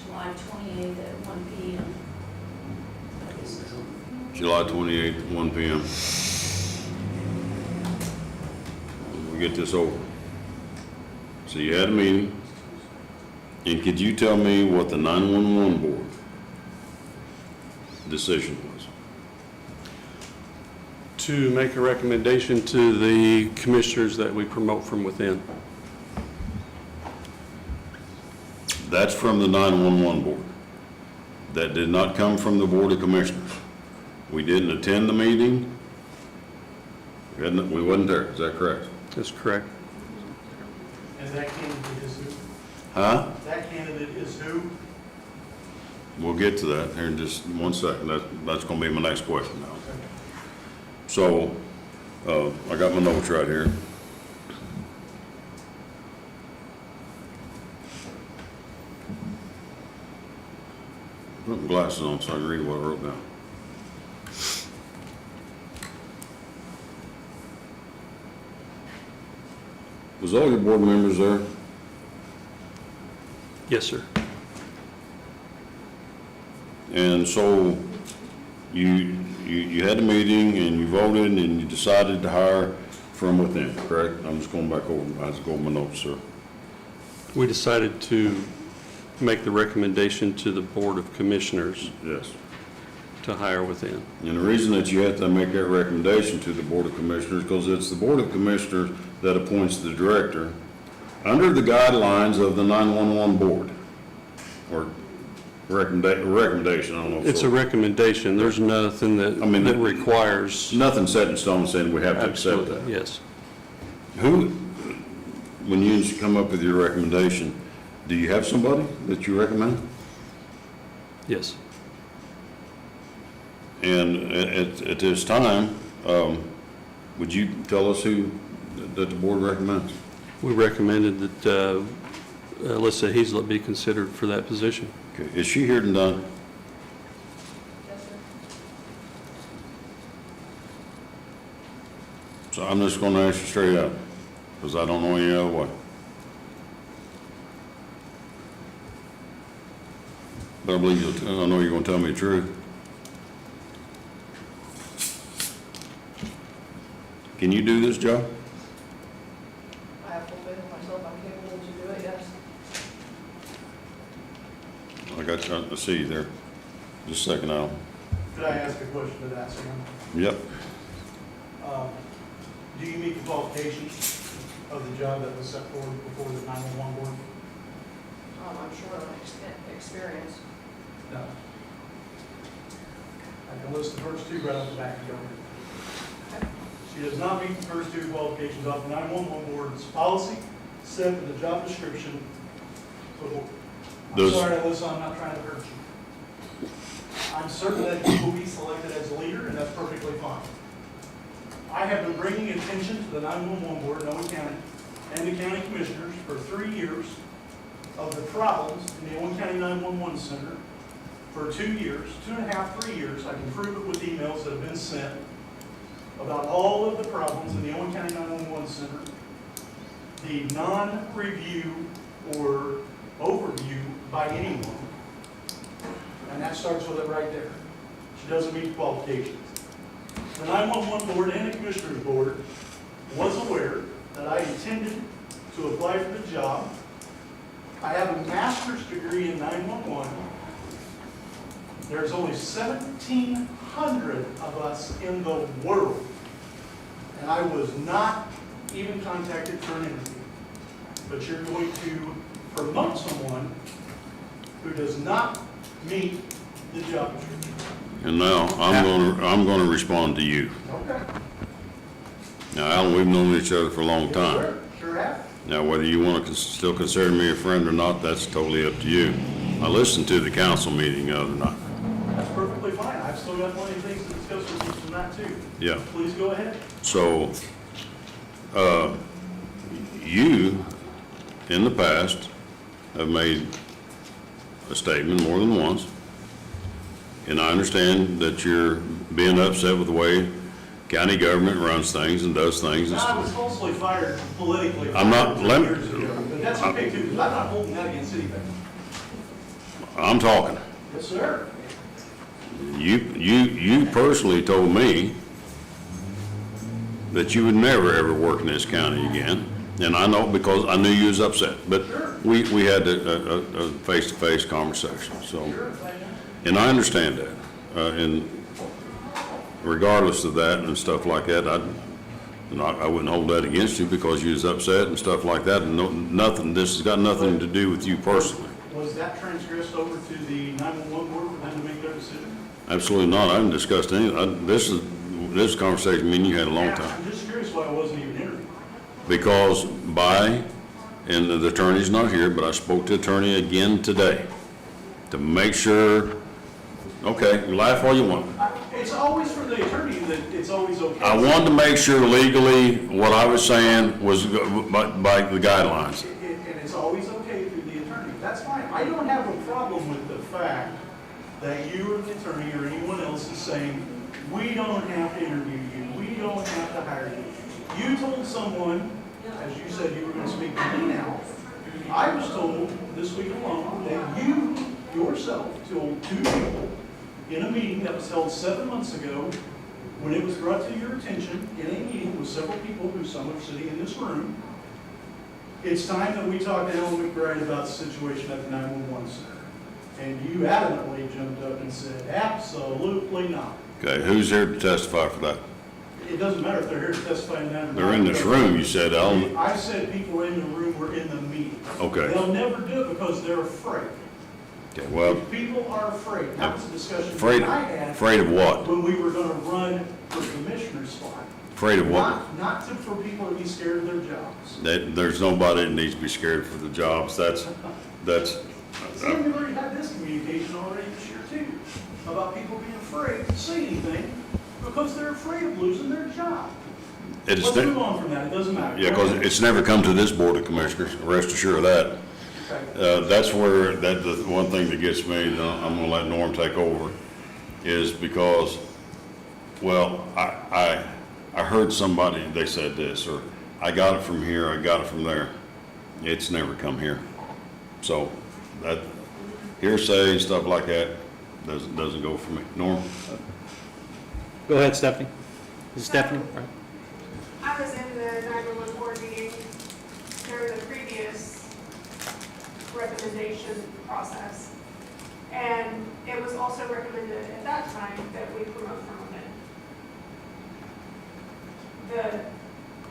S6: July 28th at 1 p.m.
S1: July 28th, 1 p.m. We get this over. So you had a meeting, and could you tell me what the 911 board decision was?
S18: To make a recommendation to the commissioners that we promote from within.
S1: That's from the 911 board. That did not come from the Board of Commissioners. We didn't attend the meeting. We wasn't there, is that correct?
S18: That's correct.
S16: And that candidate is who?
S1: Huh?
S16: That candidate is who?
S1: We'll get to that here in just 1 second. That's gonna be my next question now. So, I got my notes right here. Put my glasses on so I can read what I wrote down. Was all your board members there?
S18: Yes, sir.
S1: And so you had a meeting and you voted and you decided to hire from within, correct? I'm just going back over, I just go over my notes, sir.
S18: We decided to make the recommendation to the Board of Commissioners.
S1: Yes.
S18: To hire within.
S1: And the reason that you have to make that recommendation to the Board of Commissioners, because it's the Board of Commissioners that appoints the director under the guidelines of the 911 board, or recommendation, I don't know.
S18: It's a recommendation. There's nothing that requires.
S1: Nothing set in stone saying we have to accept that.
S18: Yes.
S1: Who, when you come up with your recommendation, do you have somebody that you recommend?
S18: Yes.
S1: And at this time, would you tell us who that the board recommends?
S18: We recommended that Alyssa Heaslett be considered for that position.
S1: Okay, is she here tonight? So I'm just gonna ask you straight up, because I don't know any other way. But I believe I know you're gonna tell me the truth. Can you do this job?
S12: I have full faith in myself, I'm capable to do it, yes.
S1: I got you, I see you there. Just a second, Al.
S16: Could I ask a question to that, Sam?
S1: Yep.
S16: Do you meet the qualifications of the job that was set forward before the 911 board?
S12: I'm sure of my experience.
S16: No. I can list the first two right off the back of your She does not meet the first two qualifications of the 911 board's policy set in the job description. I'm sorry, Alyssa, I'm not trying to hurt you. I'm certain that you will be selected as a leader, and that's perfectly fine. I have been bringing attention to the 911 board in Owen County and the county commissioners for 3 years of the problems in the Owen County 911 Center for 2 years, 2.5, 3 years. I can prove it with emails that have been sent about all of the problems in the Owen County 911 Center. The non-review or overview by anyone, and that starts with it right there. She doesn't meet the qualifications. The 911 board and the commissioners board was aware that I intended to apply for the job. I have a master's degree in 911. There's only 1,700 of us in the world, and I was not even contacted for an interview. But you're going to promote someone who does not meet the job description.
S1: And now, I'm gonna respond to you.
S16: Okay.
S1: Now, Alan, we've known each other for a long
S16: Yes,
S1: time.
S16: sir. Sure have.
S1: Now, whether you want to still consider me a friend or not, that's totally up to you. I listened to the council meeting the other night.
S16: That's perfectly fine. I've still got plenty of things to discuss with you from that too.
S1: Yeah.
S16: Please go ahead.
S1: So, you, in the past, have made a statement more than once, and I understand that you're being upset with the way county government runs things and does things.
S16: I was falsely fired politically.
S1: I'm not-
S16: 2
S1: let me-
S16: years ago, but that's okay too, because I'm not holding that against anybody.
S1: I'm talking.
S16: Yes, sir.
S1: You personally told me that you would never, ever work in this county again. And I know because I knew you was upset, but we had a face-to-face conversation, so. And I understand that. And regardless of that and stuff like that, I wouldn't hold that against you because you was upset and stuff like that. And nothing, this has got nothing to do with you personally.
S16: Was that transgressed over to the 911 board for them to make their decision?
S1: Absolutely not. I haven't discussed any, this conversation me and you had a long time.
S16: I'm just curious why I wasn't even interviewed.
S1: Because and the attorney's not here, but I spoke to the attorney again today to make sure, okay, you laugh all you want.
S16: It's always for the attorney that it's always okay.
S1: I wanted to make sure legally what I was saying was by the guidelines.
S16: And it's always okay through the attorney. That's fine. I don't have a problem with the fact that you or the attorney or anyone else is saying, we don't have to interview you, we don't have to hire you. You told someone, as you said you were going to speak to me now, I was told this week alone that you yourself told 2 people in a meeting that was held 7 months ago, when it was brought to your attention in a meeting with several people who some are sitting in this room, it's time that we talk to Alan McBride about the situation at the 911 center. And you adamantly jumped up and said, absolutely not.
S1: Okay, who's here to testify for that?
S16: It doesn't matter if they're here to testify in that or not.
S1: They're in this room, you said, Alan.
S16: I said people in the room were in the meeting.
S1: Okay.
S16: They'll never do it because they're afraid.
S1: Okay, well,
S16: People are afraid. That was a discussion
S1: afraid,
S16: that I had.
S1: afraid of what?
S16: When we were gonna run for commissioner's spot.
S1: Afraid of what?
S16: Not for people to be scared of their jobs.
S1: There's nobody that needs to be scared for the jobs. That's,
S16: See, we've already had this communication already this year too, about people being afraid to say anything because they're afraid of losing their job. Let's move on from that, it doesn't matter.
S1: yeah, because it's never come to this board of commissioners, rest assured of that. That's where, the one thing that gets me, and I'm gonna let Norm take over, is because, well, I heard somebody, they said this, or I got it from here, I got it from there. It's never come here. So, that hearsay and stuff like that doesn't go for me. Norm?
S4: Go ahead, Stephanie. Is it Stephanie? Right.
S13: I was in the 911 board meeting during the previous recommendation process. And it was also recommended at that time that we promote from within.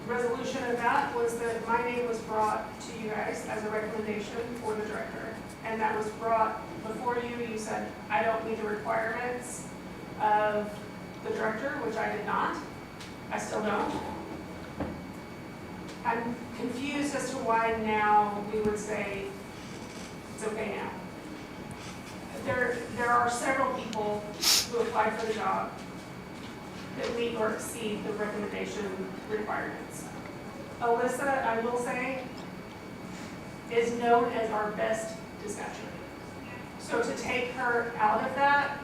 S13: The resolution of that was that my name was brought to you guys as a recommendation for the director. And that was brought before you. You said, I don't meet the requirements of the director, which I did not. I still don't. I'm confused as to why now we would say it's okay now. There are several people who applied for the job.
S19: that meet or exceed the recommendation requirements. Alyssa, I will say, is known as our best dispatcher. So to take her out of that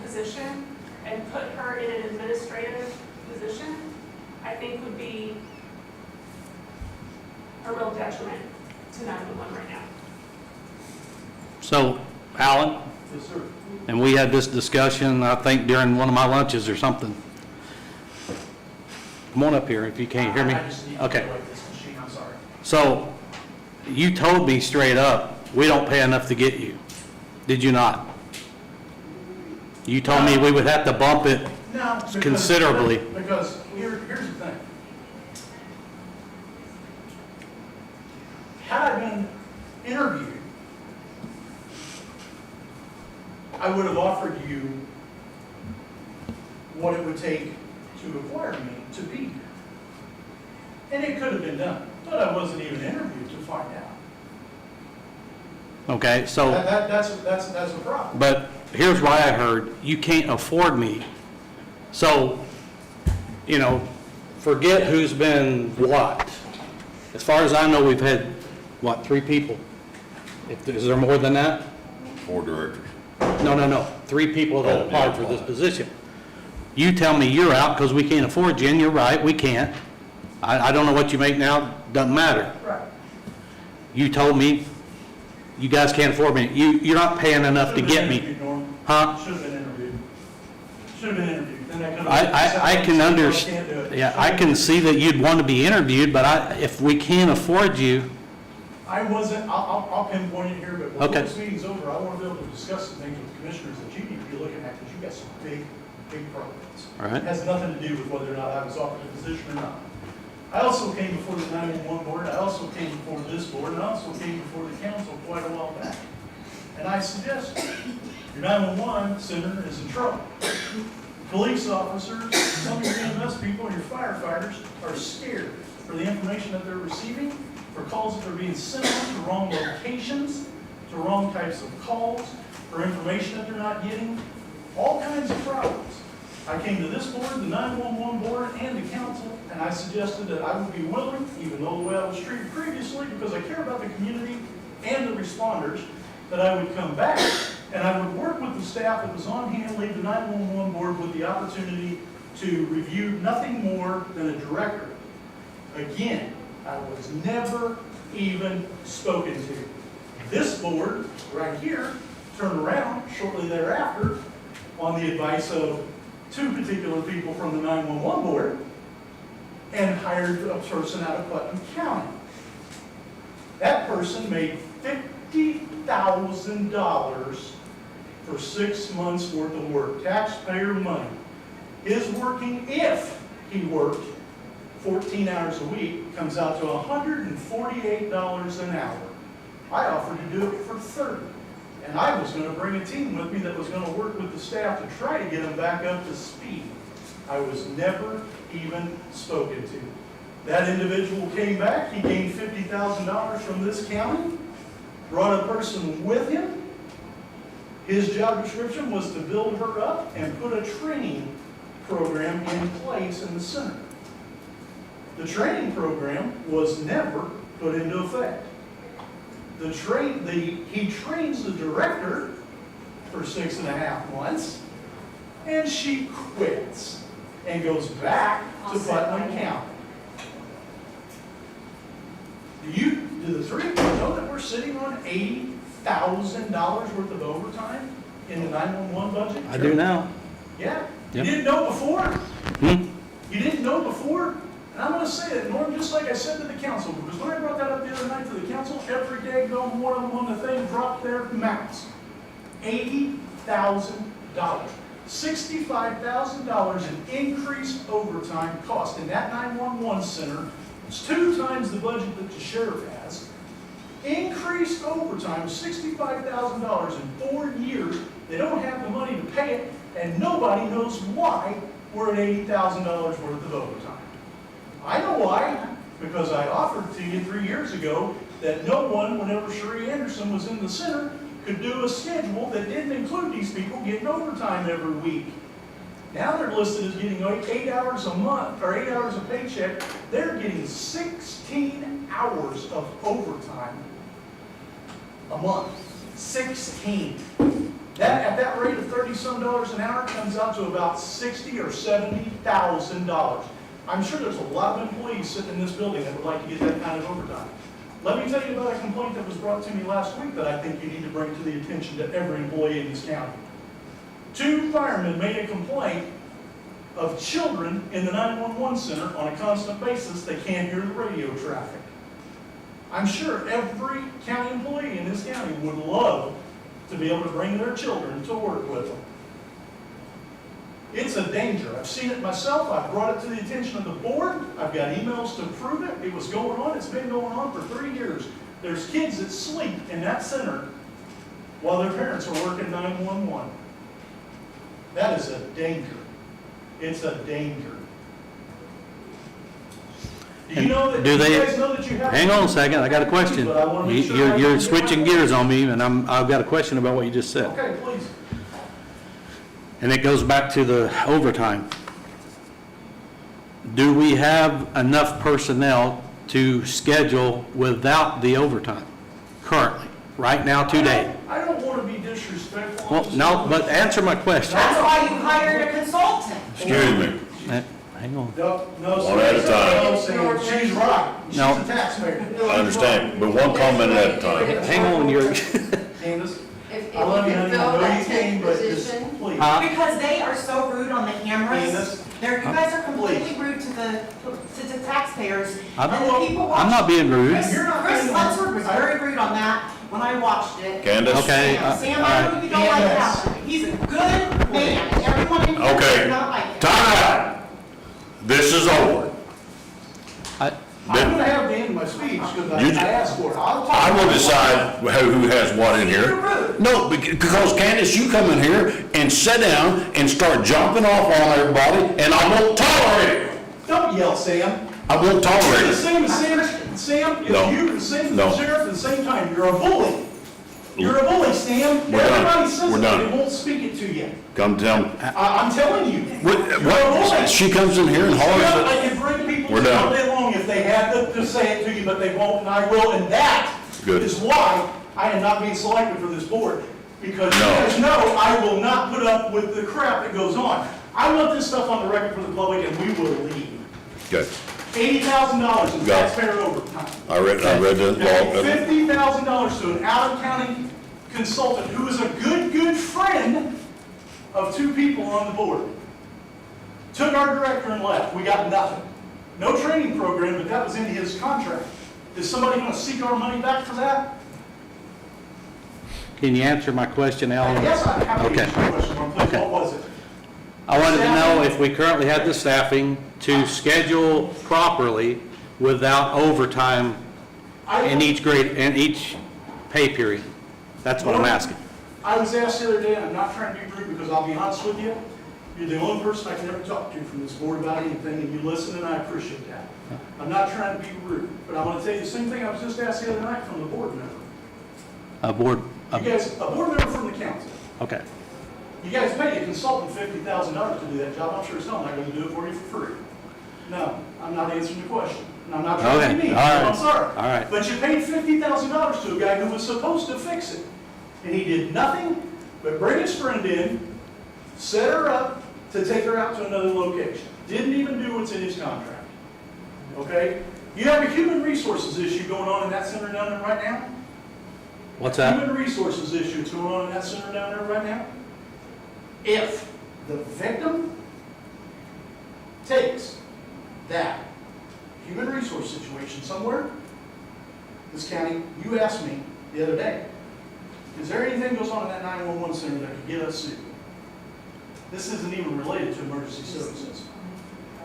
S19: position and put her in an administrative position, I think would be a real detriment to 911 right now.
S4: So, Alan,
S16: Yes, sir.
S4: and we had this discussion, I think during one of my lunches or something. Come on up here if you can't hear me.
S16: I just need to
S4: Okay.
S16: get away with this machine, I'm sorry.
S4: So, you told me straight up, we don't pay enough to get you. Did you not? You told me we would have to bump it
S16: No, because-
S4: considerably.
S16: Because here's the thing. Had I been interviewed, I would have offered you what it would take to acquire me to be here. And it could have been done, but I wasn't even interviewed to find out.
S4: Okay, so,
S16: That's a problem.
S4: but here's why I heard, you can't afford me. So, you know, forget who's been what. As far as I know, we've had, what, 3 people? Is there more than that?
S1: 4 directors.
S4: No, 3 people that
S1: Oh,
S4: applied
S1: yeah.
S4: for this position. You tell me you're out because we can't afford you, and you're right, we can't. I don't know what you make now, doesn't matter.
S16: Right.
S4: You told me you guys can't afford me. You're not paying enough to get me. Huh?
S16: Should have been interviewed. Should have been interviewed. Then I could have.
S4: I can
S16: Can't do
S4: understand,
S16: it.
S4: yeah, I can see that you'd want to be interviewed, but if we can't afford you,
S16: I wasn't, I'll pinpoint it here, but before
S4: Okay.
S16: this meeting's over, I want to be able to discuss some things with the commissioners that you need to be looking at, because you got some big problems.
S4: all right?
S16: It has nothing to do with whether or not I was offered a position or not. I also came before the 911 board, I also came before this board, and I also came before the council quite a while back. And I suggested, your 911 center is in trouble. Police officers, some of your EMS people, and your firefighters are scared for the information that they're receiving, for calls that are being sent out to wrong locations, to wrong types of calls, for information that they're not getting, all kinds of problems. I came to this board, the 911 board, and the council, and I suggested that I would be willing, even though the way I was treated previously, because I care about the community and the responders, that I would come back and I would work with the staff that was on hand, leave the 911 board with the opportunity to review nothing more than a director. Again, I was never even spoken to. This board, right here, turned around shortly thereafter on the advice of 2 particular people from the 911 board and hired a person out of Putnam County. That person made $50,000 for 6 months worth of work, taxpayer money. His working, if he worked 14 hours a week, comes out to $148 an hour. I offered to do it for 30. And I was going to bring a team with me that was going to work with the staff to try to get them back up to speed. I was never even spoken to. That individual came back, he gained $50,000 from this county, brought a person with him. His job description was to build her up and put a training program in place in the center. The training program was never put into effect. He trains the director for 6.5 months, and she quits and goes back to Putnam County. Do the 3 of you know that we're sitting on $80,000 worth of overtime in the 911 budget?
S4: I do now.
S16: Yeah.
S4: Yep.
S16: You didn't know before?
S4: Hmm?
S16: You didn't know before? And I'm going to say it, Norm, just like I said to the council, because when I brought that up the other night to the council, every day one of them on the thing dropped their mouths. $80,000. $65,000 in increased overtime cost in that 911 center. It's 2 times the budget that the sheriff has. Increased overtime, $65,000 in 4 years. They don't have the money to pay it, and nobody knows why we're at $80,000 worth of overtime. I know why, because I offered to you 3 years ago that no one, whenever Sheree Anderson was in the center, could do a schedule that didn't include these people getting overtime every week. Now they're listed as getting 8 hours a month, or 8 hours a paycheck. They're getting 16 hours of overtime a month. 16. That, at that rate of $30-some an hour, comes out to about $60,000 or $70,000. I'm sure there's a lot of employees sitting in this building that would like to get that kind of overtime. Let me tell you about a complaint that was brought to me last week that I think you need to bring to the attention to every employee in this county. 2 firemen made a complaint of children in the 911 center on a constant basis. They can't hear the radio traffic. I'm sure every county employee in this county would love to be able to bring their children to work with them. It's a danger. I've seen it myself. I've brought it to the attention of the board. I've got emails to prove it. It was going on. It's been going on for 3 years. There's kids that sleep in that center while their parents are working 911. That is a danger. It's a danger. Do you know that,
S4: Do they-
S16: you guys know that you have...
S4: Hang on a second, I got a question.
S16: But I want to make sure I
S4: You're
S16: get
S4: switching
S16: my
S4: gears on me, and I've got a question about what you just said.
S16: Okay, please.
S4: And it goes back to the overtime. Do we have enough personnel to schedule without the overtime currently, right now, today?
S16: I don't want to be disrespectful.
S4: Well, no, but answer my question.
S14: That's why you hired a consultant.
S1: Excuse me.
S4: Hang on.
S16: No,
S1: One at a time.
S16: She's right. She's
S4: No.
S16: a taxpayer.
S1: I understand, but one comment at a time.
S4: Hang on, you're,
S16: Candace,
S14: If
S16: I love you,
S14: you
S16: honey.
S14: fill
S16: I know
S14: that
S16: you
S14: temp
S16: came, but just
S14: position.
S16: please.
S14: Because they are so rude on the cameras.
S16: Candace.
S14: You guys are completely rude to the taxpayers.
S4: I'm
S14: And the people
S4: I'm not being rude.
S14: Chris Lunsford was very rude on that when I watched it.
S1: Candace?
S4: Okay,
S14: Sam, I know you don't like that. He's a good man. Everyone in here
S1: Okay.
S14: does not like him.
S1: Time out. This is over.
S16: I'm going to have to end my speech because I
S1: You-
S16: asked for it. I'll talk
S1: I will
S16: about it.
S1: decide who has what in here. No, because Candace, you come in here and sit down and start jumping off on everybody, and I won't tolerate it.
S16: Don't yell, Sam.
S1: I won't tolerate
S16: You're the
S1: it.
S16: same as Sam,
S1: No.
S16: if you're the same as
S1: No.
S16: the sheriff at the same time, you're a bully. You're a bully, Sam.
S1: We're done.
S16: Everybody says
S1: We're
S16: it,
S1: done.
S16: they won't speak it to you.
S1: Come tell me.
S16: I'm telling you. You're a bully.
S1: She comes in here and
S16: Yeah,
S1: hollers
S16: I
S1: at,
S16: can bring people
S1: We're
S16: in all
S1: done.
S16: day long if they had to say it to you, but they won't, and I will, and that
S1: Good.
S16: is why I am not being selected for this board. Because you
S1: No.
S16: guys know I will not put up with the crap that goes on. I want this stuff on the record for the public, and we will leave.
S1: good.
S16: $80,000 in
S1: Got it.
S16: taxpayer overtime.
S1: I read the law.
S16: $50,000 to an out-of-county consultant who is a good friend of 2 people on the board. Took our director and left. We got nothing. No training program, but that was in his contract. Is somebody going to seek our money back for that?
S4: Can you answer my question, Alan?
S16: Yes, I have to
S4: Okay.
S16: answer your question, Ron. Please,
S4: Okay.
S16: what was it?
S4: I wanted to know if we currently have the staffing to schedule properly without overtime in each grade, in each pay period. That's what I'm asking.
S16: I was asked the other day, and I'm not trying to be rude because I'll be honest with you, you're the only person I can ever talk to from this board about anything, and you listen, and I appreciate that. I'm not trying to be rude, but I want to tell you the same thing I was just asked the other night from the board member.
S4: A board,
S16: You guys, a board member from the council,
S4: okay.
S16: you guys pay a consultant $50,000 to do that job. I'm sure someone's not going to do it for you for free. No, I'm not answering the question, and I'm not trying to be
S4: Okay,
S16: mean.
S4: all right,
S16: I'm sorry.
S4: all right.
S16: But you paid $50,000 to a guy who was supposed to fix it, and he did nothing but bring his friend in, set her up to take her out to another location. Didn't even do what's in his contract. Okay? You have a human resources issue going on in that center down there right now?
S4: What's that?
S16: Human resources issue that's going on in that center down there right now? If the victim takes that human resource situation somewhere, this county, you asked me the other day, is there anything goes on in that 911 center that could get us sued? This isn't even related to emergency services.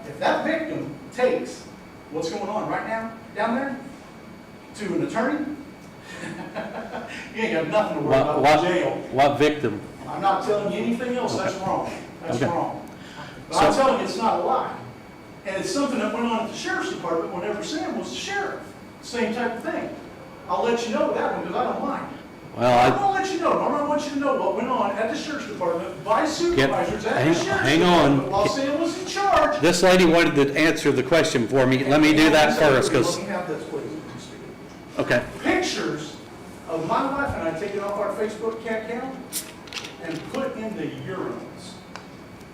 S16: If that victim takes what's going on right now down there to an attorney, you ain't got nothing to worry about
S4: What,
S16: in jail.
S4: what victim?
S16: I'm not telling you anything else, that's wrong. That's
S4: Okay.
S16: wrong. But I'm
S4: So-
S16: telling you, it's not a lie. And it's something that went on at the sheriff's department whenever Sam was the sheriff. Same type of thing. I'll let you know that one because I don't mind.
S4: Well,
S16: I'm gonna let you know, I want you to know what went on at the sheriff's department by supervisors at the sheriff's
S4: hang on.
S16: department while Sam was in charge.
S4: This lady wanted to answer the question for me. Let me do that first, because,
S16: Let me have this, please.
S4: okay.
S16: Pictures of my wife and I taken off our Facebook account and put in the urinals.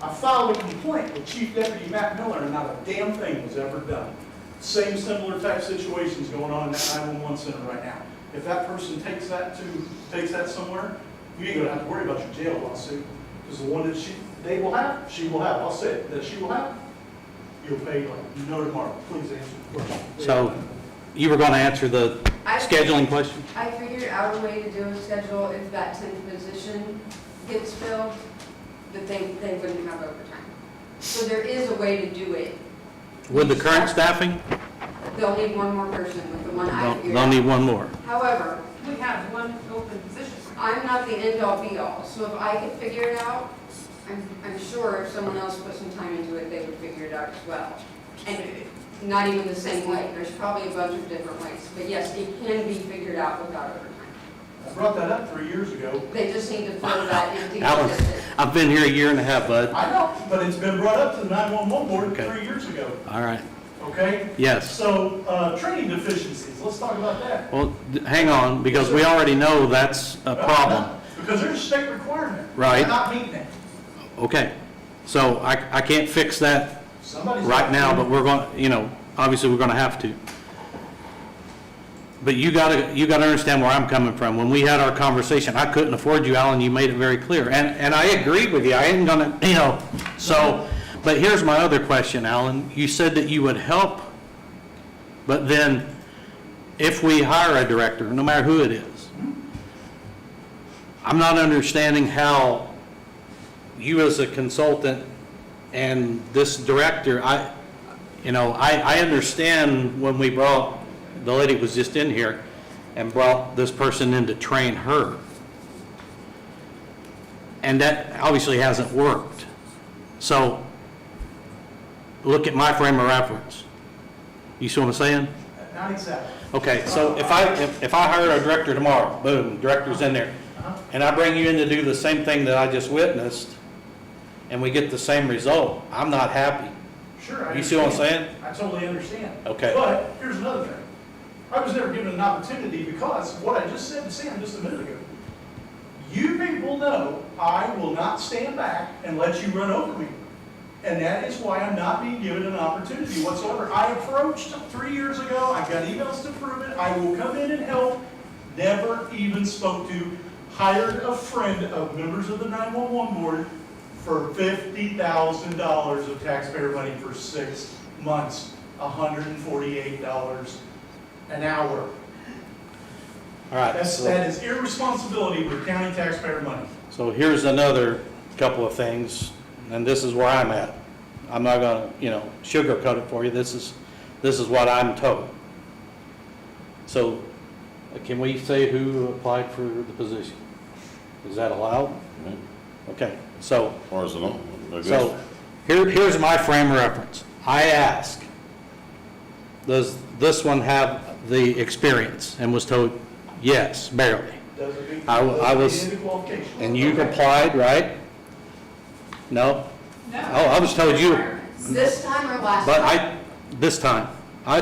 S16: I filed a complaint with Chief Deputy Matt Miller, and not a damn thing was ever done. Same similar type situations going on in that 911 center right now. If that person takes that somewhere, you ain't gonna have to worry about your jail lawsuit, because the one that she will have, I'll say it, that she will have, you'll pay like you know tomorrow. Please answer the question.
S4: So you were going to answer the scheduling question?
S20: I figured out a way to do a schedule if that 10th position gets filled, that they wouldn't have overtime. So there is a way to do it.
S4: With the current staffing?
S20: They'll need one more person with the one I figured
S4: They'll
S20: out.
S4: need one more.
S20: However,
S19: We have one open position.
S20: I'm not the end-all be-all, so if I could figure it out, I'm sure if someone else put some time into it, they would figure it out as well. And not even the same way, there's probably a bunch of different ways, but yes, it can be figured out without overtime.
S16: I brought that up 3 years ago.
S20: They just need to fill that empty
S4: Alan,
S20: position.
S4: I've been here a year and a half, bud.
S16: I know, but it's been brought up to the 911 board
S4: Okay.
S16: 3 years ago,
S4: All right.
S16: okay?
S4: Yes.
S16: So, training deficiencies, let's talk about that.
S4: Well, hang on, because we already know that's a problem.
S16: Because there's a state requirement.
S4: Right.
S16: They're not meeting it.
S4: Okay. So I can't fix that
S16: Somebody's
S4: right
S16: got
S4: now,
S16: to.
S4: but we're going, obviously we're going to have to. But you gotta understand where I'm coming from. When we had our conversation, I couldn't afford you, Alan, you made it very clear. And I agree with you, I ain't gonna, so, but here's my other question, Alan. You said that you would help, but then if we hire a director, no matter who it is, I'm not understanding how you as a consultant and this director, I understand when we brought, the lady was just in here and brought this person in to train her. And that obviously hasn't worked. So look at my frame of reference. You see what I'm saying?
S16: Not exactly.
S4: Okay, so if I hire a director tomorrow, boom, director's in there, and I bring you in to do the same thing that I just witnessed, and we get the same result, I'm not happy.
S16: Sure, I
S4: You see what I'm
S16: understand.
S4: saying?
S16: I totally understand.
S4: Okay.
S16: But here's another thing. I was never given an opportunity because what I just said to Sam just a minute ago. You people know I will not stand back and let you run over me. And that is why I'm not being given an opportunity whatsoever. I approached 3 years ago. I've got emails to prove it. I will come in and help. Never even spoke to. Hired a friend of members of the 911 board for $50,000 of taxpayer money for 6 months, $148 an hour.
S4: All right.
S16: That is irresponsibility with county taxpayer money.
S4: So here's another couple of things, and this is where I'm at. I'm not gonna, sugarcoat it for you. This is what I'm told. So, can we say who applied for the position? Is that allowed? Okay, so.
S1: As far as I know, I guess.
S4: So, here's my frame of reference. I ask, does this one have the experience? And was told, yes, barely. I was, and you applied, right? No?
S20: No.
S4: Oh, I was told you,
S20: This time or last
S4: but
S20: time?
S4: this time, I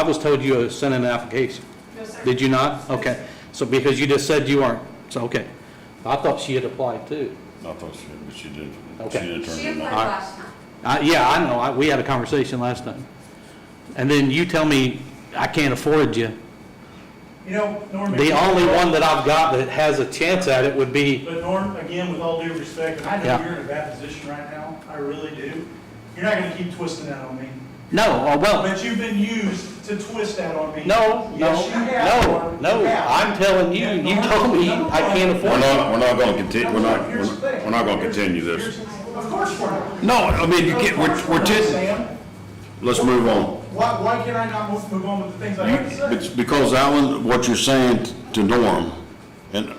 S4: was told you sent in an application.
S19: No, sir.
S4: Did you not? Okay, so because you just said you weren't, so, okay. I thought she had applied too.
S1: I thought she did, but she didn't.
S4: Okay.
S1: She didn't turn
S20: She
S1: it in.
S20: applied last time.
S4: Yeah, I know, we had a conversation last time. And then you tell me I can't afford you.
S16: Norm.
S4: The only one that I've got that has a chance at it would be,
S16: But Norm, again, with all due respect, and I know
S4: Yeah.
S16: you're in a bad position right now, I really do. You're not gonna keep twisting that on me.
S4: no, well,
S16: But you've been used to twist that on me.
S4: no,
S16: Yes, you have, Norm.
S4: no,
S16: You have.
S4: I'm telling you, you told me I can't afford it.
S1: We're not gonna continue,
S16: Here's the thing.
S1: we're not gonna continue this.
S16: Of course we're not.
S1: No, I mean, you can't, we're
S16: Sam,
S1: let's move on.
S16: why can I not move on with the things I have to say?
S1: It's because, Alan, what you're saying to Norm, and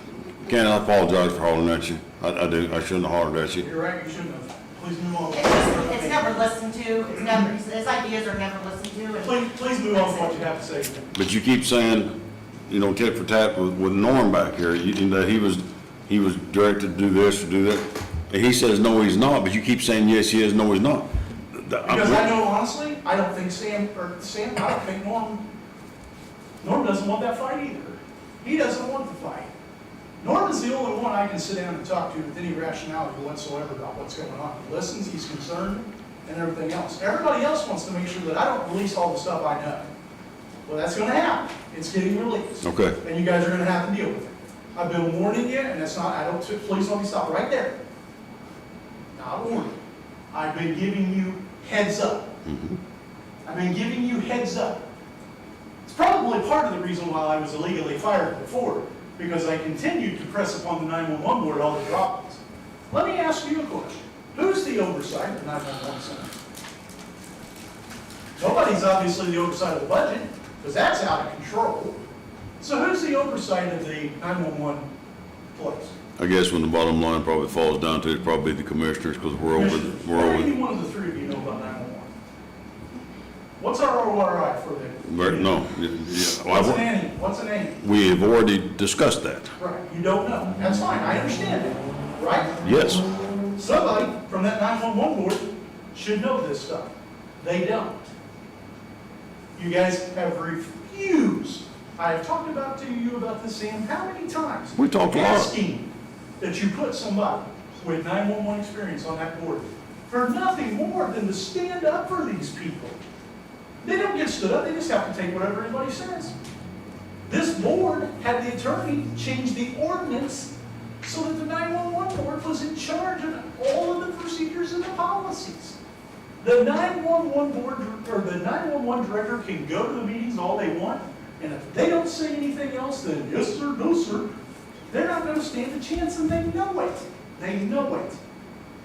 S1: again, I apologize for hollering at you. I do, I shouldn't have hollered at you.
S16: You're right, you shouldn't have. Please move on.
S14: It's never listened to, his ideas are never listened to.
S16: Please move on with what you have to say.
S1: But you keep saying you know, tit for tat with Norm back here, that he was directed to do this or do that. And he says, no, he's not, but you keep saying, yes, he is, no, he's not.
S16: Because I know honestly, I don't think I don't think Norm doesn't want that fight either. He doesn't want the fight. Norm is the only one I can sit down and talk to with any rationality whatsoever about what's going on. He listens, he's concerned, and everything else. Everybody else wants to make sure that I don't release all the stuff I know. Well, that's going to happen. It's getting released.
S1: Okay.
S16: And you guys are going to have to deal with it. I've been warning you, and that's not, please let me stop right there. Not warning. I've been giving you heads up. I've been giving you heads up. It's probably part of the reason why I was illegally fired before, because I continued to press upon the 911 board all the problems. Let me ask you a question. Who's the oversight of the 911 center? Nobody's obviously the oversight of the budget, because that's out of control. So who's the oversight of the 911 place?
S1: I guess when the bottom line probably falls down to it, probably the commissioners, because we're over.
S16: Any one of the three of you know about 911? What's our ORI for the?
S1: No.
S16: What's an ANI?
S1: We have already discussed that.
S16: Right, you don't know. That's fine, I understand that, right?
S1: Yes.
S16: Somebody from that 911 board should know this stuff. They don't. You guys have refused. I have talked to you about this, Sam, how many times?
S1: We talked a lot.
S16: Asking that you put somebody with 911 experience on that board for nothing more than to stand up for these people. They don't get stood up, they just have to take whatever anybody says. This board had the attorney change the ordinance so that the 911 board was in charge of all of the procedures and the policies. The 911 board, or the 911 director can go to the meetings all they want, and if they don't say anything else, then yes sir, no sir, they're not going to stand a chance, and they know it. They know it.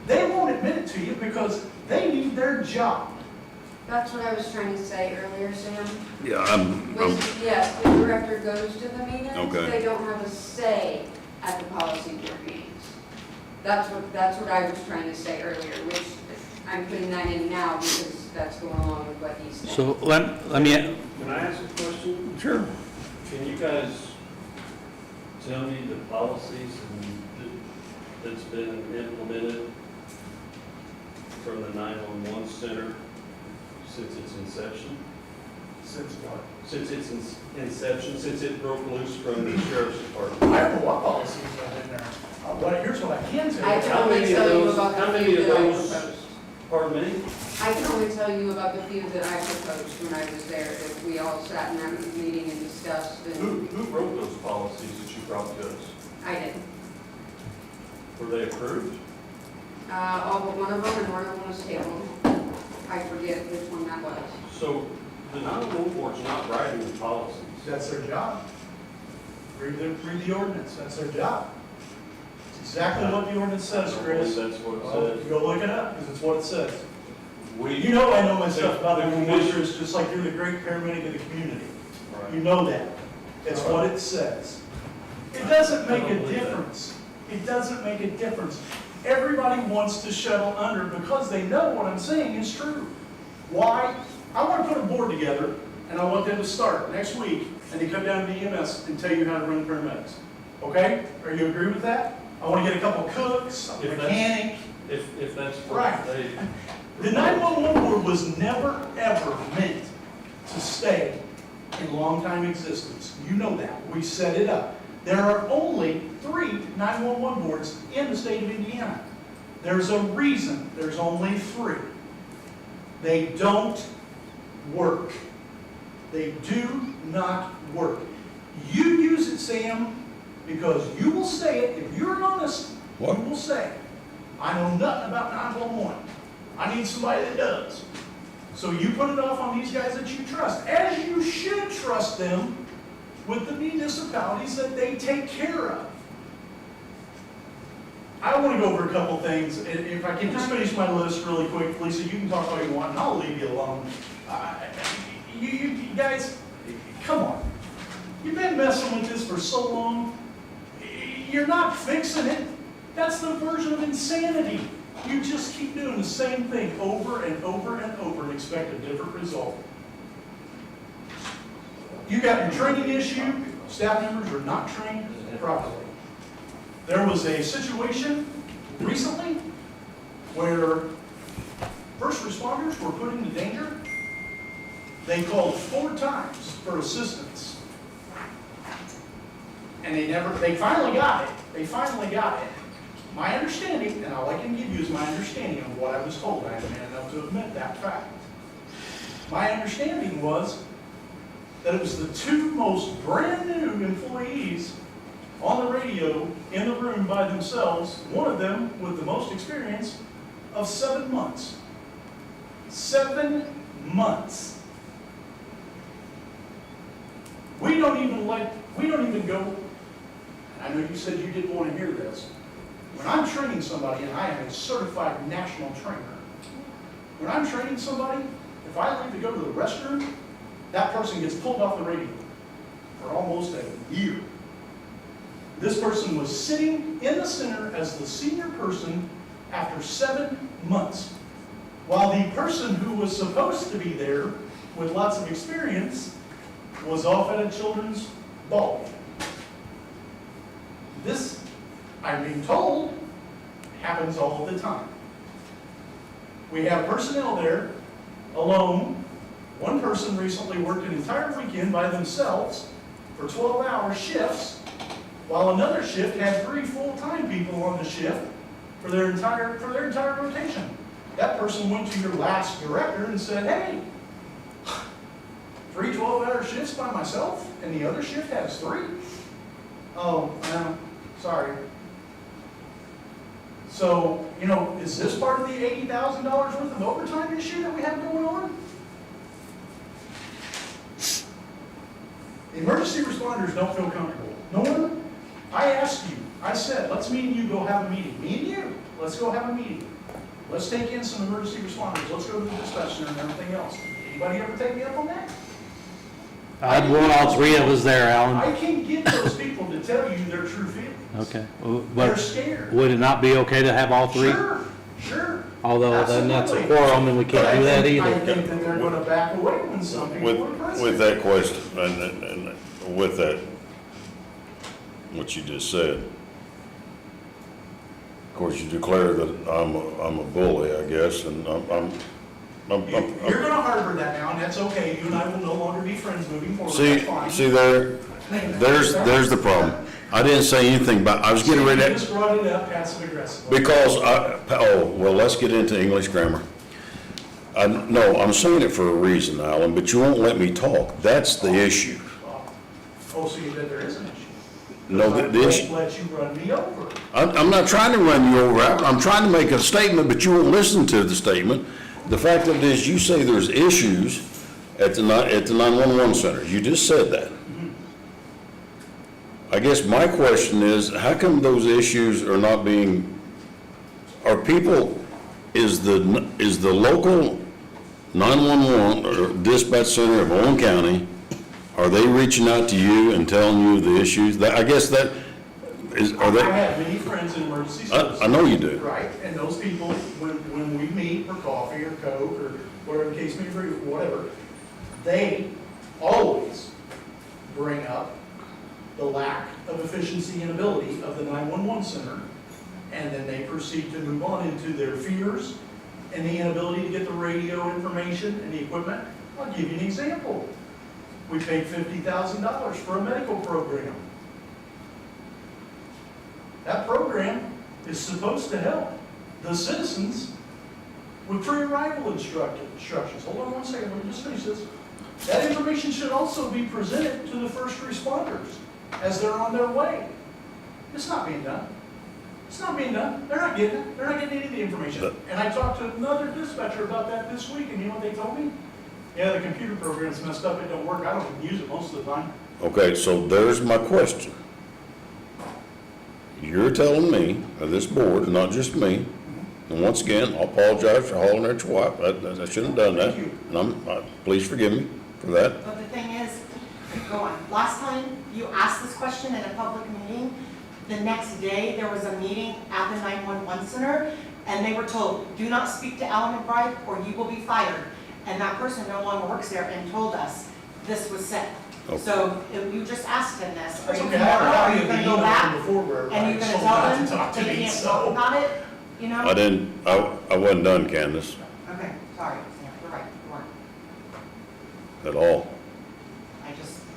S16: They won't admit it to you because they need their job.
S20: That's what I was trying to say earlier, Sam.
S1: Yeah,
S20: Yes, the director goes to the meetings.
S1: Okay.
S20: They don't have a say at the policy board meetings. That's what I was trying to say earlier, which I'm putting that in now because that's going along with what he's saying.
S4: So let me,
S2: Can I ask a question?
S1: Sure.
S2: Can you guys tell me the policies that's been implemented from the 911 center since its inception?
S16: Since what?
S2: Since its inception, since it broke loose from the sheriff's department?
S16: I don't know what policies are in there. Here's what I can tell you.
S20: I can only tell you about
S2: How
S20: the
S2: many
S20: few
S2: of
S20: that I
S2: those,
S20: proposed.
S2: pardon me?
S20: I can only tell you about the few that I proposed when I was there, that we all sat in that meeting and discussed,
S2: Who
S20: and
S2: wrote those policies that you brought to us?
S20: I did.
S2: Were they approved?
S20: All but one of them, and one of them was tabled. I forget which one that was.
S2: So the 911 board's not writing the policies.
S16: That's their job. Read the ordinance, that's their job. It's exactly what the ordinance says, Chris.
S2: That's what it
S16: Well,
S2: says.
S16: go look it up, because it's what it says.
S2: We,
S16: You know I know my stuff about the
S2: The
S16: commissioners, just like you're the great paramedic of the community.
S2: Right.
S16: You know that. It's what it says. It doesn't make a difference. It doesn't make a difference. Everybody wants to shuttle under because they know what I'm saying is true. Why? I want to put a board together, and I want them to start next week, and they come down to the EMS and tell you how to run paramedics. Okay? Are you agree with that? I want to get a couple cooks, a mechanic.
S2: if that's what
S16: Right.
S2: they,
S16: The 911 board was never, ever meant to stay in long-time existence. You know that. We set it up. There are only 3 911 boards in the state of Indiana. There's a reason there's only 3. They don't work. They do not work. You use it, Sam, because you will say it. If you're honest,
S1: What?
S16: you will say, I know nothing about 911. I need somebody that does. So you put it off on these guys that you trust, as you should trust them with the municipalities that they take care of. I want to go over a couple things. If I can just finish my list really quick, Lisa, you can talk all you want, and I'll leave you alone. You guys, come on. You've been messing with this for so long. You're not fixing it. That's the version of insanity. You just keep doing the same thing over and over and over and expect a different result. You got your training issue, staff members are not trained properly. There was a situation recently where first responders were put into danger. They called 4 times for assistance. And they finally got it. They finally got it. My understanding, and all I can give you is my understanding of what I was told. I am man enough to admit that fact. My understanding was that it was the 2 most brand new employees on the radio in the room by themselves, one of them with the most experience of 7 months. 7 months. We don't even go, I know you said you didn't want to hear this. When I'm training somebody, and I am a certified national trainer, when I'm training somebody, if I leave to go to the restroom, that person gets pulled off the radio for almost a year. This person was sitting in the center as the senior person after 7 months, while the person who was supposed to be there with lots of experience was off at a children's ball game. This, I'm being told, happens all the time. We have personnel there alone. One person recently worked an entire weekend by themselves for 12-hour shifts, while another shift had 3 full-time people on the shift for their entire rotation. That person went to your last director and said, hey, 3 12-hour shifts by myself, and the other shift has 3? Oh, sorry. So, is this part of the $80,000 worth of overtime issue that we have going on? Emergency responders don't feel comfortable. No one, I asked you, I said, let's me and you go have a meeting. Me and you, let's go have a meeting. Let's take in some emergency responders. Let's go to the dispatch center and everything else. Anybody ever take me up on that?
S4: I'd want all 3 of us there, Alan.
S16: I can get those people to tell you their true feelings.
S4: Okay.
S16: They're
S4: But
S16: scared.
S4: would it not be okay to have all 3?
S16: Sure.
S4: Although then that's a
S16: Absolutely.
S4: quorum and we can't do that
S16: I
S4: either.
S16: think that they're going to back away when some people are present.
S1: With that question, and with that, what you just said, of course, you declare that I'm a bully, I guess, and
S16: You're going to harbor that now, and that's okay. You and I will no longer be friends moving forward. That's fine.
S1: see there's the problem. I didn't say anything about, I was getting ready
S16: You
S1: to,
S16: just brought it up passive aggressively.
S1: because well, let's get into English grammar. No, I'm saying it for a reason, Alan, but you won't let me talk. That's the issue.
S16: Oh, so you bet there is an issue?
S1: No, the issue.
S16: I won't let you run me over.
S1: I'm not trying to run you over. I'm trying to make a statement, but you won't listen to the statement. The fact of it is, you say there's issues at the 911 center. You just said that. I guess my question is, how come those issues are not being, is the local 911 or dispatch center of Owen County, are they reaching out to you and telling you the issues? I guess that is, are they?
S16: I have many friends in emergency services.
S1: I know you do.
S16: Right, and those people, when we meet for coffee or Coke or whatever the case may be, whatever, they always bring up the lack of efficiency and ability of the 911 center, and then they proceed to move on into their fears and the inability to get the radio information and the equipment. I'll give you an example. We paid $50,000 for a medical program. That program is supposed to help the citizens with pre-arrival instructions. Hold on one second, let me just finish this. That information should also be presented to the first responders as they're on their way. It's not being done. It's not being done. They're not getting it. They're not getting any of the information. And I talked to another dispatcher about that this week, and you know what they told me? Yeah, the computer program's messed up, it don't work. I don't even use it most of the time.
S1: Okay, so there's my question. You're telling me, this board, and not just me, and once again, I apologize for hollering at your wife. I shouldn't have done that. And please forgive me for that.
S14: But the thing is, go on. Last time you asked this question in a public meeting, the next day there was a meeting at the 911 center, and they were told, do not speak to Alan McBride or you will be fired. And that person no longer works there and told us this was said.
S1: Okay.
S14: So if you just asked him this, are
S16: That's
S14: you
S16: okay, I have a
S14: tomorrow,
S16: copy
S14: are you
S16: of the
S14: gonna go
S16: email
S14: back?
S16: from before where
S14: And
S16: I
S14: you're gonna
S16: told
S14: tell
S16: not
S14: them
S16: to talk to
S14: they
S16: me,
S14: can't
S16: so.
S14: talk about it, you know?
S1: I didn't, I wasn't done, Candace,
S14: Okay, sorry, Sam, you're right, you weren't.
S1: at all.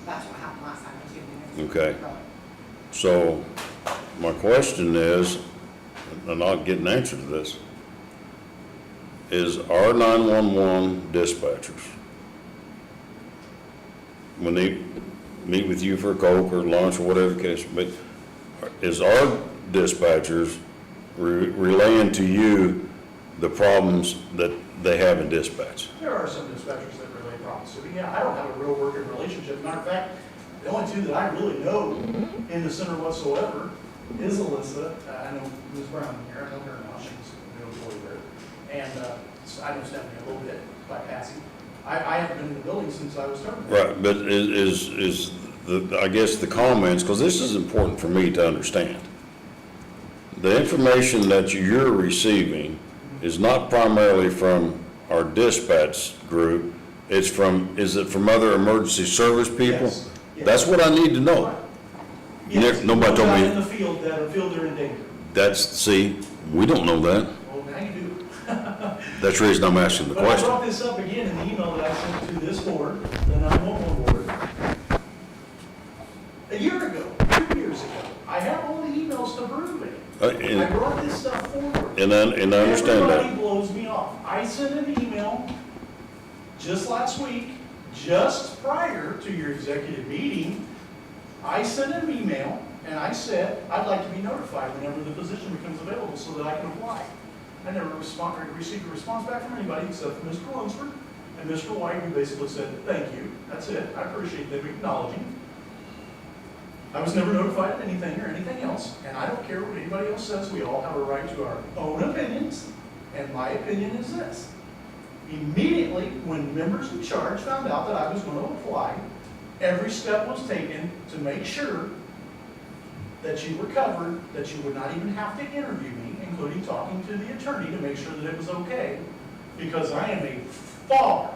S14: That's what happened last time, too.
S1: Okay. So, my question is, and I'll get an answer to this, is our 911 dispatchers, when they meet with you for a Coke or lunch or whatever the case, but is our dispatchers relaying to you the problems that they have in dispatch?
S16: There are some dispatchers that relay problems to me. Yeah, I don't have a real working relationship. Matter of fact, the only two that I really know in the center whatsoever is Alyssa. I know Ms. Brown here. I know her now. She's a new employee there. And I know Stephanie a little bit by passing. I haven't been in the building since I was terminated.
S1: Right, but is the, I guess the comments, because this is important for me to understand. The information that you're receiving is not primarily from our dispatch group, it's from, is it from other emergency service people?
S16: Yes. Yes.
S1: That's what I need to know.
S16: Yes,
S1: Nobody told
S16: in the
S1: me,
S16: field that feel they're in danger.
S1: that's, see, we don't know that.
S16: Well, now you do.
S1: That's the reason I'm asking the
S16: But I
S1: question.
S16: brought this up again in the email that I sent to this board, the 911 board, a year ago, 2 years ago. I have all the emails to prove it. I brought this stuff forward.
S1: And I understand that.
S16: Everybody blows me off. I sent an email just last week, just prior to your executive meeting. I sent an email and I said, I'd like to be notified whenever the position becomes available so that I can apply. I never received a response back from anybody except for Mr. Lunsford and Mr. White, who basically said, thank you, that's it. I appreciate them acknowledging. I was never notified of anything or anything else, and I don't care what anybody else says. We all have a right to our own opinions, and my opinion is this. Immediately, when members in charge found out that I was going to apply, every step was taken to make sure that you were covered, that you would not even have to interview me, including talking to the attorney to make sure that it was okay, because I am a far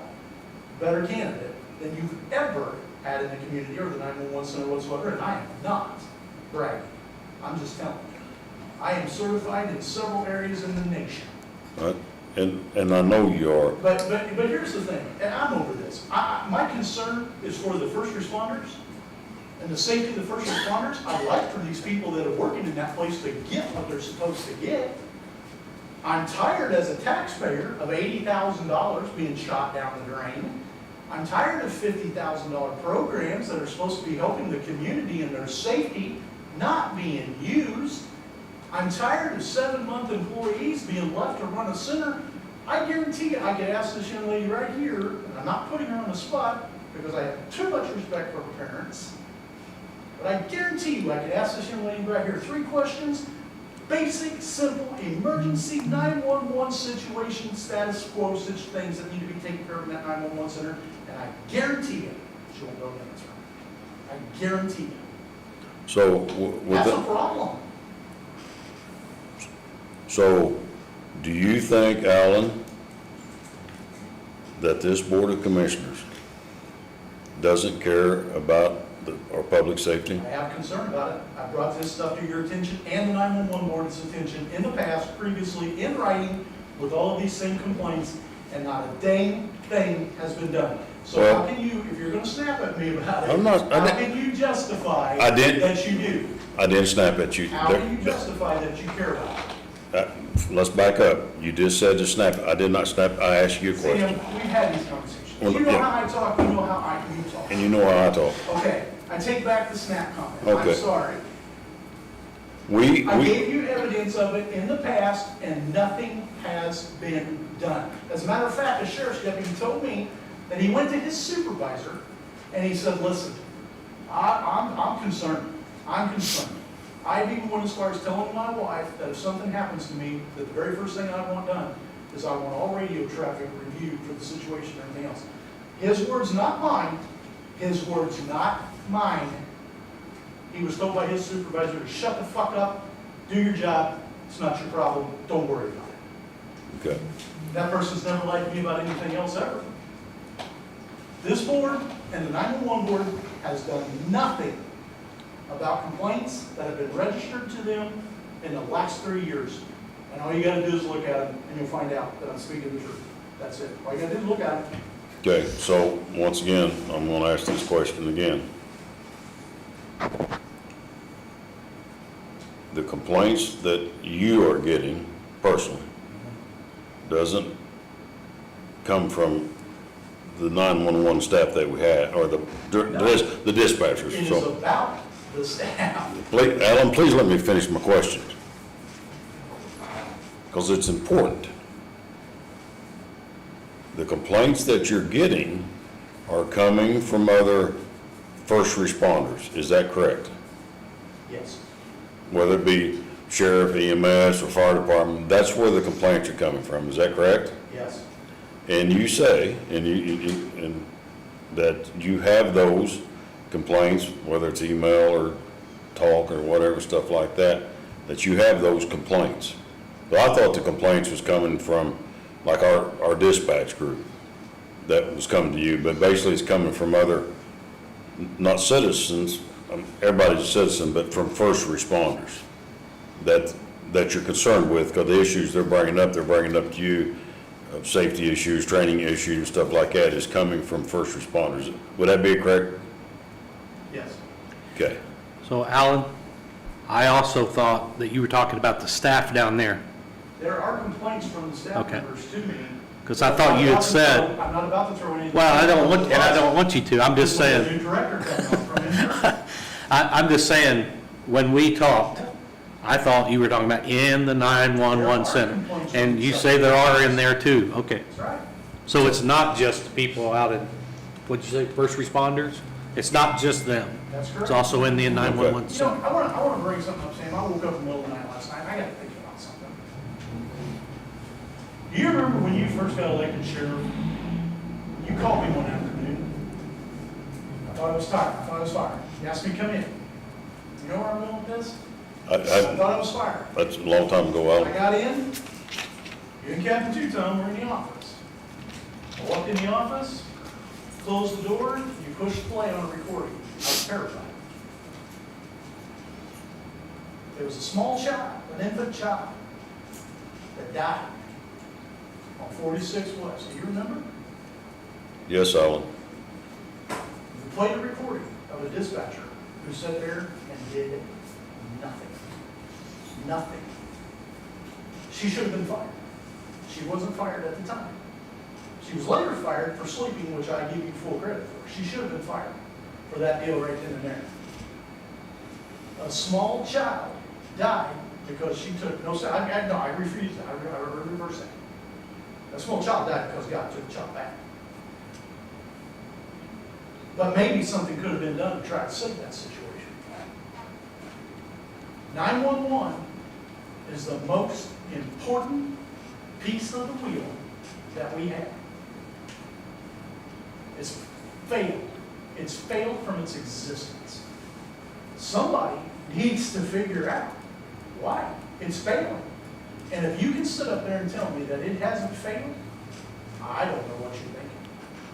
S16: better candidate than you've ever had in the community or the 911 center whatsoever, and I am not bragging. I'm just telling you. I am certified in several areas in the nation.
S1: Right? And I know you are.
S16: But here's the thing, and I'm over this. My concern is for the first responders and the safety of the first responders. I'd like for these people that are working in that place to get what they're supposed to get. I'm tired as a taxpayer of $80,000 being shot down the drain. I'm tired of $50,000 programs that are supposed to be helping the community and their safety not being used. I'm tired of 7-month employees being left to run a center. I guarantee you, I could ask this young lady right here, and I'm not putting her on the spot because I have too much respect for her parents, but I guarantee you I could ask this young lady right here 3 questions. Basic, simple, emergency 911 situation, status quo, such things that need to be taken care of in that 911 center, and I guarantee you, she won't know the answer. I guarantee you.
S1: So,
S16: That's a problem.
S1: So, do you think, Alan, that this Board of Commissioners doesn't care about our public safety?
S16: I have concern about it. I brought this stuff to your attention and the 911 board's attention in the past, previously, in writing, with all of these same complaints, and not a dang thing has been done. So
S1: Well,
S16: how can you, if you're gonna snap at me about it,
S1: I'm not-
S16: how can you justify
S1: I didn't-
S16: that you do?
S1: I didn't snap at you.
S16: How can you justify that you care about it?
S1: Let's back up. You just said to snap. I did not snap. I asked you a
S16: Sam,
S1: question.
S16: we've had these conversations.
S1: Well,
S16: You know
S1: yeah.
S16: how I talk, you know how you talk.
S1: And you know how I talk.
S16: Okay, I take back the snap comment.
S1: Okay.
S16: I'm sorry.
S1: We
S16: I gave you evidence of it in the past, and nothing has been done. As a matter of fact, the sheriff's deputy told me that he went to his supervisor, and he said, listen, I'm concerned. I'm concerned. I've even went as far as telling my wife that if something happens to me, that the very first thing I want done is I want all radio traffic reviewed for the situation and everything else. His words, not mine. His words, not mine. He was told by his supervisor to shut the fuck up, do your job, it's not your problem, don't worry about it.
S1: Okay.
S16: That person's never lied to me about anything else ever. This board and the 911 board has done nothing about complaints that have been registered to them in the last 3 years. And all you gotta do is look at them, and you'll find out that I'm speaking the truth. That's it. All you gotta do is look at them.
S1: Okay, so once again, I'm gonna ask this question again. The complaints that you are getting personally doesn't come from the 911 staff that we had, or the dispatchers.
S16: It is
S1: So,
S16: about the staff.
S1: Alan, please let me finish my question, because it's important. The complaints that you're getting are coming from other first responders, is that correct?
S16: Yes.
S1: Whether it be sheriff, EMS, or fire department, that's where the complaints are coming from, is that correct?
S16: Yes.
S1: And you say, and that you have those complaints, whether it's email or talk or whatever, stuff like that, that you have those complaints. But I thought the complaints was coming from, like, our dispatch group that was coming to you, but basically it's coming from other, not citizens, everybody's a citizen, but from first responders that you're concerned with, because the issues they're bringing up to you, safety issues, training issues, stuff like that, is coming from first responders. Would that be correct?
S16: Yes.
S1: Okay.
S4: So Alan, I also thought that you were talking about the staff down there,
S16: There are complaints from the staff
S4: Okay.
S16: members to me.
S4: because I thought you had said,
S16: I'm not about to throw anything.
S4: well, I don't want you to, I'm just saying.
S16: The new director coming on from insurance.
S4: I'm just saying, when we talked, I thought you were talking about in the 911 center. And you say there are in there too, okay.
S16: That's right.
S4: So it's not just people out in, what'd you say, first responders? It's not just them.
S16: That's correct.
S4: It's also in the 911
S16: You know,
S4: center.
S16: I want to bring something up, Sam. I woke up in the middle of the night last night, I got to think about something. Do you remember when you first got elected sheriff? You called me one afternoon. I thought I was tired. You asked me to come in. You know where I'm going with this? I thought I was fired.
S1: That's a long time ago,
S16: I
S1: Alan.
S16: got in, you and Captain Two-Tone were in the office. I walked in the office, closed the door, you pushed play on a recording. I was terrified. There was a small child, an infant child, that died on 46 West. Do you remember?
S1: Yes, Alan.
S16: You played a recording of a dispatcher who sat there and did nothing. Nothing. She should have been fired. She wasn't fired at the time. She was later fired for sleeping, which I give you full credit for. She should have been fired for that deal right then and there. A small child died because she took no, I refuse that. I reverse that. A small child died because God took the child back. But maybe something could have been done to try to save that situation. 911 is the most important piece of the wheel that we have. It's failed. It's failed from its existence. Somebody needs to figure out why it's failing. And if you can sit up there and tell me that it hasn't failed, I don't know what you're thinking.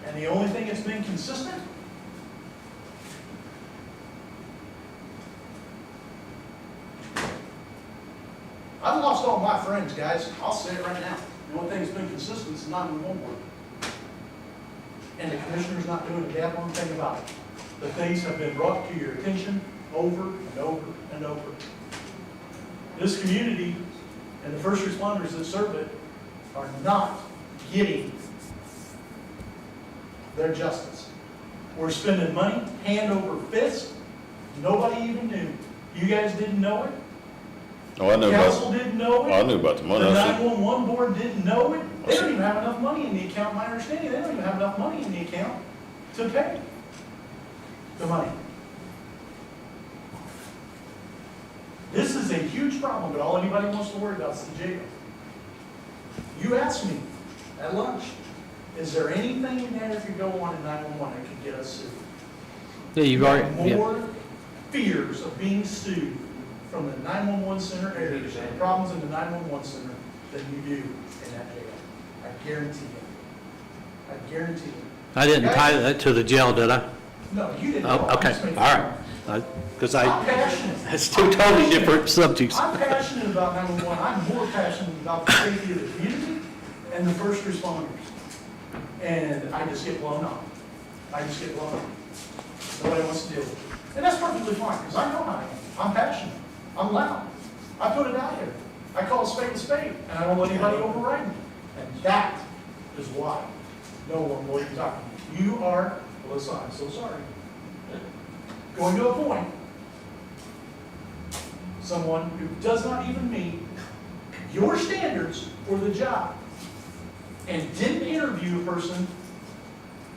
S16: And the only thing that's been consistent I've lost all my friends, guys. I'll say it right now. The only thing that's been consistent is 911 work. And the commissioner's not doing a damn thing about it. The things have been brought to your attention over and over and over. This community and the first responders that serve it are not getting their justice. We're spending money hand over fist. Nobody even knew. You guys didn't know it.
S1: Oh, I knew
S16: Council
S1: about,
S16: didn't know it.
S1: I knew about the money.
S16: The
S1: I said,
S16: 911 board didn't know it. They don't even have enough money in the account, my understanding, they don't even have enough money in the account to pay the money. This is a huge problem, but all anybody wants to worry about is the jail. You asked me at lunch, is there anything in there that could go on in 911 that could get us sued?
S4: Yeah, you've
S16: You have
S4: already,
S16: more fears of being sued from the 911 center area, and problems in the 911 center than you do in that jail. I guarantee you. I guarantee you.
S4: I didn't tie that to the jail, did I?
S16: No, you didn't.
S4: Oh, okay, all right. Because
S16: I'm passionate.
S4: that's two totally different subjects.
S16: I'm passionate about 911. I'm more passionate about the safety of the community and the first responders. And I just get blown off. I just get blown off. Nobody wants to deal with it. And that's perfectly fine, because I know how I am. I'm passionate. I'm loud. I put it out there. I call a spade, and I don't let anybody override me. And that is why no one will even talk to me. You are, Melissa, I'm so sorry, going to appoint someone who does not even meet your standards for the job, and didn't interview a person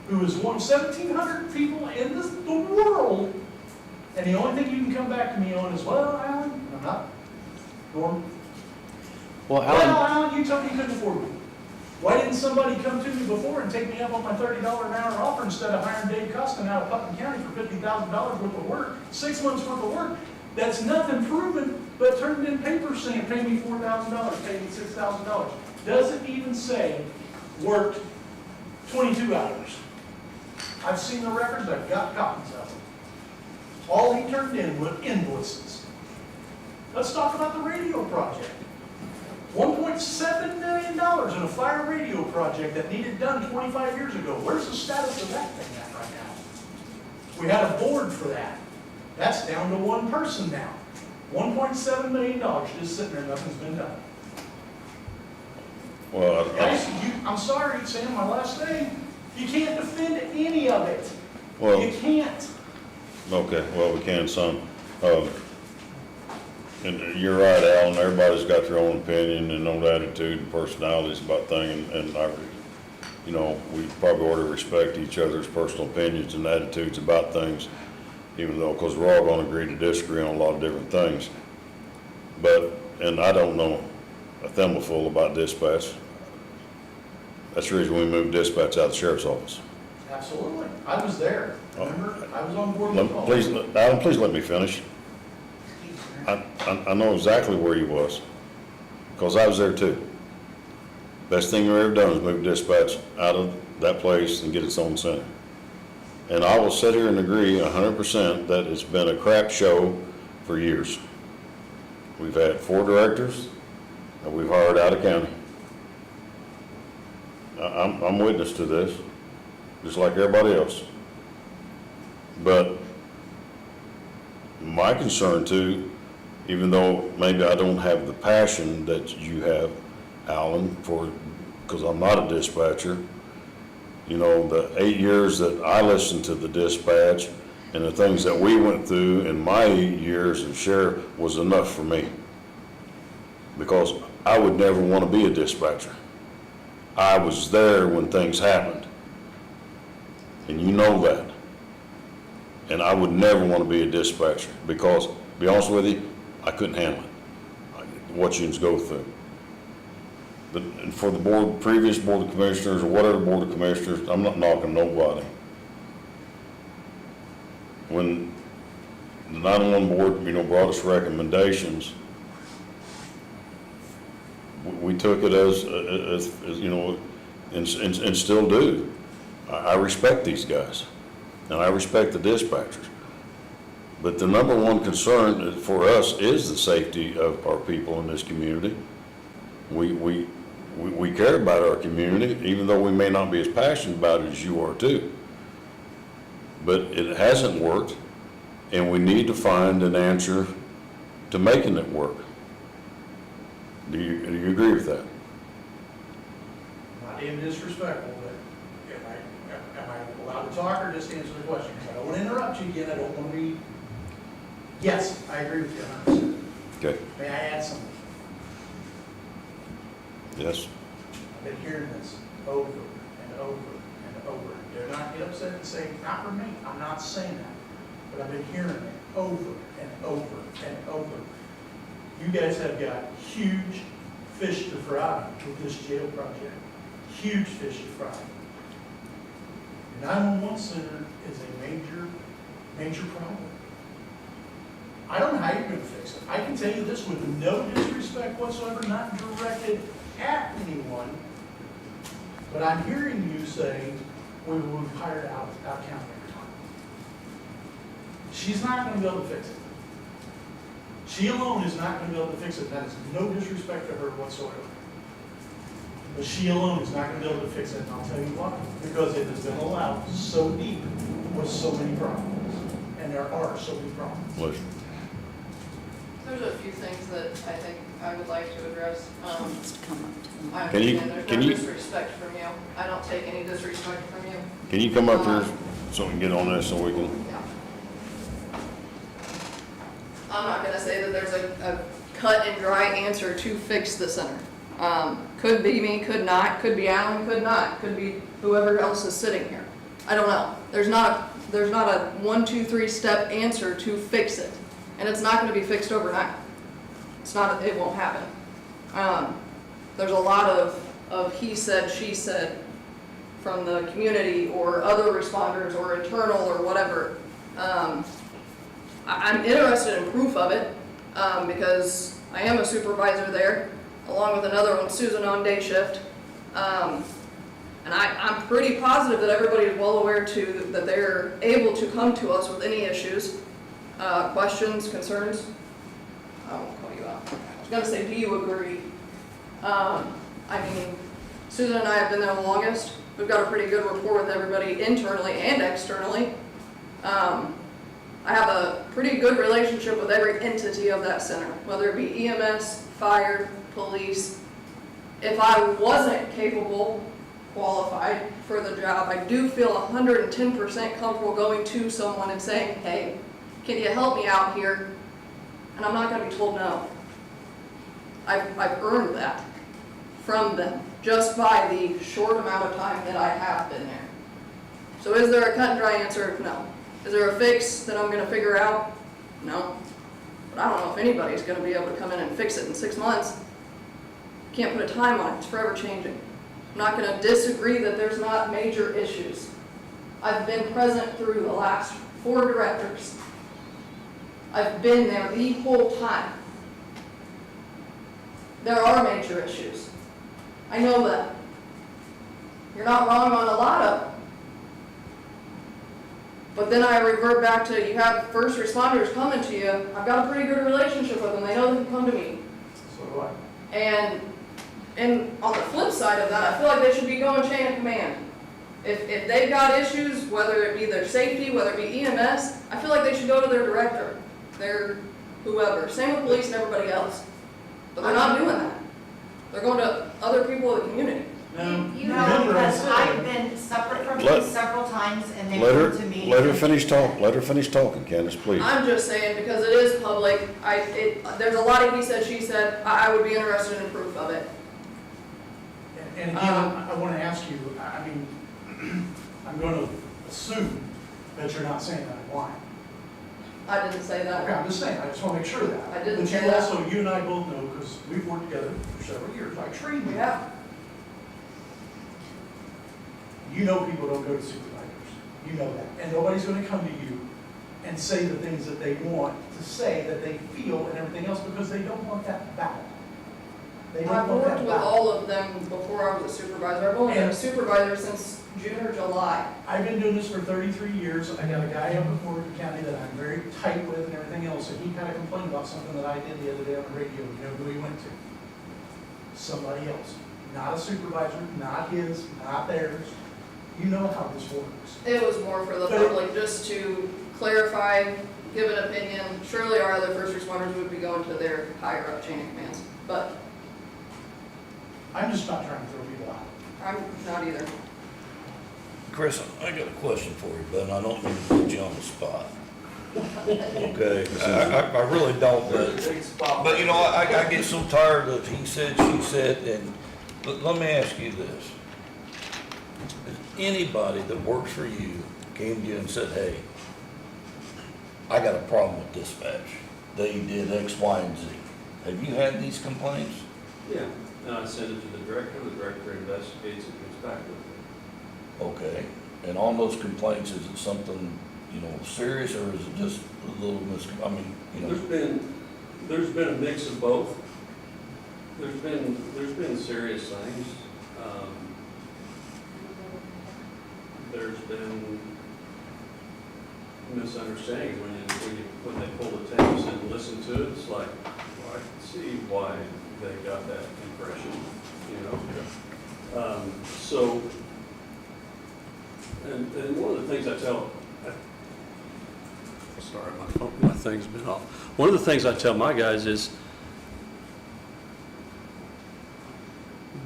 S16: who is one of 1,700 people in the world, and the only thing you can come back to me on is, well, Alan, and I'm not, Norm.
S4: Well, Alan,
S16: You told me you couldn't afford me. Why didn't somebody come to me before and take me up on my $30 an hour offer instead of hiring Dave Custin out of Putnam County for $50,000 worth of work, 6 months worth of work? That's nothing proven, but turned in papers saying, pay me $4,000, pay me $6,000. Doesn't even say worked 22 hours. I've seen the records, I've got copies of them. All he turned in were invoices. Let's talk about the radio project. $1.7 million in a fire radio project that needed done 25 years ago. Where's the status of that thing at right now? We had a board for that. That's down to one person now. $1.7 million just sitting there, nothing's been done.
S1: Well,
S16: Guys, I'm sorry, Sam, my last thing. You can't defend any of it.
S1: Well,
S16: You can't.
S1: okay, well, we can some. And you're right, Alan, everybody's got their own opinion and own attitude and personalities about things, and I, you know, we probably ought to respect each other's personal opinions and attitudes about things, even though, because we're all going to agree to disagree on a lot of different things. But, and I don't know a thimbleful about dispatch. That's the reason we moved dispatch out of the sheriff's office.
S16: Absolutely. I was there. Remember? I was on board with all.
S1: Please, Alan, please let me finish. I know exactly where he was, because I was there too. Best thing we've ever done is move dispatch out of that place and get its own center. And I will sit here and agree 100% that it's been a crap show for years. We've had 4 directors that we've hired out of county. I'm witness to this, just like everybody else. But my concern too, even though maybe I don't have the passion that you have, Alan, because I'm not a dispatcher, you know, the 8 years that I listened to the dispatch and the things that we went through in my 8 years as sheriff was enough for me. Because I would never want to be a dispatcher. I was there when things happened. And you know that. And I would never want to be a dispatcher because, to be honest with you, I couldn't handle it, what you go through. But and for the board, previous board of commissioners or whatever board of commissioners, I'm not knocking nobody. When the 911 board, you know, brought us recommendations, we took it as you know, and still do. I respect these guys, and I respect the dispatchers. But the number one concern for us is the safety of our people in this community. We care about our community, even though we may not be as passionate about it as you are too. But it hasn't worked, and we need to find an answer to making it work. Do you agree with that?
S16: Not being disrespectful, but am I allowed to talk or just answer the question? Because I don't want to interrupt you again. I don't want to be. Yes, I agree with you 100%.
S1: Okay.
S16: May I add something?
S1: Yes.
S16: I've been hearing this over and over and over. Do not get upset and say, not for me. I'm not saying that. But I've been hearing it over and over and over. You guys have got huge fish to fry with this jail project. Huge fish to fry. The 911 center is a major problem. I don't know how you're going to fix it. I can tell you this with no disrespect whatsoever, not directed at anyone, but I'm hearing you say, we've hired out county every time. She's not gonna be able to fix it. She alone is not gonna be able to fix it. That is no disrespect to her whatsoever. But she alone is not gonna be able to fix it, and I'll tell you why. Because it has been allowed so deep with so many problems. And there are so many problems.
S1: Listen.
S21: There's a few things that I think I would like to address. I
S1: Can you-
S21: understand there's
S1: can
S21: no
S1: you-
S21: disrespect from you. I don't take any disrespect from you.
S1: Can you come up here so we can get on this so we can?
S21: Yeah. I'm not gonna say that there's a cut and dry answer to fix the center. Could be me, could not, could be Alan, could not, could be whoever else is sitting here. I don't know. There's not a 1, 2, 3 step answer to fix it. And it's not gonna be fixed overnight. It won't happen. There's a lot of he said, she said from the community or other responders or internal or whatever. I'm interested in proof of it, because I am a supervisor there, along with another one, Susan, on day shift. And I'm pretty positive that everybody is well aware too, that they're able to come to us with any issues, questions, concerns. I won't call you out. I was gonna say, do you agree? I mean, Susan and I have been there the longest. We've got a pretty good rapport with everybody internally and externally. I have a pretty good relationship with every entity of that center, whether it be EMS, fire, police. If I wasn't capable, qualified for the job, I do feel 110% comfortable going to someone and saying, hey, can you help me out here? And I'm not gonna be told no. I've earned that from them, just by the short amount of time that I have been there. So is there a cut and dry answer? No. Is there a fix that I'm gonna figure out? No. But I don't know if anybody's gonna be able to come in and fix it in 6 months. Can't put a time on it, it's forever changing. I'm not gonna disagree that there's not major issues. I've been present through the last 4 directors. I've been there the whole time. There are major issues. I know that. You're not wrong on a lot of them. But then I revert back to, you have first responders coming to you. I've got a pretty good relationship with them. They know they can come to me.
S16: So do I.
S21: And on the flip side of that, I feel like they should be going chain of command. If they've got issues, whether it be their safety, whether it be EMS, I feel like they should go to their director, their whoever. Same with police and everybody else. But they're not doing that. They're going to other people in the community.
S14: No, because I've been separate from
S1: Let-
S14: them several times, and they
S1: Let her,
S14: come to me.
S1: let her finish talking, Candace, please.
S21: I'm just saying, because it is public, there's a lot of he said, she said, I would be interested in proof of it.
S16: And again, I want to ask you, I mean, I'm going to assume that you're not saying that I'm lying.
S21: I didn't say that.
S16: Okay, I'm just saying, I just want to make sure of that.
S21: I didn't
S16: But
S21: say
S16: you
S21: that.
S16: also, you and I both know, because we've worked together for several years, I trained you.
S21: Yeah.
S16: You know people don't go to supervisors. You know that. And nobody's going to come to you and say the things that they want to say, that they feel and everything else, because they don't want that battle. They don't
S21: I've
S16: want
S21: worked
S16: that
S21: with
S16: battle.
S21: all of them before I was a supervisor. I've only been a supervisor since June or July.
S16: I've been doing this for 33 years. I got a guy up in Morgan County that I'm very tight with and everything else, and he kind of complained about something that I did the other day on the radio. You know who he went to? Somebody else. Not a supervisor, not his, not theirs. You know how this works.
S21: It was more for the
S16: But-
S21: public, just to clarify, give an opinion. Surely our other first responders would be going to their higher up chain of commands, but
S16: I'm just not trying to throw people out.
S21: I'm not either.
S5: Chris, I got a question for you, but I don't mean to put you on the spot. Okay, I really don't, but you know, I get so tired of he said, she said, and let me ask you this. If anybody that works for you came to you and said, hey, I got a problem with dispatch, they did X, Y, and Z, have you had these complaints?
S2: Yeah, and I send it to the director investigates and gets back with it.
S5: Okay, and on those complaints, is it something, you know, serious, or is it just a little I mean, you know?
S2: There's been a mix of both. There's been serious things. There's been
S11: misunderstanding when they pull the tapes and listen to it. It's like, well, I can see why they got that impression, you know? So, and one of the things I tell, sorry, my thing's been off. One of the things I tell my guys is,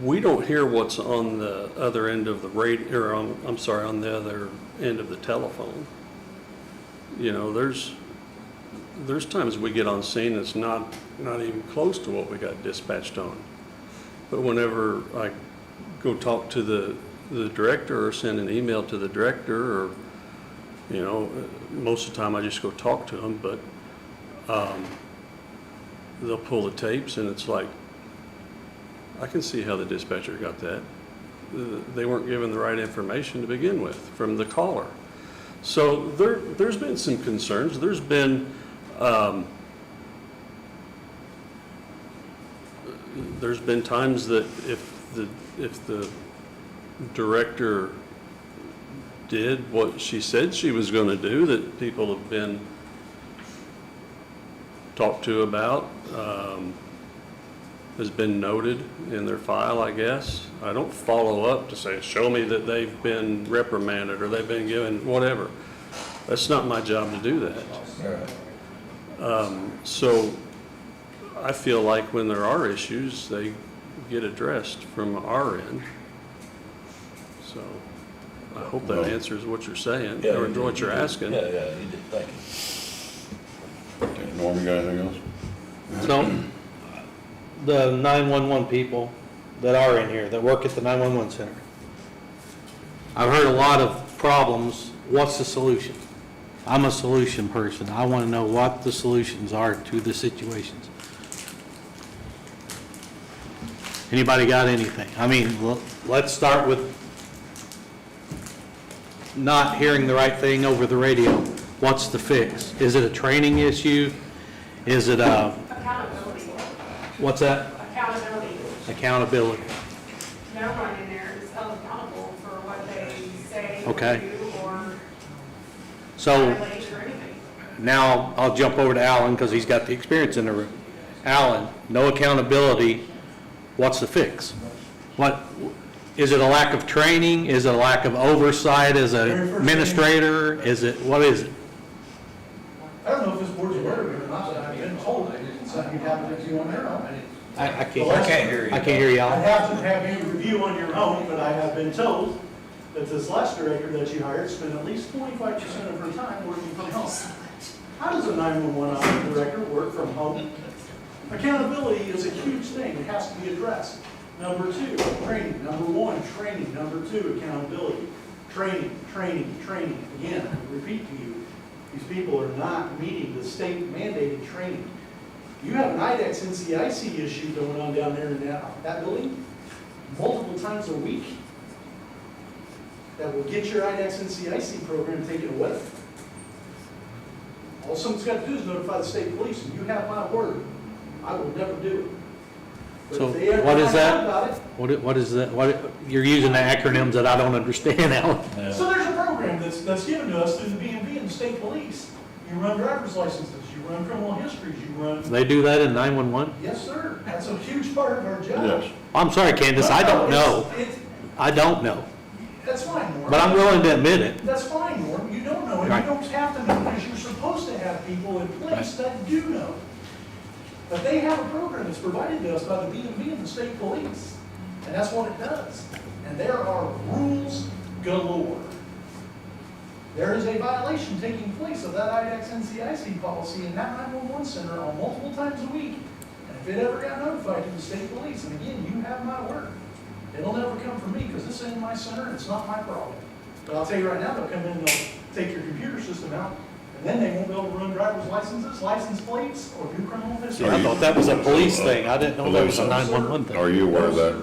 S11: we don't hear what's on the other end of the radio, or I'm sorry, on the other end of the telephone. You know, there's times we get on scene that's not even close to what we got dispatched on. But whenever I go talk to the director or send an email to the director, or, you know, most of the time I just go talk to them, but they'll pull the tapes and it's like, I can see how the dispatcher got that. They weren't given the right information to begin with from the caller. So there's been some concerns. There's been times that if the director did what she said she was going to do, that people have been talked to about. Has been noted in their file, I guess. I don't follow up to say, show me that they've been reprimanded or they've been given whatever. That's not my job to do that. So I feel like when there are issues, they get addressed from our end. So I hope that answers what you're saying, or what you're asking.
S5: Yeah, you did, thank you.
S1: Okay, Norm, you got anything else?
S4: So, the 911 people that are in here, that work at the 911 center, I've heard a lot of problems. What's the solution? I'm a solution person. I want to know what the solutions are to the situations. Anybody got anything? I mean, let's start with not hearing the right thing over the radio. What's the fix? Is it a training issue? Is it a...
S19: Accountability.
S4: What's that?
S19: Accountability.
S4: Accountability.
S19: No one in there is held accountable for what they say or
S4: Okay.
S19: do or
S4: So
S19: violate or anything.
S4: now I'll jump over to Alan because he's got the experience in the room. Alan, no accountability. What's the fix? What, is it a lack of training? Is it a lack of oversight as an administrator? Is it, what is it?
S16: I don't know if this board's aware of it or not, but I've been told something happened to you on your own.
S4: I can't hear you. I can't hear you,
S16: I'd
S4: Alan.
S16: have to have you review on your own, but I have been told that this last director that you hired spent at least 25% of her time working from home. How does a 911 director work from home? Accountability is a huge thing. It has to be addressed. Number two, training. Number one, training. Number two, accountability. Training, training, training. Again, I repeat to you, these people are not meeting the state mandated training. You have an IDEX NCIC issue going on down there in that building multiple times a week that will get your IDEX NCIC program taken away. All someone's got to do is notify the state police, and you have my word, I will never do it. But
S4: So
S16: if they ever
S4: what is
S16: find out
S4: that?
S16: about it,
S4: What is that? What, you're using the acronyms that I don't understand, Alan.
S16: so there's a program that's given to us through the BMV and the state police. You run driver's licenses, you run criminal histories, you run...
S4: They do that in 911?
S16: Yes, sir. That's a huge part of our job.
S1: Yes.
S4: I'm sorry, Candace, I don't know. I don't know.
S16: That's fine, Norm.
S4: But I'm willing to admit it.
S16: That's fine, Norm. You don't know, and
S4: Right.
S16: you don't have to know, because you're supposed to have people in place that do know. But they have a program that's provided to us by the BMV and the state police, and that's what it does. And there are rules galore. There is a violation taking place of that IDEX NCIC policy in that 911 center on multiple times a week. And if it ever got notified to the state police, and again, you have my word, it'll never come from me, because this ain't my center, and it's not my problem. But I'll tell you right now, they'll come in and they'll take your computer system out, and then they won't be able to run driver's licenses, license plates, or do criminal history.
S4: I thought that was a police thing. I didn't know that was a 911 thing.
S1: Are you aware of that?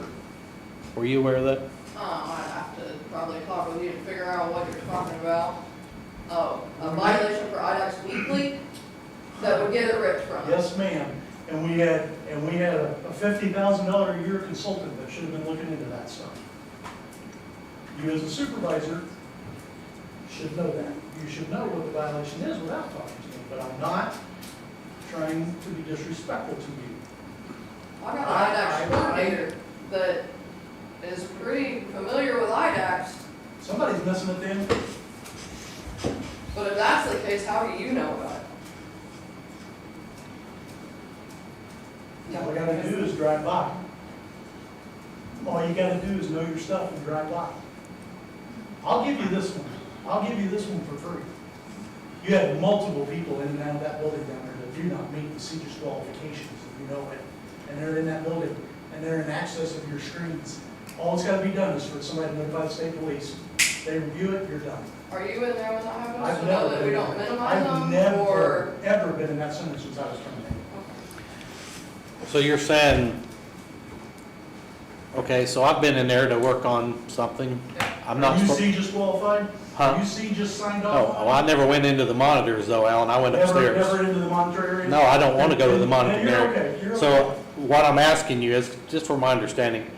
S4: Were you aware of that?
S21: I have to probably talk with you to figure out what you're talking about. Oh, a violation for IDOX weekly that would get it ripped from us.
S16: Yes, ma'am. And we had a $50,000 a year consultant that should have been looking into that stuff. You as a supervisor should know that. You should know what the violation is without talking to me, but I'm not trying to be disrespectful to you.
S21: I got an IDAX coordinator that is pretty familiar with IDAX,
S16: Somebody's messing with them.
S21: but if that's the case, how do you know about it?
S16: All you gotta do is drive by. All you gotta do is know your stuff and drive by. I'll give you this one. I'll give you this one for free. You have multiple people in and out of that building down there that do not meet the CJIS qualifications, if you know it. And they're in that building, and they're in access of your screens. All that's gotta be done is for somebody to notify the state police. They review it, you're done.
S21: Are you in there when that happens,
S16: I've
S21: to know
S16: never
S21: that we
S16: been,
S21: don't minimize them,
S16: I've never,
S21: or?
S16: ever been in that center since I was terminated.
S4: So you're saying, okay, so I've been in there to work on something. I'm not.
S16: Are you CJIS qualified?
S4: Huh?
S16: Are you CJIS signed
S4: Oh,
S16: off?
S4: well, I never went into the monitors though, Alan. I went
S16: Never-
S4: upstairs.
S16: Never into the monitor area?
S4: No, I don't want to go to the
S16: Then
S4: monitor
S16: you're
S4: area.
S16: okay, you're
S4: So
S16: okay.
S4: what I'm asking you is, just for my understanding,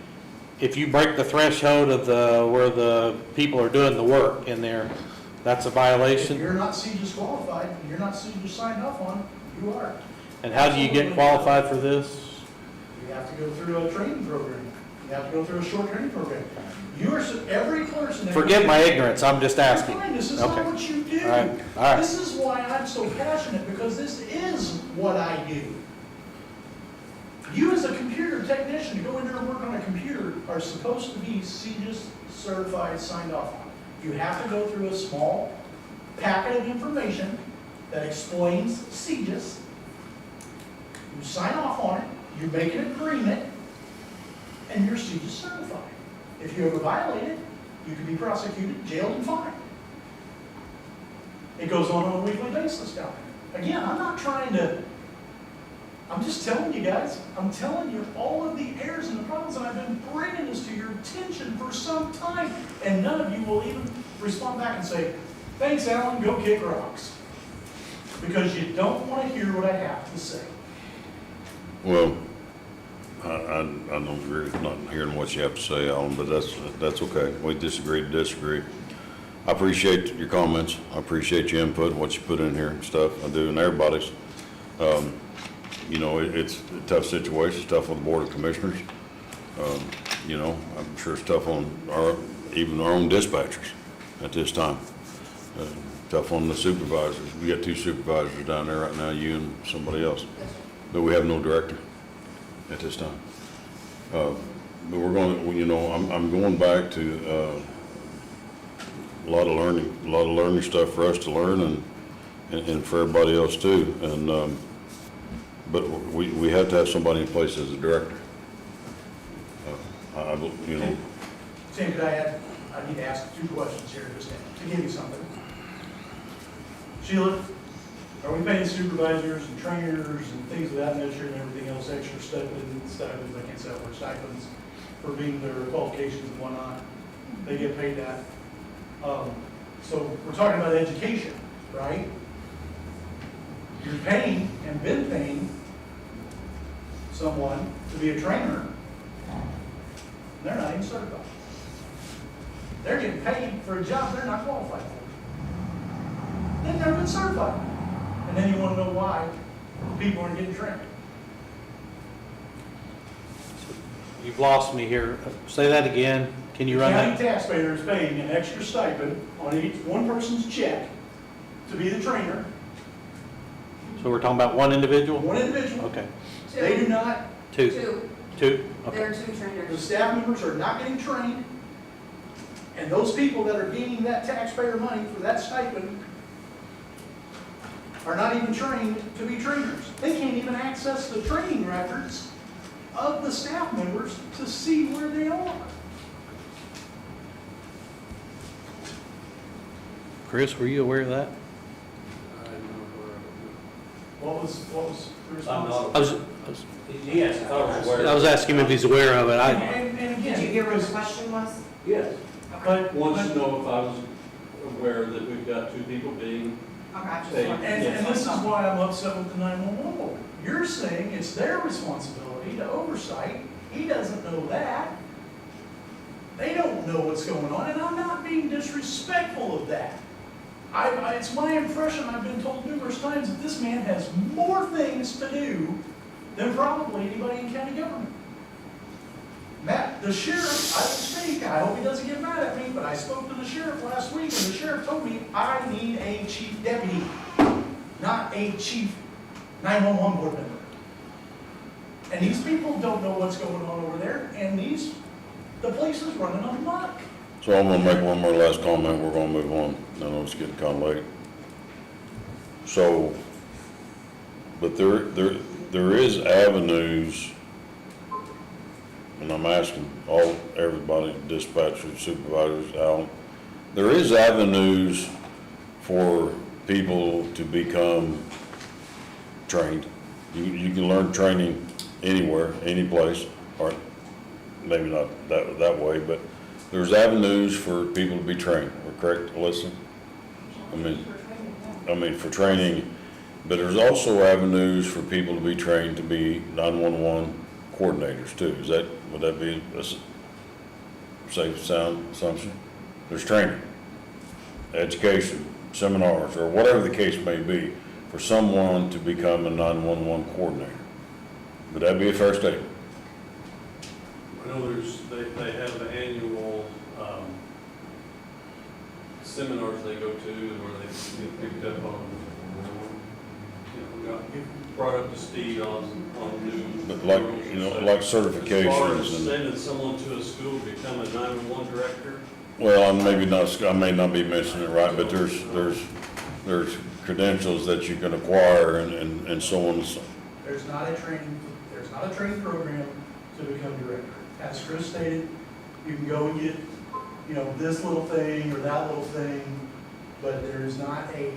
S4: if you break the threshold of where the people are doing the work in there, that's a
S16: If
S4: violation?
S16: you're not CJIS qualified, and you're not CJIS signed off on, you are.
S4: And how do you get qualified for this?
S16: You have to go through a training program. You have to go through a short training program. You are, every person. that-
S4: Forgive my ignorance, I'm just asking.
S16: Fine, this is
S4: Okay.
S16: not what you do.
S4: All right, all right.
S16: This is why I'm so passionate, because this is what I do. You as a computer technician, to go in there and work on a computer, are supposed to be CJIS certified, signed off on. You have to go through a small packet of information that explains CJIS. You sign off on it, you make an agreement, and you're CJIS certified. If you ever violate it, you can be prosecuted, jailed, and fined. It goes on a weekly basis down there. Again, I'm not trying to, I'm just telling you guys, I'm telling you all of the errors and the problems, and I've been bringing this to your attention for some time, and none of you will even respond back and say, thanks, Alan, go kick rocks. Because you don't want to hear what I have to say.
S1: Well, I don't agree with not hearing what you have to say, Alan, but that's okay. We disagree to disagree. I appreciate your comments. I appreciate your input, what you put in here and stuff. I do, and everybody's. You know, it's a tough situation. It's tough on the Board of Commissioners. You know, I'm sure it's tough on even our own dispatchers at this time. Tough on the supervisors. We got 2 supervisors down there right now, you and somebody else. But we have no director at this time. But we're going, you know, I'm going back to a lot of learning stuff for us to learn and for everybody else too. And but we have to have somebody in place as a director. You know.
S16: Tim, could I need to ask 2 questions here just to give you something. Sheila, are we paying supervisors and trainers and things of that nature and everything else extra stipends, I can't say that word, stipends, for being their qualifications and whatnot? They get paid that. So we're talking about education, right? You're paying and been paying someone to be a trainer. They're not even certified. They're getting paid for a job they're not qualified for. They've never been certified. And then you want to know why people aren't getting trained.
S4: You've lost me here. Say that again. Can you run
S16: County
S4: that?
S16: taxpayer is paying an extra stipend on each one person's check to be the trainer.
S4: So we're talking about one individual?
S16: One individual.
S4: Okay.
S16: They do not,
S4: 2? 2? Okay.
S21: There are 2 trainers.
S16: the staff members are not getting trained. And those people that are gaining that taxpayer money for that stipend are not even trained to be trainers. They can't even access the training records of the staff members to see where they are.
S4: Chris, were you aware of that?
S16: What was the response?
S2: Yes, I was aware.
S4: I was asking him if he's aware of it.
S16: And again,
S14: Did you hear what his question was?
S2: Yes.
S16: but,
S2: Wants to know if I was aware that we've got 2 people being
S14: Okay, I just
S2: paid.
S14: wanted to-
S16: and this is why I'm upset with the 911 board. You're saying it's their responsibility to oversight. He doesn't know that. They don't know what's going on, and I'm not being disrespectful of that. It's my impression, I've been told numerous times, that this man has more things to do than probably anybody in county government. Matt, the sheriff, I will speak, I hope he doesn't get mad at me, but I spoke to the sheriff last week, and the sheriff told me I need a chief deputy, not a chief 911 board member. And these people don't know what's going on over there, and the place is running amok.
S1: So I'm gonna make one more last comment, we're gonna move on, I know it's getting kinda late. So, but there is avenues, and I'm asking everybody, dispatchers, supervisors, Alan, there is avenues for people to become trained. You can learn training anywhere, any place, or maybe not that way, but there's avenues for people to be trained, correct, Alyssa? I mean, for training, but there's also avenues for people to be trained to be 911 coordinators too. Would that be a safe, sound assumption? There's training, education, seminars, or whatever the case may be, for someone to become a 911 coordinator. Would that be a fair statement?
S8: I know they have the annual seminars they go to where they get picked up on, got brought up to speed on new.
S1: But like certifications.
S8: As far as
S1: and
S8: sending someone to a school to become a 911 director.
S1: Well, I may not be mentioning it right, but there's credentials that you can acquire and so on and so.
S16: There's not a training program to become director. As Chris stated, you can go and get, this little thing or that little thing, but there is not a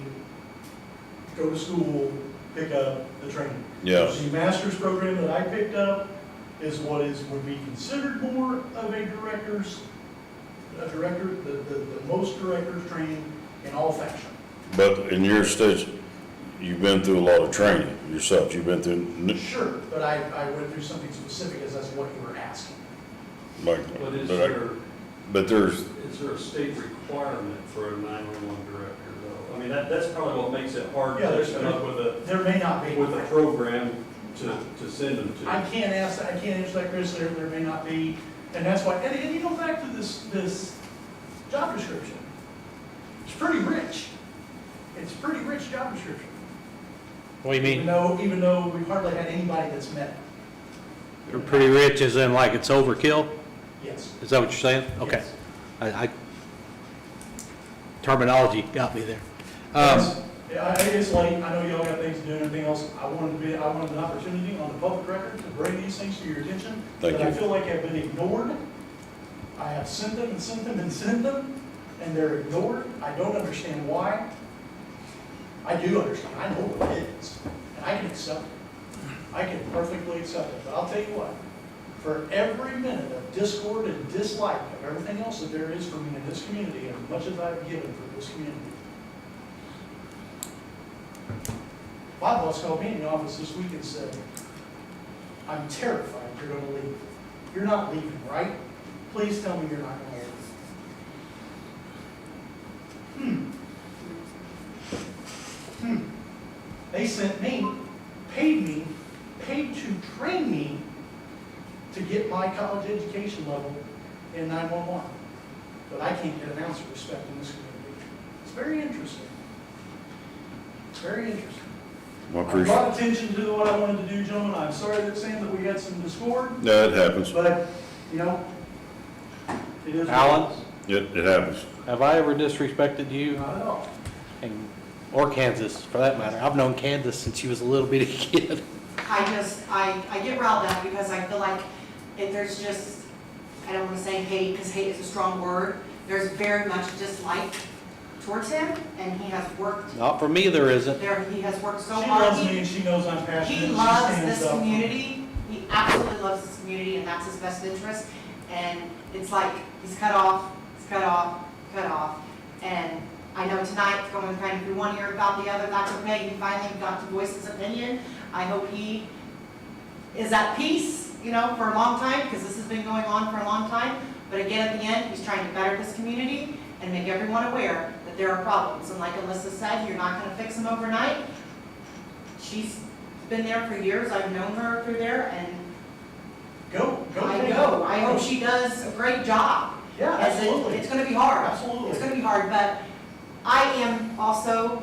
S16: go to school, pick up the training.
S1: Yeah.
S16: The master's program that I picked up is would be considered more of a director, the most directors training in all fashion.
S1: But in your stage, you've been through a lot of training yourself. You've been through.
S16: Sure, but I went through something specific as that's what you were asking.
S8: But is there a state requirement for a 911 director though? I mean, that's probably what makes it hard to come up with
S16: there may not be.
S8: with a program to send them to.
S16: I can't answer that, Chris. There may not be, and that's why. And back to this job description. It's pretty rich. It's a pretty rich job description.
S4: What do you mean?
S16: Even though we've hardly had anybody that's met it.
S4: You're pretty rich as in like it's overkill?
S16: Yes.
S4: Is that what you're saying? Okay. I terminology got me there.
S16: It's late. I know y'all got things to do and everything else. I wanted an opportunity on the public record to bring these things to your attention.
S1: Thank you.
S16: I feel like have been ignored. I have sent them and sent them and sent them, and they're ignored. I don't understand why. I do understand. I know what it is, and I can accept it. I can perfectly accept it. But I'll tell you what, for every minute of discord and dislike of everything else that there is for me in this community, as much as I've given for this community, my boss called me in the office this week and said, I'm terrified you're going to leave. You're not leaving, right? Please tell me you're not going to leave. They sent me, paid to train me to get my college education level in 911. But I can't get an ounce of respect in this community. It's very interesting. It's very interesting.
S1: Well,
S16: I brought attention to what I wanted to do, gentlemen. I'm sorry that Sam that we had some discord.
S1: Yeah, it happens.
S16: But, it is.
S4: Alan?
S1: It happens.
S4: Have I ever disrespected you?
S16: Not at all.
S4: Or Kansas, for that matter. I've known Kansas since she was a little bitty kid.
S14: I get riled up because I feel like if there's just, I don't want to say hate, because hate is a strong word. There's very much dislike towards him, and he has worked.
S4: Not for me, there isn't.
S14: He has worked so
S16: She
S14: hard.
S16: loves me and she knows I'm passionate.
S14: He
S16: and she
S14: loves
S16: stands
S14: this
S16: up.
S14: community. He absolutely loves this community, and that's his best interest. And it's like he's cut off, and I know tonight, going kind of through one ear about the other, that's okay. He finally got to voice his opinion. I hope he is at peace, for a long time, because this has been going on for a long time. But again, at the end, he's trying to better this community and make everyone aware that there are problems. And like Alyssa said, you're not gonna fix them overnight. She's been there for years, I've known her through there, and
S16: Go.
S14: I hope she does a great job.
S16: Yeah,
S14: As in,
S16: absolutely.
S14: it's gonna be hard.
S16: Absolutely.
S14: It's gonna be hard, but I am also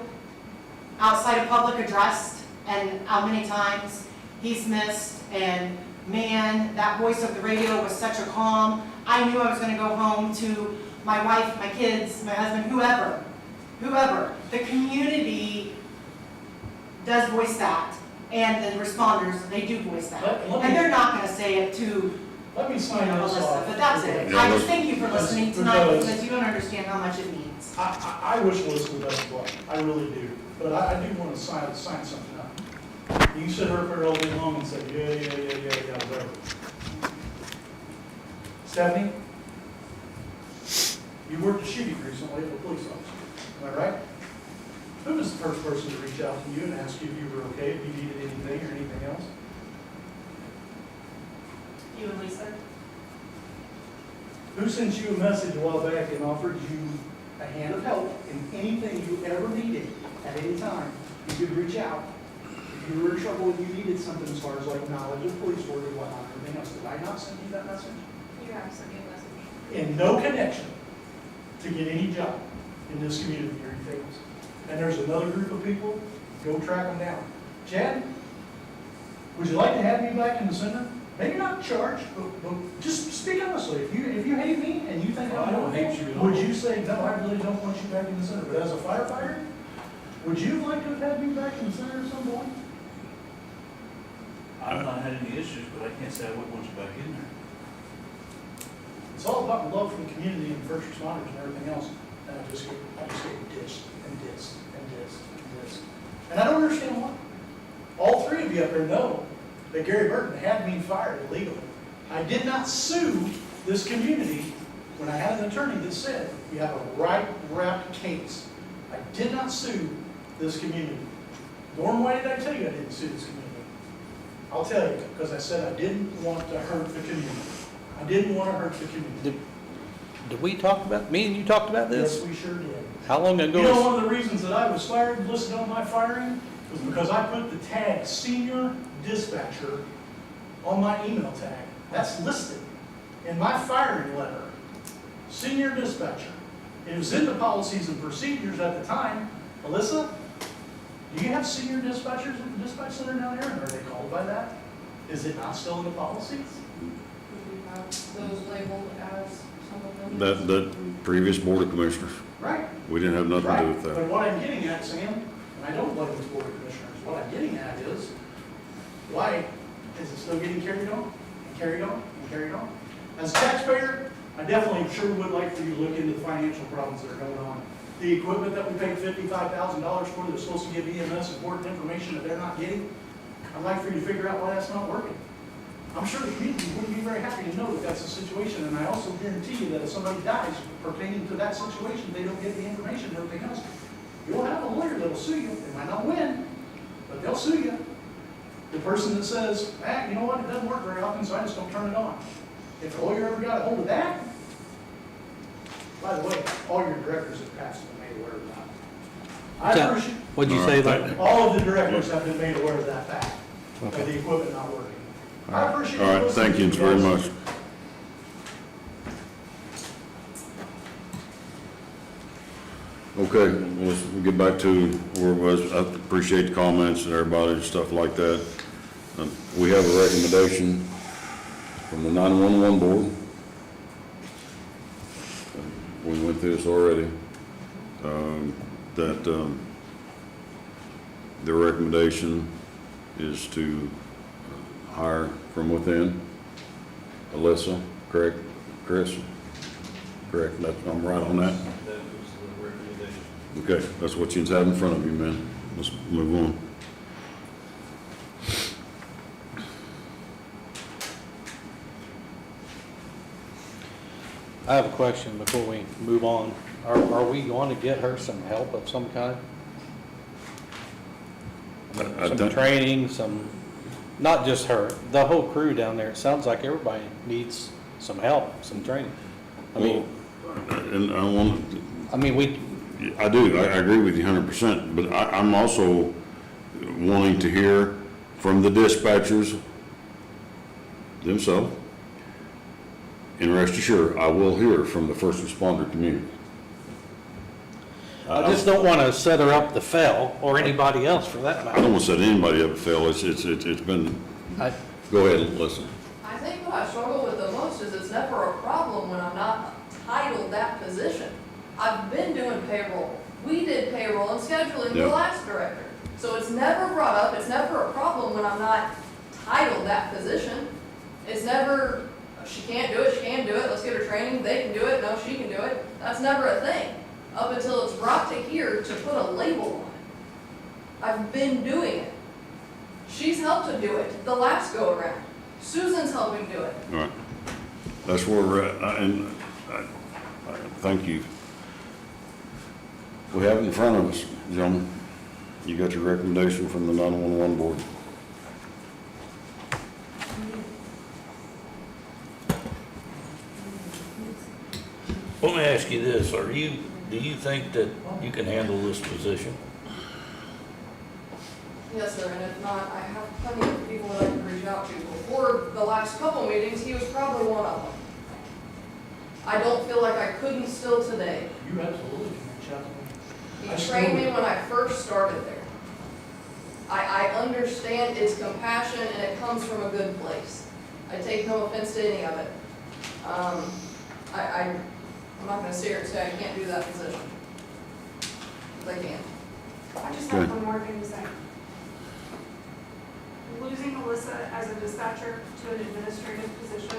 S14: outside of public address, and how many times he's missed, and man, that voice of the radio was such a calm. I knew I was gonna go home to my wife, my kids, my husband, whoever. The community does voice that, and the responders, they do voice that.
S16: Let me-
S14: And they're not gonna say it to,
S16: Let me sign
S14: you know,
S16: this
S14: Alyssa,
S16: off.
S14: but that's it.
S1: Yeah,
S14: I
S1: let's-
S14: just thank you for listening tonight,
S16: Because-
S14: because you don't understand how much it means.
S16: I wish Alyssa would have luck, I really do, but I do want to sign something up. You can sit her for all day long and say, yeah, whatever. Stephanie, you worked a shooting recently as a police officer, am I right? Who was the first person to reach out to you and ask you if you were okay, if you needed anything or anything else?
S14: You and Lisa?
S16: Who sent you a message a while back and offered you a hand of help in anything you ever needed at any time? You could reach out. If you were in trouble and you needed something as far as like knowledge of police work and whatnot, everything else, did I not send you that message?
S19: You have sent me a message.
S16: In no connection to get any job in this community or anything else. And there's another group of people, go track them down. Chad, would you like to have me back in the center? Maybe not charge, but just speak honestly. If you hate me and you think
S8: I don't hate you at all.
S16: would you say, no, I really don't want you back in the center? But as a firefighter, would you like to have had me back in the center at some point?
S5: I've not had any issues, but I can't say I wouldn't want you back in there.
S16: It's all about love for the community and first responders and everything else. And I just get ditched and dissed and dissed and dissed. And I don't understand why. All three of you up there know that Gary Burton had me fired illegally. I did not sue this community when I had an attorney that said, you have a right-wrapped case. I did not sue this community. Norm, why did I tell you I didn't sue this community? I'll tell you, because I said I didn't want to hurt the community. I didn't want to hurt the community.
S4: Did we talk about, me and you talked about this?
S16: Yes, we sure did.
S4: How long ago?
S16: You know, one of the reasons that I was fired, listed on my firing, was because I put the tag senior dispatcher on my email tag. That's listed in my firing letter. Senior dispatcher. It was in the policies and procedures at the time. Alyssa, do you have senior dispatchers at the dispatch center down there? And are they called by that? Is it not still in the policies?
S20: We have those labeled as some of them.
S1: That previous board of commissioners,
S16: Right.
S1: we didn't have nothing to do
S16: Right.
S1: with that.
S16: But what I'm getting at, Sam, and I don't blame this board of commissioners, what I'm getting at is, why is it still getting carried on, and carried on, and carried on? As a taxpayer, I definitely sure would like for you to look into the financial problems that are going on. The equipment that we paid $55,000 for that's supposed to give EMS important information that they're not getting, I'd like for you to figure out why that's not working. I'm sure the community wouldn't be very happy to know that that's the situation, and I also guarantee you that if somebody dies pertaining to that situation, they don't get the information and everything else. You'll have a lawyer that'll sue you. They might not win, but they'll sue you. The person that says, you know what, it doesn't work very often, so I just don't turn it on. If a lawyer ever got a hold of that, by the way, all your directors have passed and made aware of that. I appreciate,
S4: What'd you say about?
S16: all of the directors have been made aware of that fact,
S4: Okay.
S16: of the equipment not working. I appreciate.
S1: All right,
S16: listening
S1: thank you
S16: to
S1: very
S16: guys.
S1: much. Okay, let's get back to where it was. I appreciate the comments and everybody and stuff like that. We have a recommendation from the 911 board. We went through this already. That their recommendation is to hire from within. Alyssa, correct? Chris? Correct, I'm right on that?
S5: That was the recommendation.
S1: Okay, that's what you have in front of you, man. Let's move on.
S4: I have a question before we move on. Are we going to get her some help of some kind? Some
S1: think-
S4: training, not just her, the whole crew down there. It sounds like everybody needs some help, some training. I mean,
S1: And I want, I do, I agree with you 100%, but I'm also wanting to hear from the dispatchers themselves. And rest assured, I will hear from the first responder community.
S4: I just don't want to set her up to fail, or anybody else for that
S1: I
S4: matter.
S1: don't want to set anybody up to fail. It's been, go ahead and listen.
S21: I think what I struggle with the most is it's never a problem when I'm not titled that position. I've been doing payroll. We did payroll and scheduling with the
S1: Yep.
S21: last director. So it's never brought up, it's never a problem when I'm not titled that position. It's never, she can't do it, she can do it, let's get her training, they can do it, no, she can do it. That's never a thing, up until it's brought to here to put a label on it. I've been doing it. She's helped to do it the last go around. Susan's helping do it.
S1: All right. That's where we're at, and thank you. We have it in front of us, gentlemen. You got your recommendation from the 911 board.
S5: Let me ask you this, do you think that you can handle this position?
S21: Yes, sir, and if not, I have plenty of people that I can reach out to. Before the last couple meetings, he was probably one of them. I don't feel like I couldn't still today.
S16: You absolutely can reach out to me.
S21: He trained me when I first started there. I understand its compassion and it comes from a good place. I take no offense to any of it. I'm not gonna sit here and say I can't do that position. 'Cause I can't.
S19: I just have one more thing to say. Losing Melissa as a dispatcher to an administrative position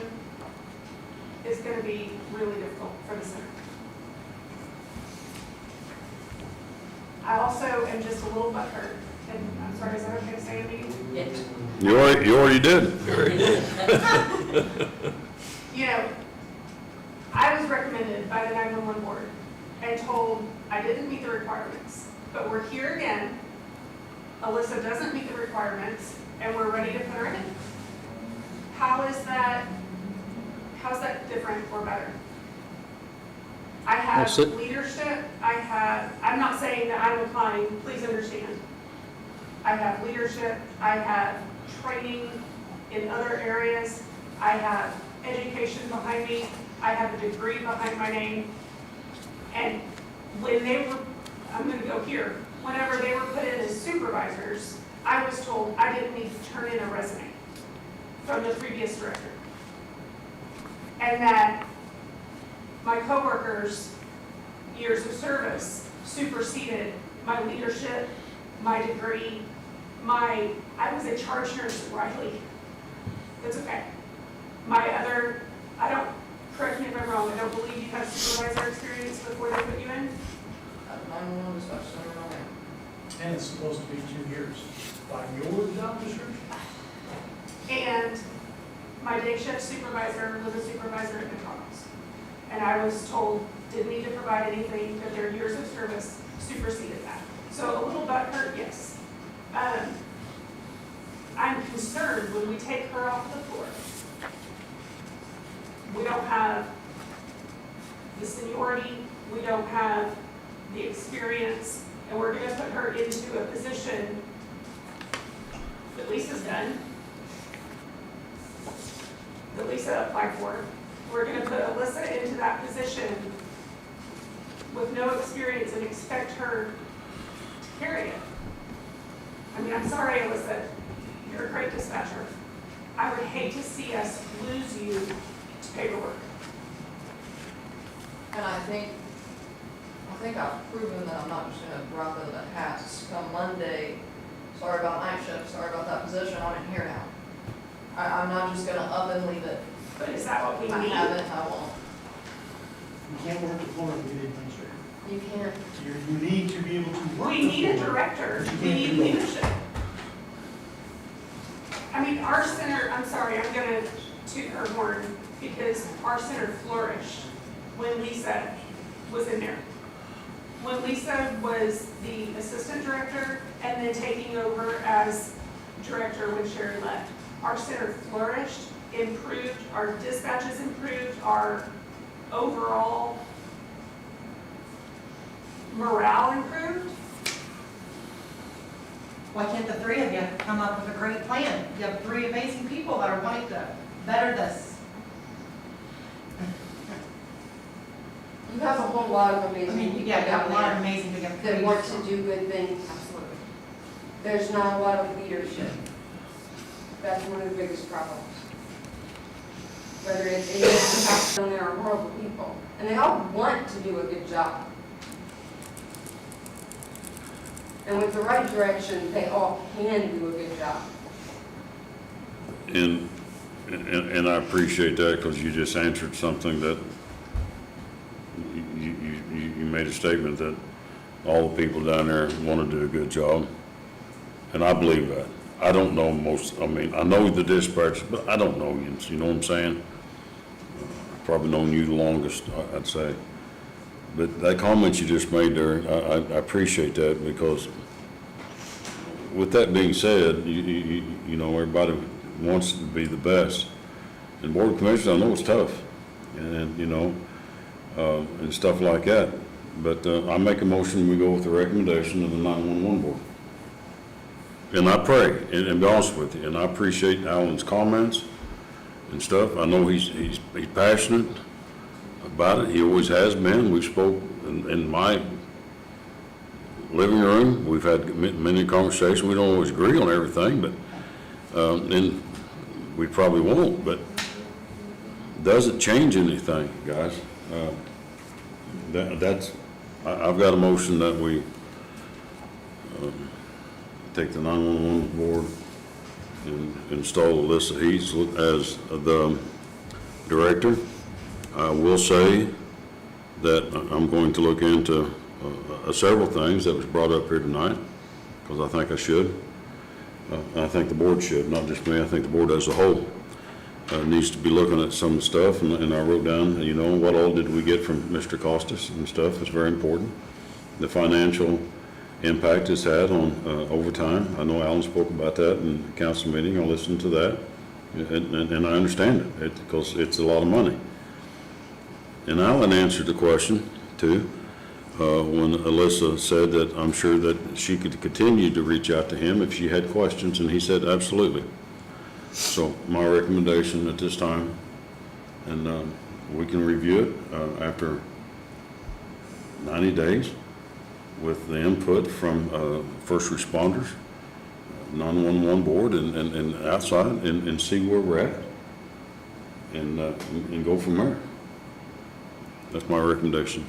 S19: is gonna be really difficult for the center. I also am just a little butthurt, and I'm sorry, is that okay to say to me?
S15: Yes.
S1: You already did.
S19: You know, I was recommended by the 911 board and told I didn't meet the requirements, but we're here again. Alyssa doesn't meet the requirements, and we're ready to put her in. How's that different or better? I have
S4: Well, sit-
S19: leadership, I'm not saying that I'm applying, please understand. I have leadership, I have training in other areas, I have education behind me, I have a degree behind my name. And when they were, I'm gonna go here, whenever they were put in as supervisors, I was told I didn't need to turn in a resume from the previous director. And that my coworkers' years of service superseded my leadership, my degree, I was a charge nurse at Riley. That's okay. Correct me if I'm wrong, I don't believe you have supervisor experience before they put you in?
S21: At 911 dispatch center, no ma'am.
S16: And it's supposed to be 2 years by your job description.
S19: And my day shift supervisor was a supervisor at McDonald's. And I was told, didn't need to provide anything, that their years of service superseded that. So a little butthurt, yes. I'm concerned when we take her off the floor. We don't have the seniority, we don't have the experience, and we're gonna put her into a position that Lisa's done, that Lisa applied for. We're gonna put Alyssa into that position with no experience and expect her to carry it. I mean, I'm sorry, Alyssa, you're a great dispatcher. I would hate to see us lose you to paperwork.
S21: And I think I've proven that I'm not just gonna drop into the hats come Monday. Sorry about night shift, sorry about that position, I'm in here now. I'm not just gonna up and leave it.
S19: But is that what we need?
S21: I haven't, I won't.
S16: You can't work the floor and be the administrator.
S21: You can't.
S16: You need to be able to work
S19: We
S16: the
S19: need a
S16: floor.
S19: director,
S16: You
S19: we
S16: can't
S19: need
S16: do both.
S19: leadership. I mean, our center, I'm sorry, I'm gonna toot her horn, because our center flourished when Lisa was in there. When Lisa was the assistant director and then taking over as director when Sherry left, our center flourished, improved, our dispatches improved, our overall morale improved?
S14: Why can't the three of you come up with a great plan? You have three amazing people that are wanting to better this.
S20: You have a whole lot of
S14: I
S20: amazing
S14: mean,
S20: people
S14: yeah, you have
S20: down
S14: a lot of
S20: there
S14: amazing, you have
S20: that want to do good things. Absolutely. There's not a lot of leadership. That's one of the biggest problems. Whether it's in this town, there are horrible people, and they all want to do a good job. And with the right direction, they all can do a good job.
S1: And I appreciate that because you just answered something that you made a statement that all the people down there want to do a good job. And I believe that. I don't know I know the dispatchers, but I don't know you know what I'm saying? Probably known you the longest, I'd say. But that comment you just made there, I appreciate that because with that being said, you know, everybody wants to be the best. And Board of Commissioners, I know it's tough, and you know, and stuff like that. But I make a motion, we go with the recommendation of the 911 board. And I pray, and be honest with you, and I appreciate Alan's comments and stuff. I know he's passionate about it. He always has been. We spoke in my living room. We've had many conversations. We don't always agree on everything, but and we probably won't. But does it change anything, guys? I've got a motion that we take the 911 board and install Alyssa Heath as the director. I will say that I'm going to look into several things that was brought up here tonight, because I think I should. I think the board should, not just me. I think the board as a whole needs to be looking at some stuff, and I wrote down, you know, what all did we get from Mr. Costas and stuff. It's very important. The financial impact it's had on overtime. I know Alan spoke about that in the council meeting. I listened to that, and I understand it because it's a lot of money. And Alan answered the question too when Alyssa said that I'm sure that she could continue to reach out to him if she had questions, and he said absolutely. So my recommendation at this time, and we can review it after 90 days with the input from first responders, 911 board, and outside, and see where we're at, and go from there. That's my recommendation.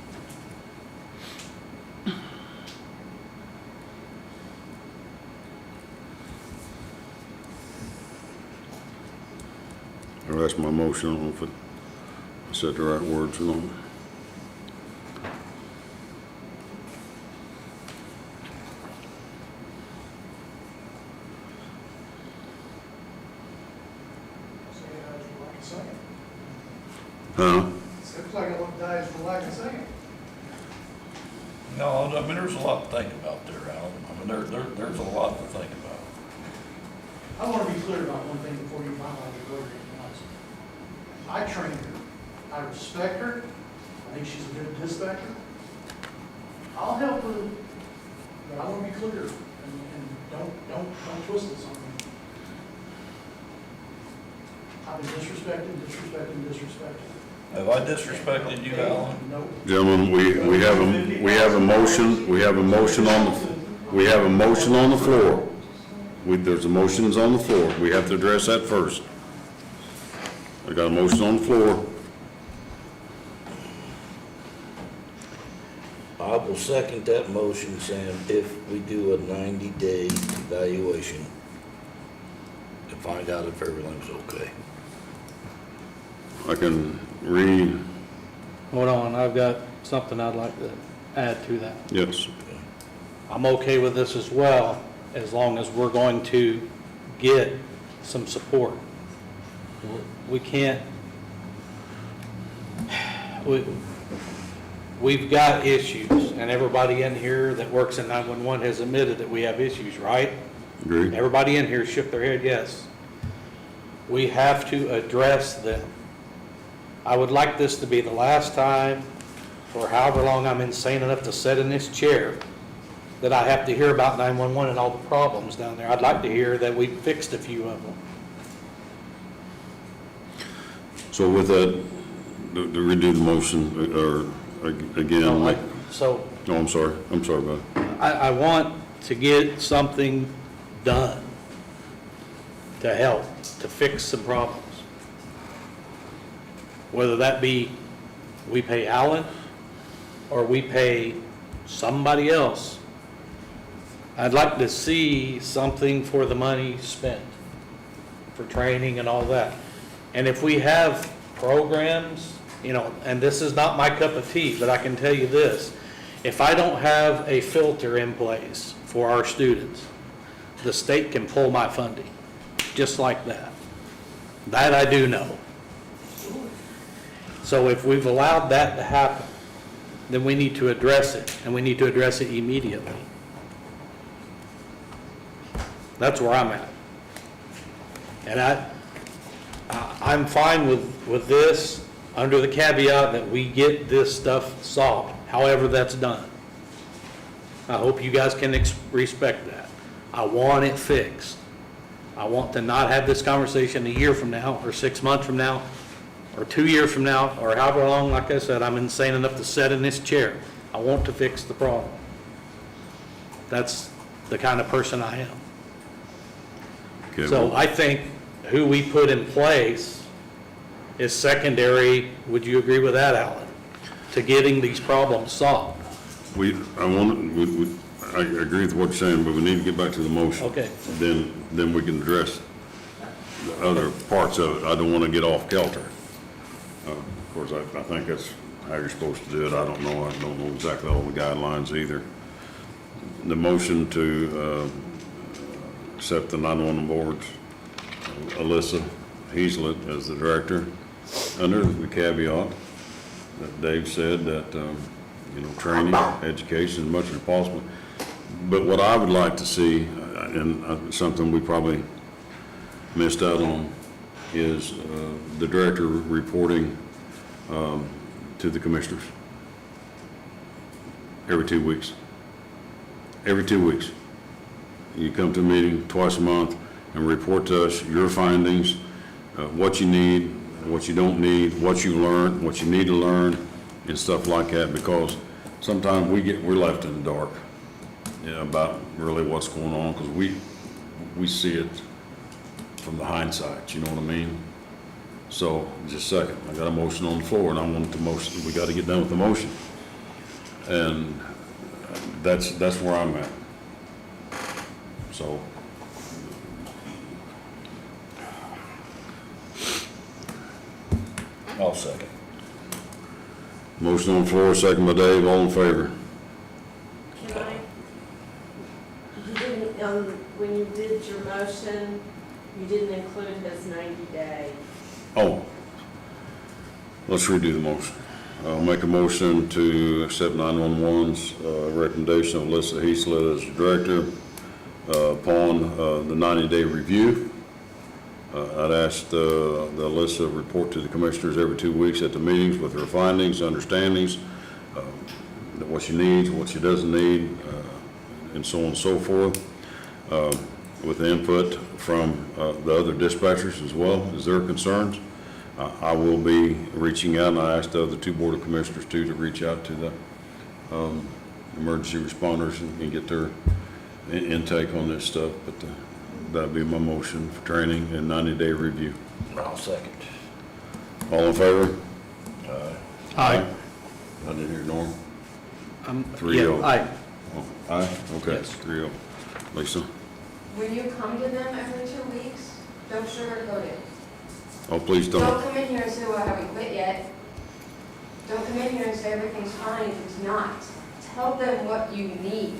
S1: Or that's my motion. I don't know if I said the right words or not. Huh?
S16: Looks like it dies for lack of saying.
S5: No, I mean, there's a lot to think about there, Alan. I mean, there's a lot to think about.
S16: I want to be clear about one thing before you finalize your vote. I trained her. I respect her. I think she's a good dispatcher. I'll help her, but I want to be clear and don't twist this on me. I've been disrespected.
S5: Have I disrespected you, Alan?
S16: No.
S1: Gentlemen, we have a motion on the floor. There's a motions on the floor. We have to address that first. I got a motion on the floor.
S5: I will second that motion, Sam, if we do a 90-day evaluation to find out if everything's okay.
S1: I can read.
S4: Hold on, I've got something I'd like to add to that.
S1: Yes.
S4: I'm okay with this as well, as long as we're going to get some support. We can't, we've got issues, and everybody in here that works in 911 has admitted that we have issues, right?
S1: Agreed.
S4: Everybody in here shook their head, yes. We have to address them. I would like this to be the last time for however long I'm insane enough to sit in this chair, that I have to hear about 911 and all the problems down there. I'd like to hear that we fixed a few of them.
S1: So with that, to redo the motion, or again, like,
S4: So
S1: no, I'm sorry, bud.
S4: I want to get something done to help, to fix some problems. Whether that be we pay Alan or we pay somebody else. I'd like to see something for the money spent, for training and all that. And if we have programs, you know, and this is not my cup of tea, but I can tell you this, if I don't have a filter in place for our students, the state can pull my funding, just like that. That I do know. So if we've allowed that to happen, then we need to address it, and we need to address it immediately. That's where I'm at. And I'm fine with this, under the caveat that we get this stuff solved, however that's done. I hope you guys can respect that. I want it fixed. I want to not have this conversation a year from now, or 6 months from now, or 2 years from now, or however long. Like I said, I'm insane enough to sit in this chair. I want to fix the problem. That's the kind of person I am.
S1: Okay,
S4: So
S1: well,
S4: I think who we put in place is secondary, would you agree with that, Alan, to getting these problems solved?
S1: I agree with what you're saying, but we need to get back to the motion.
S4: Okay.
S1: Then we can address the other parts of it. I don't want to get off kilter. Of course, I think that's how you're supposed to do it. I don't know exactly all the guidelines either. The motion to accept the 911 boards, Alyssa Heaslett as the director, under the caveat that Dave said that, training, education, as much as possible. But what I would like to see, and something we probably missed out on, is the director reporting to the commissioners every 2 weeks. Every 2 weeks. You come to a meeting twice a month and report to us your findings, what you need, what you don't need, what you learned, what you need to learn, and stuff like that, because sometimes we're left in the dark, about really what's going on, because we see it from the hindsight, you know what I mean? So, just a second, I got a motion on the floor, and I want the motion, we got to get done with the motion. And that's where I'm at. So,
S5: I'll second.
S1: motion on the floor, second by Dave, all in favor?
S15: Can I, you didn't, when you did your motion, you didn't include his 90-day.
S1: Oh, let's redo the motion. I'll make a motion to accept 911's recommendation of Alyssa Heaslett as the director upon the 90-day review. I'd ask the Alyssa report to the commissioners every 2 weeks at the meetings with her findings, understandings, what she needs, what she doesn't need, and so on and so forth, with the input from the other dispatchers as well as their concerns. I will be reaching out, and I asked the other two Board of Commissioners too to reach out to the emergency responders and get their intake on this stuff, but that'd be my motion for training and 90-day review.
S5: I'll second.
S1: All in favor?
S4: Aye.
S1: I didn't hear Norm. 3-0.
S4: Yeah, aye.
S1: Oh, aye? Okay,
S4: Yes.
S1: 3-0. Lisa?
S20: When you come to them every 2 weeks, don't sugarcoat it.
S1: Oh, please
S20: Don't
S1: don't.
S20: come in here and say, well, I haven't quit yet. Don't come in here and say everything's fine if it's not. Tell them what you need.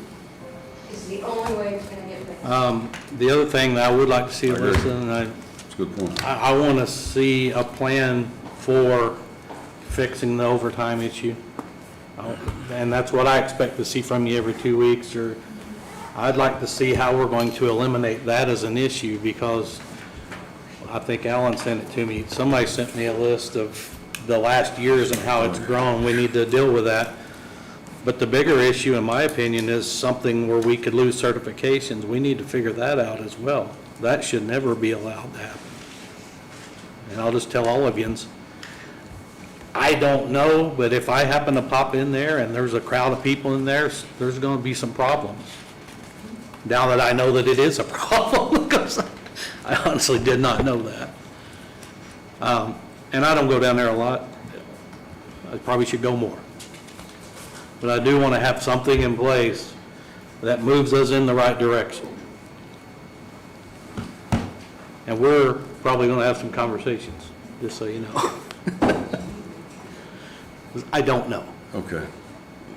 S20: It's the only way it's gonna get fixed.
S4: The other thing that I would like to see,
S1: I agree.
S4: Alyssa, and
S1: That's a good point.
S4: I want to see a plan for fixing the overtime issue. And that's what I expect to see from you every 2 weeks, or I'd like to see how we're going to eliminate that as an issue, because I think Alan sent it to me. Somebody sent me a list of the last years and how it's grown. We need to deal with that. But the bigger issue, in my opinion, is something where we could lose certifications. We need to figure that out as well. That should never be allowed to happen. And I'll just tell all of yous, I don't know, but if I happen to pop in there and there's a crowd of people in there, there's going to be some problems. Now that I know that it is a problem, because I honestly did not know that. And I don't go down there a lot. I probably should go more. But I do want to have something in place that moves us in the right direction. And we're probably going to have some conversations, just so you know. I don't know.
S1: Okay.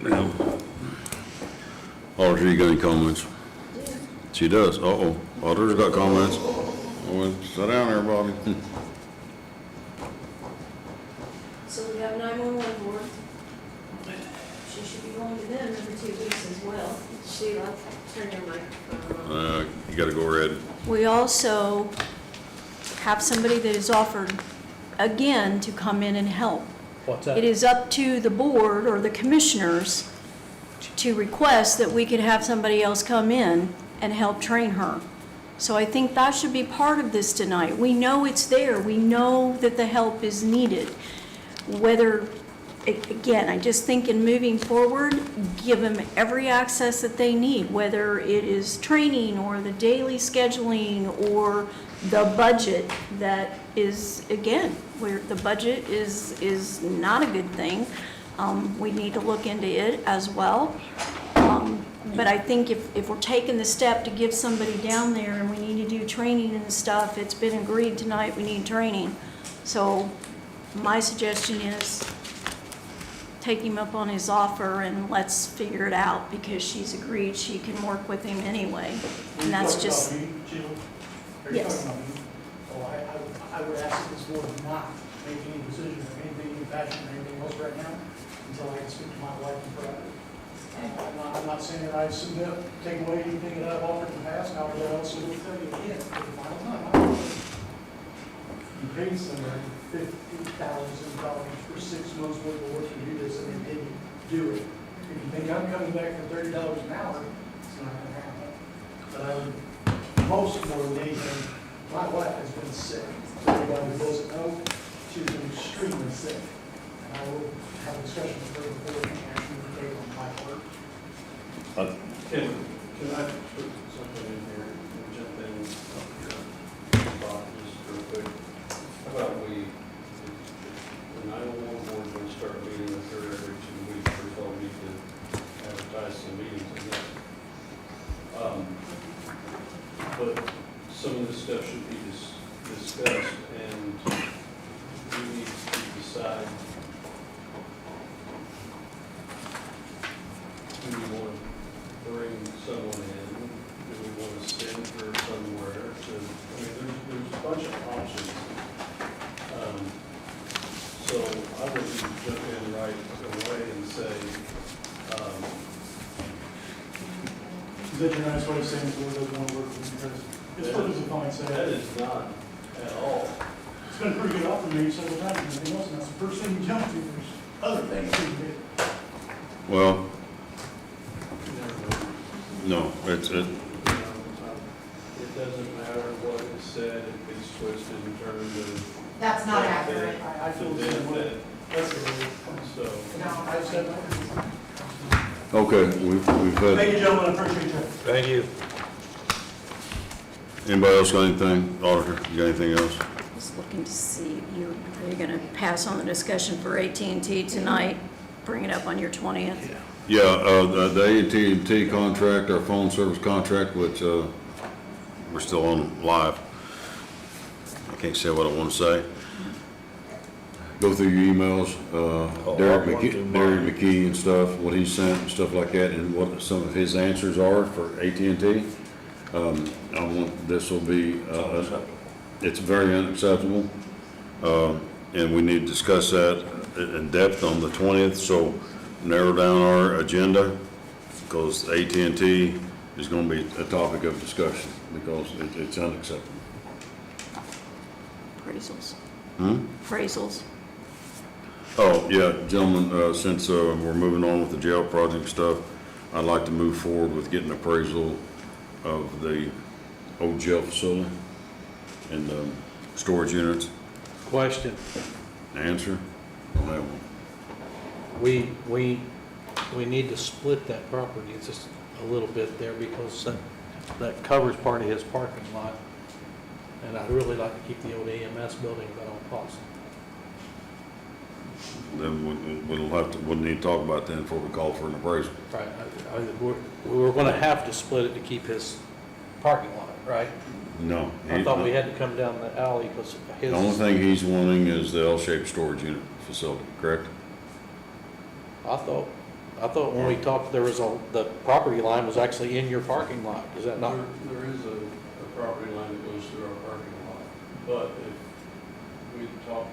S1: Now, Auditor, you got any comments? She does. Uh-oh. Auditor's got comments. Well, sit down there, Bobby.
S6: So we have 911 board. She should be going to them every 2 weeks as well. Sheila, turn your microphone on.
S1: You gotta go red.
S6: We also have somebody that is offered, again, to come in and help.
S4: What's that?
S6: It is up to the board or the commissioners to request that we could have somebody else come in and help train her. So I think that should be part of this tonight. We know it's there. We know that the help is needed. Whether, again, I just think in moving forward, give them every access that they need, whether it is training or the daily scheduling or the budget that is, again, where the budget is not a good thing. We need to look into it as well. But I think if we're taking the step to give somebody down there and we need to do training and stuff, it's been agreed tonight, we need training. So my suggestion is take him up on his offer and let's figure it out, because she's agreed she can work with him anyway. And that's just, yes.
S16: I would ask that this board not make any decision or anything in fashion or anything else right now until I can speak to my wife in private. I'm not saying that I submit, take away anything that I've offered in the past, and I would also will tell you again, for the final time, you paid somebody $50,000 for 6 months worth of work to do this, and they didn't do it. If you think I'm coming back for $30 an hour, it's not gonna happen. But I would, most more than anything, my wife has been sick. Everybody who doesn't know, she's been extremely sick. And I will have a discussion with her before any action is taken on my part.
S8: Can I put something in here, and jump in up here, Bob, just real quick? How about we, the 911 board will start meeting with her every 2 weeks, first of all, we need to advertise some meetings, I guess. But some of this stuff should be discussed, and we need to decide do we want to bring someone in? Do we want to send her somewhere to, I mean, there's a bunch of options. So I wouldn't jump in right away and say,
S16: Is that your nice way of saying the board doesn't want to work with you? Because it's what does the fine say?
S8: that is not at all.
S16: It's been a pretty good offer to me several times, and everything else, and that's the first thing you jump to. There's other things you can do.
S1: Well, no, it's,
S8: It doesn't matter what is said, it gets twisted and turned and.
S14: That's not accurate.
S16: I feel the same way. That's the way.
S8: So.
S16: No, I've said that.
S1: okay, we've had,
S16: Thank you, gentlemen, I appreciate you.
S5: Thank you.
S1: anybody else got anything? Auditor, you got anything else?
S6: Just looking to see, are you gonna pass on the discussion for AT&T tonight? Bring it up on your 20th?
S1: Yeah, the AT&T contract, our phone service contract, which, we're still on live. I can't say what I want to say. Go through your emails, Derek McKee and stuff, what he sent and stuff like that, and what some of his answers are for AT&T. I want, this will be, it's very unacceptable. And we need to discuss that in depth on the 20th, so narrow down our agenda, because AT&T is going to be a topic of discussion, because it's unacceptable.
S6: Appraisals.
S1: Hmm?
S6: Appraisals.
S1: Oh, yeah, gentlemen, since we're moving on with the jail project stuff, I'd like to move forward with getting appraisal of the old jail facility and storage units.
S4: Question.
S1: Answer? Don't have one.
S4: We need to split that property. It's just a little bit there because that covers part of his parking lot. And I'd really like to keep the old EMS building if at all possible.
S1: Then we'll need to talk about that before we call for an appraisal.
S4: Right, we're gonna have to split it to keep his parking lot, right?
S1: No.
S4: I thought we had to come down the alley because his.
S1: The only thing he's wanting is the L-shaped storage unit facility, correct?
S4: I thought when we talked, the property line was actually in your parking lot, is that not?
S8: There is a property line that goes through our parking lot, but if we talked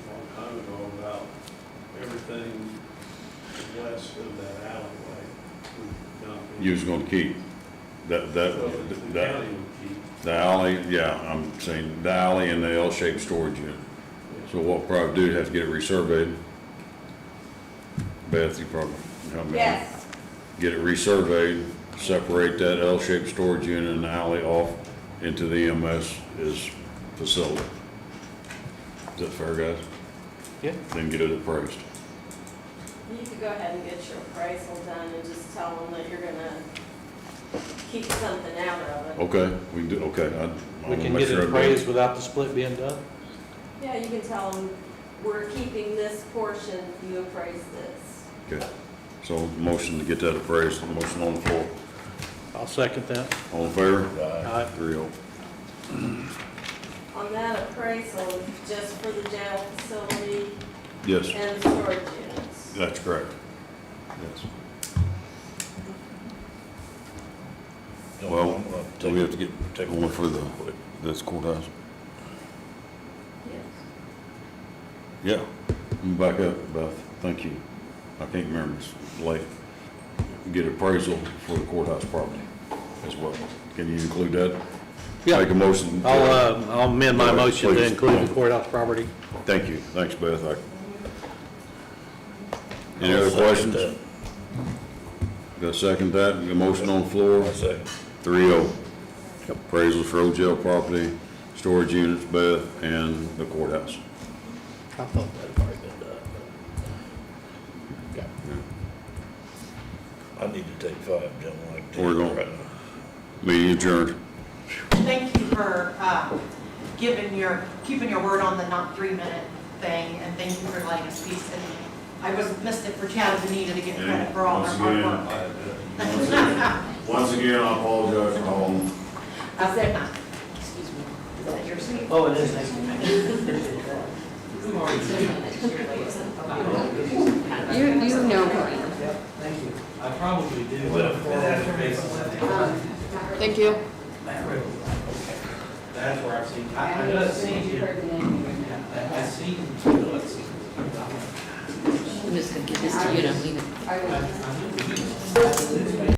S8: a long time ago about everything west of that alleyway, would not be.
S1: You was gonna keep
S8: So the county would keep.
S1: the alley, yeah, I'm saying the alley and the L-shaped storage unit. So what we'll probably do is have to get it resurveyed. Beth, you probably help me.
S17: Yes.
S1: Get it resurveyed, separate that L-shaped storage unit and the alley off into the EMS facility. Is that fair, guys?
S4: Yeah.
S1: Then get it appraised.
S17: You could go ahead and get your appraisal done and just tell them that you're gonna keep something out of it.
S1: Okay, we can do, okay.
S4: We can get it appraised without the split being done?
S17: Yeah, you can tell them, we're keeping this portion, you appraise this.
S1: Okay, so motion to get that appraised, motion on the floor.
S4: I'll second that.
S1: All in favor?
S4: Aye.
S1: 3-0.
S17: On that appraisal, just for the jail facility
S1: Yes,
S17: and storage units.
S1: that's correct. Yes. Well, so we have to take one for this courthouse.
S17: Yes.
S1: Yeah, back up, Beth, thank you. I can't remember, it's late. Get appraisal for the courthouse property as well. Can you include that?
S4: Yeah.
S1: Make a motion.
S4: I'll amend my
S1: Go ahead,
S4: motion to
S1: please.
S4: include the courthouse property.
S1: Thank you, thanks, Beth. Any other questions? Got to second that, a motion on the floor?
S5: I second.
S1: 3-0. Appraisals for old jail property, storage units, Beth, and the courthouse.
S4: I thought that had already been done. Okay.
S5: I need to take 5, gentlemen. I can tell
S1: We're
S5: you
S1: going.
S5: right now.
S1: Meeting adjourned.
S14: Thank you for keeping your word on the not 3-minute thing, and thank you for letting us speak. And I missed it for Chad and Benita to get credit for all their hard work.
S1: Once again, I apologize for calling.
S14: I said, excuse me, is that your seat?
S3: Oh, it is, nice to meet you.
S20: You know Corinne.
S3: Thank you. I probably do, but after
S21: Thank you.
S3: that's where I've seen, I know I've seen you. I've seen, let's see.
S20: I'm just gonna give this to you and I'm leaving.
S3: I knew you.